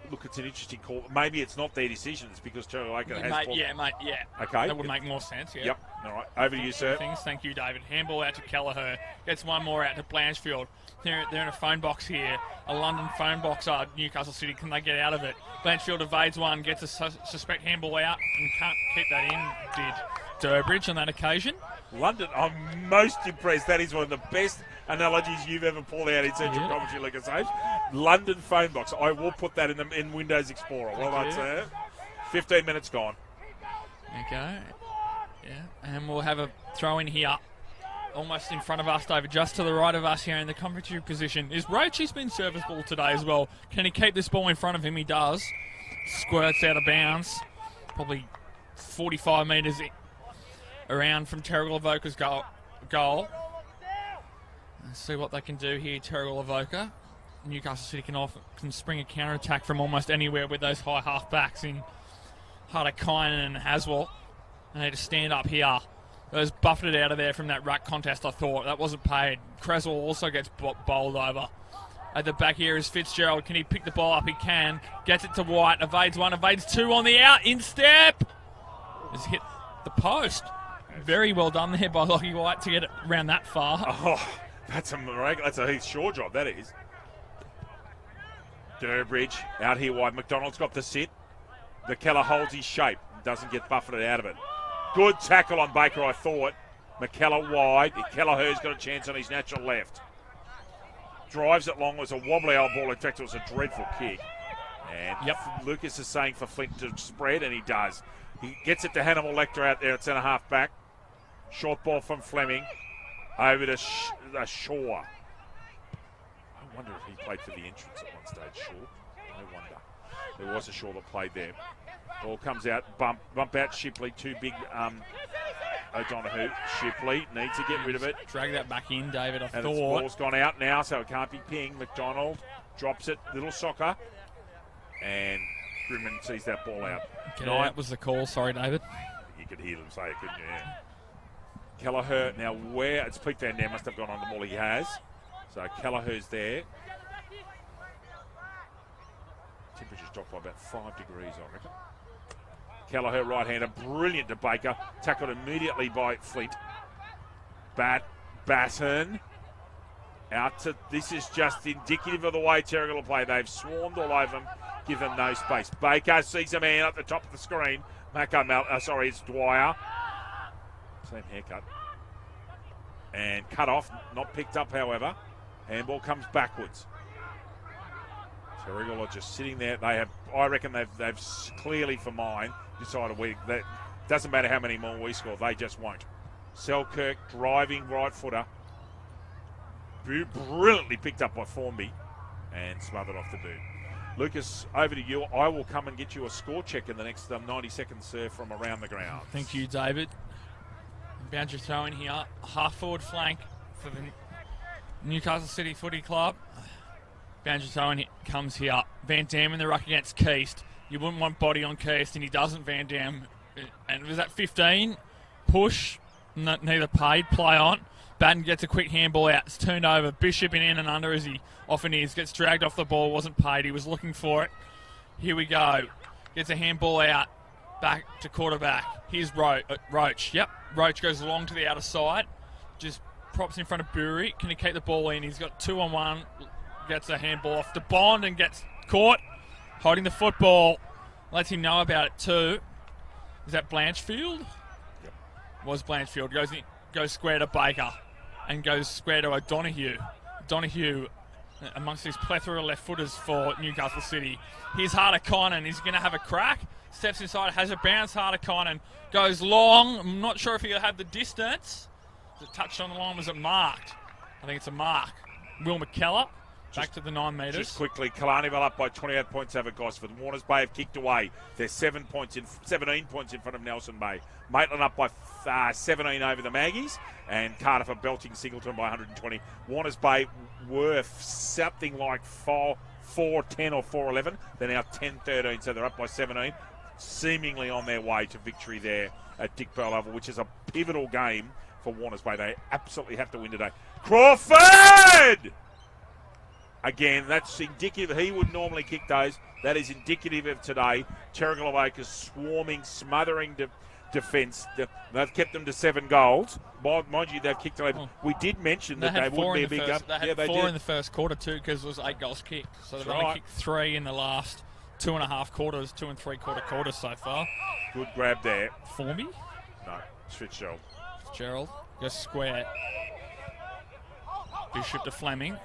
Look, it's an interesting call. Maybe it's not their decision. It's because Terrigal has mate, yeah. Okay. That would make more sense, yeah. Yep. All right. Over to you, sir. Thank you, David. Handball out to Kelleher. Gets one more out to Blanchfield. They're in a phone box here. A London phone box. Newcastle City. Can they get out of it? Blanchfield evades one. Gets a suspect handball out. And can't keep that in. Did Durbridge on that occasion. London, I'm most impressed. That is one of the best analogies you've ever pulled out in Central Coventry League of Saves. London phone box. I will put that in Windows Explorer. Well done, sir. 15 minutes gone. Okay. Yeah. And we'll have a throw in here. Almost in front of us, David, just to the right of us here in the commentary position. Is Roach? He's been serviceable today as well. Can he keep this ball in front of him? He does. Squirts out of bounds. Probably 45 metres around from Terrigal Avoca's goal. Let's see what they can do here, Terrigal Avoca. Newcastle City can spring a counter-attack from almost anywhere with those high half-backs in Harder-Kynan and Haswell. They need to stand up here. Those buffeted out of there from that ruck contest, I thought. That wasn't paid. Creswell also gets bowled over. At the back here is Fitzgerald. Can he pick the ball up? He can. Gets it to White. Evades one, evades two on the out. In step. Has hit the post. Very well done there by Lockie White to get it around that far. Oh, that's a miracle. That's a Heath Shaw job, that is. Durbridge out here wide. McDonald's got the sit. McKellar holds his shape. Doesn't get buffeted out of it. Good tackle on Baker, I thought. McKellar wide. Kelleher's got a chance on his natural left. Drives it long. It was a wobbly old ball. In fact, it was a dreadful kick. And Lucas is saying for Flint to spread, and he does. He gets it to Hannibal Lecter out there at centre half back. Short ball from Fleming. Over to Shaw. I wonder if he played for the entrance at one stage, Shaw. No wonder. There was a Shaw that played there. Ball comes out, bump out Shipley, too big. O'Donoghue, Shipley needs to get rid of it. Drag that back in, David. I thought. The ball's gone out now, so it can't be pinged. McDonald drops it, little soccer, and Grimman sees that ball out. Okay, that was the call. Sorry, David. You could hear them say it, couldn't you? Yeah. Kelleher, now where? It's Pete Van Dam, must have gone on the ball. He has. So Kelleher's there. Temperature's dropped by about 5 degrees, I reckon. Kelleher, right-hander, brilliant to Baker. Tackled immediately by Fleet. Batten. Out to, this is just indicative of the way Terrigal will play. They've swarmed all over him, give them no space. Baker sees a man at the top of the screen. It's Dwyer. Same haircut. And cut off, not picked up, however. Handball comes backwards. Terrigal are just sitting there. I reckon they've clearly, for mine, decided that doesn't matter how many more we score, they just won't. Selkirk driving right footer. Brilliantly picked up by Formby and smothered off the boot. Lucas, over to you. I will come and get you a score check in the next 90 seconds, sir, from around the ground. Thank you, David. Boundary throw in here. Half forward flank for the Newcastle City Footy Club. Boundary throw in comes here. Van Dam in the ruck against Keast. You wouldn't want body on Keast, and he doesn't, Van Dam. And was that 15? Push. Neither paid. Play on. Batten gets a quick handball out. It's turned over. Bishop in and under as he often is. Gets dragged off the ball. Wasn't paid. He was looking for it. Here we go. Gets a handball out. Back to quarterback. Here's Roach. Yep. Roach goes long to the outer side. Just props in front of Bury. Can he keep the ball in? He's got 2-on-1. Gets a handball off to Bond and gets caught. Holding the football. Lets him know about it too. Is that Blanchfield? Yep. Was Blanchfield. Goes square to Baker. And goes square to O'Donoghue. Donoghue amongst these plethora of left footers for Newcastle City. Here's Harder-Kynan. He's going to have a crack. Steps inside, has a bounce. Harder-Kynan goes long. I'm not sure if he'll have the distance. Was it touched on the line? Was it marked? I think it's a mark. Will McKellar back to the 9 metres. Just quickly, Killarneyville up by 28 points over Gosford. Warners Bay have kicked away. They're 17 points in front of Nelson Bay. Maitland up by 17 over the Maggies. And Cardiff are belting Singleton by 120. Warners Bay were something like 4-10 or 4-11. They're now 10-13, so they're up by 17. Seemingly on their way to victory there at Dick Pearl Oval, which is a pivotal game for Warners Bay. They absolutely have to win today. Crawford! Again, that's indicative. He would normally kick those. That is indicative of today. Terrigal Avoca's swarming, smothering defence. They've kept them to 7 goals. Mind you, they've kicked 11. We did mention that they wouldn't be a big gun. They had 4 in the first quarter too, because it was 8 goals kicked. So they've only kicked 3 in the last 2.5 quarters, 2 and 3/4 quarters so far. Good grab there. Formby? No, it's Fitzgerald. Fitzgerald goes square. Bishop to Fleming.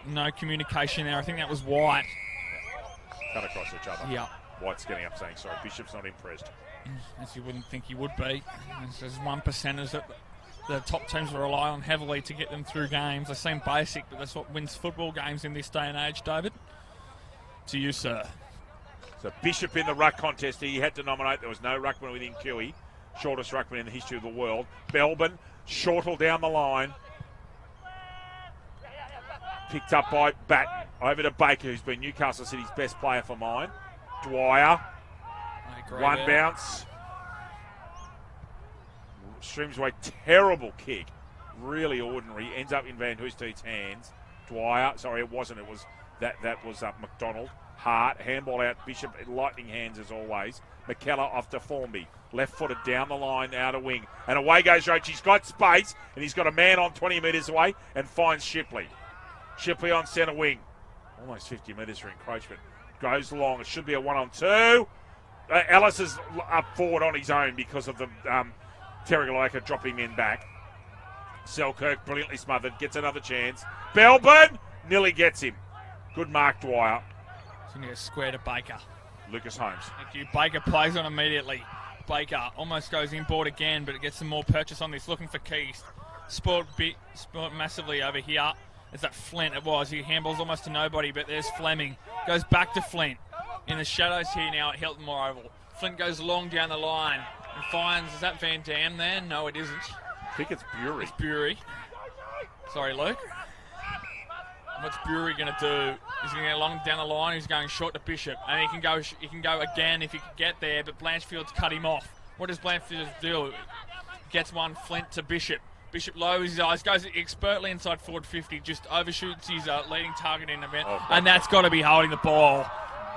No communication there. I think that was White. Cut across each other. Yeah. White's getting up saying sorry. Bishop's not impressed. As you wouldn't think he would be. There's 1%ers that the top teams rely on heavily to get them through games. They seem basic, but that's what wins football games in this day and age, David. To you, sir. So Bishop in the ruck contest. He had to nominate. There was no ruckman within QE. Shortest ruckman in the history of the world. Belbin, Shortle down the line. Picked up by Batten. Over to Baker, who's been Newcastle City's best player for mine. Dwyer. One bounce. Streams away. Terrible kick. Really ordinary. Ends up in Van Hoesteed's hands. Dwyer. Sorry, it wasn't. It was that was McDonald. Hart. Handball out. Bishop. Lightning hands as always. McKellar off to Formby. Left-footed down the line, out of wing. And away goes Roach. He's got space. And he's got a man on 20 metres away. And finds Shipley. Shipley on centre wing. Almost 50 metres for encroachment. Goes long. It should be a 1-on-2. Ellis is up forward on his own because of the Terrigal Avoca dropping men back. Selkirk brilliantly smothered. Gets another chance. Belbin nearly gets him. Good mark, Dwyer. He's going to go square to Baker. Lucas Holmes. Thank you. Baker plays on immediately. Baker almost goes inboard again, but it gets some more purchase on this. Looking for Keys. Sport massively over here. There's that Flint. It was. He handballs almost to nobody, but there's Fleming. Goes back to Flint. In the shadows here now at Hilton Moore Oval. Flint goes long down the line and finds, is that Van Dam there? No, it isn't. I think it's Bury. It's Bury. Sorry, Luke. What's Bury going to do? He's going to go long down the line. He's going short to Bishop. And he can go again if he can get there, but Blanchfield's cut him off. What does Blanchfield do? Gets one, Flint to Bishop. Bishop lowers his eyes, goes expertly inside forward 50, just overshoots his leading target in the event, and that's got to be holding the ball.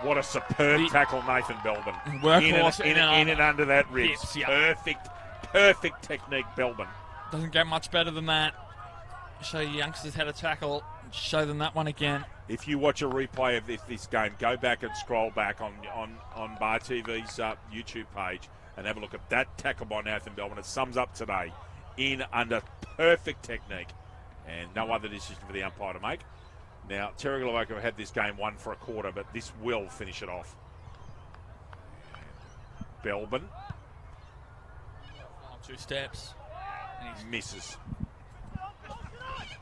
What a superb tackle, Nathan Belbin. Workhorse in and under that ribs. Yeah. Perfect technique, Belbin. Doesn't get much better than that. Show you youngsters how to tackle. Show them that one again. If you watch a replay of this game, go back and scroll back on Bar TV's YouTube page and have a look at that tackle by Nathan Belbin. It sums up today. In under perfect technique, and no other decision for the umpire to make. Now, Terrigal Avoca had this game won for a quarter, but this will finish it off. Belbin. 2 steps. And he misses.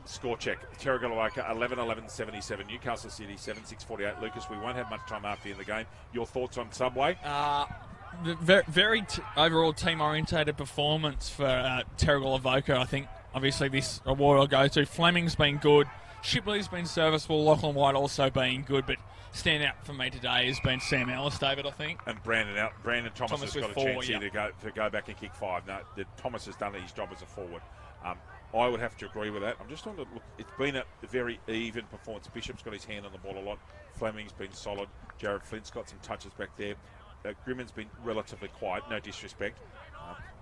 Score check. Terrigal Avoca 11-11-77. Newcastle City 7-6-48. Lucas, we won't have much time after the end of the game. Your thoughts on Subway? Very overall team-orientated performance for Terrigal Avoca. I think, obviously, this award will go to. Fleming's been good. Shipley's been serviceable. Lachlan White also being good, but stand out for me today has been Sam Ellis, David, I think. And Brandon Thomas has got a chance here to go back and kick 5. No, Thomas has done his job as a forward. I would have to agree with that. I'm just on to look. It's been a very even performance. Bishop's got his hand on the ball a lot. Fleming's been solid. Jared Flint's got some touches back there. Grimmon's been relatively quiet, no disrespect.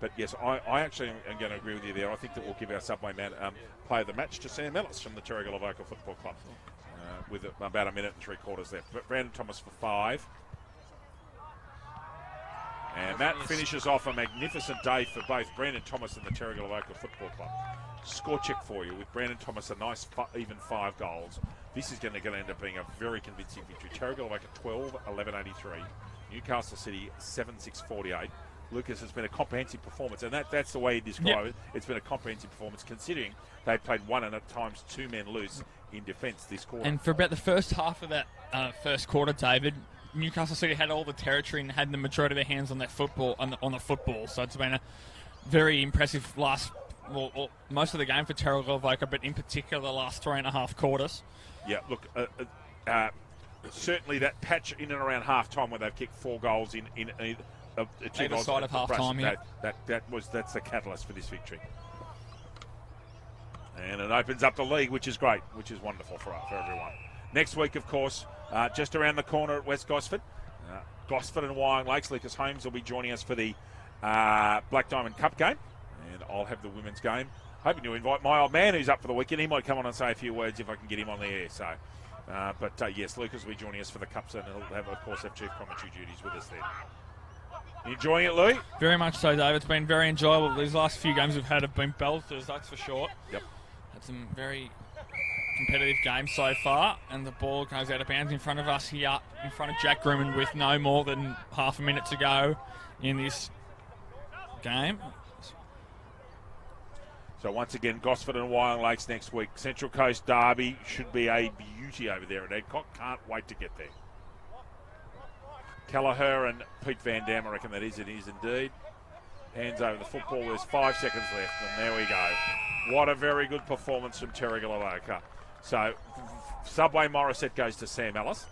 But yes, I actually am going to agree with you there. I think that we'll give our Subway man player of the match to Sam Ellis from the Terrigal Avoca Football Club with about a minute and 3/4 left. But Brandon Thomas for 5. And that finishes off a magnificent day for both Brandon Thomas and the Terrigal Avoca Football Club. Score check for you with Brandon Thomas, a nice even 5 goals. This is going to end up being a very convincing victory. Terrigal Avoca 12-11-83. Newcastle City 7-6-48. Lucas, has been a comprehensive performance, and that's the way you describe it. It's been a comprehensive performance, considering they played 1 and at times 2 men loose in defence this quarter. And for about the first half of that first quarter, David, Newcastle City had all the territory and had the majority of their hands on their football on the football. So it's been a very impressive most of the game for Terrigal Avoca, but in particular the last 3.5 quarters. Yeah, look. Certainly that patch in and around half-time where they've kicked 4 goals in either side of half-time, that's the catalyst for this victory. And it opens up the league, which is great, which is wonderful for everyone. Next week, of course, just around the corner at West Gosford, Gosford and Wyong Lakes. Lucas Holmes will be joining us for the Black Diamond Cup game, and I'll have the women's game. Hoping to invite my old man who's up for the weekend. He might come on and say a few words if I can get him on the air. So, yes, Lucas will be joining us for the Cups, and he'll have, of course, have chief commentary duties with us then. You enjoying it, Louis? Very much so, Dave. It's been very enjoyable. These last few games we've had have been belters, that's for sure. Yep. Had some very competitive games so far, and the ball goes out of bounds in front of us here, in front of Jack Grumman with no more than half a minute to go in this game. So once again, Gosford and Wyong Lakes next week. Central Coast Derby should be a beauty over there at Adcock. Can't wait to get there. Kelleher and Pete Van Dam, I reckon that is. It is indeed. Hands over the football. There's 5 seconds left, and there we go. What a very good performance from Terrigal Avoca. So Subway Morisset goes to Sam Ellis.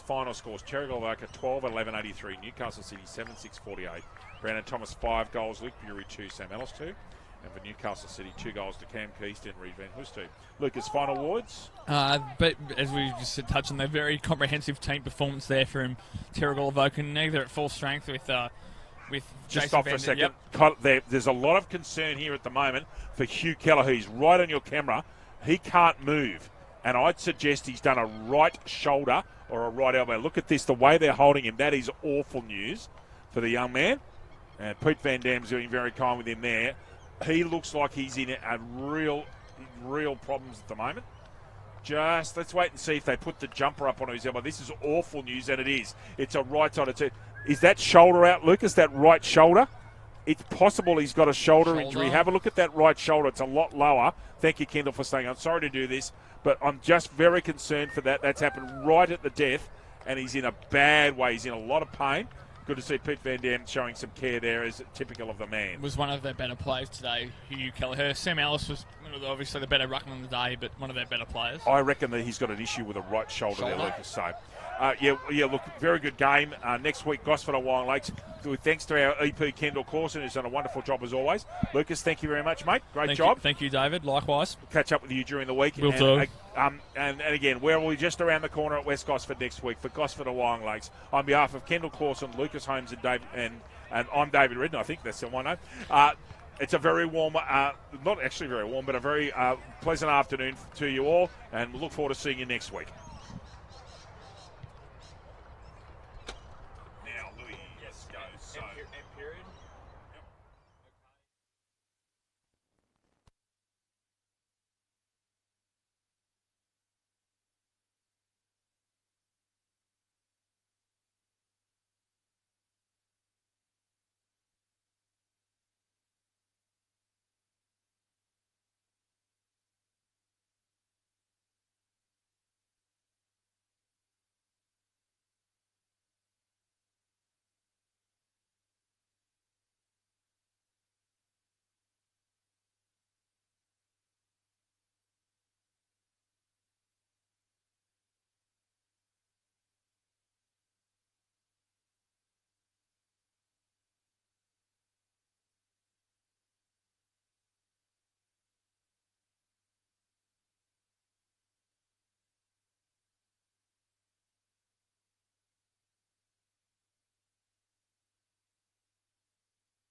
Final scores: Terrigal Avoca 12-11-83, Newcastle City 7-6-48. Brandon Thomas 5 goals, Luke Bury 2, Sam Ellis 2. And for Newcastle City, 2 goals to Cam Keast and Reed Van Hoos 2. Lucas, final words? But as we just touched on, their very comprehensive team performance there from Terrigal Avoca, neither at full strength with Just Jason stop for a second. There's a lot of concern here at the moment for Hugh Keller, who's right on your camera. He can't move, and I'd suggest he's done a right shoulder or a right elbow. Look at this, the way they're holding him. That is awful news for the young man. And Pete Van Dam's doing very kind with him there. He looks like he's in a real problems at the moment. Just let's wait and see if they put the jumper up on his elbow. This is awful news, and it is. It's a right side. Is that shoulder out, Lucas? That right shoulder? It's possible he's got a shoulder injury. Have a look at that right shoulder. It's a lot lower. Thank you, Kendall, for saying I'm sorry to do this, but I'm just very concerned for that. That's happened right at the death, and he's in a bad way. He's in a lot of pain. Good to see Pete Van Dam showing some care there, as typical of the man. Was one of their better players today, Hugh Kelleher. Sam Ellis was obviously the better ruckman of the day, but one of their better players. I reckon that he's got an issue with a right shoulder there, Lucas. So, look, very good game. Next week, Gosford and Wyong Lakes. Thanks to our EP, Kendall Corson, who's done a wonderful job as always. Lucas, thank you very much, mate. Great job. Thank you, David. Likewise. We'll catch up with you during the week. Will do. And again, we're just around the corner at West Gosford next week for Gosford and Wyong Lakes. On behalf of Kendall Corson, Lucas Holmes, and Dave, and I'm David Redden, I think that's still my name. It's a very warm, not actually very warm, but a very pleasant afternoon to you all, and we look forward to seeing you next week.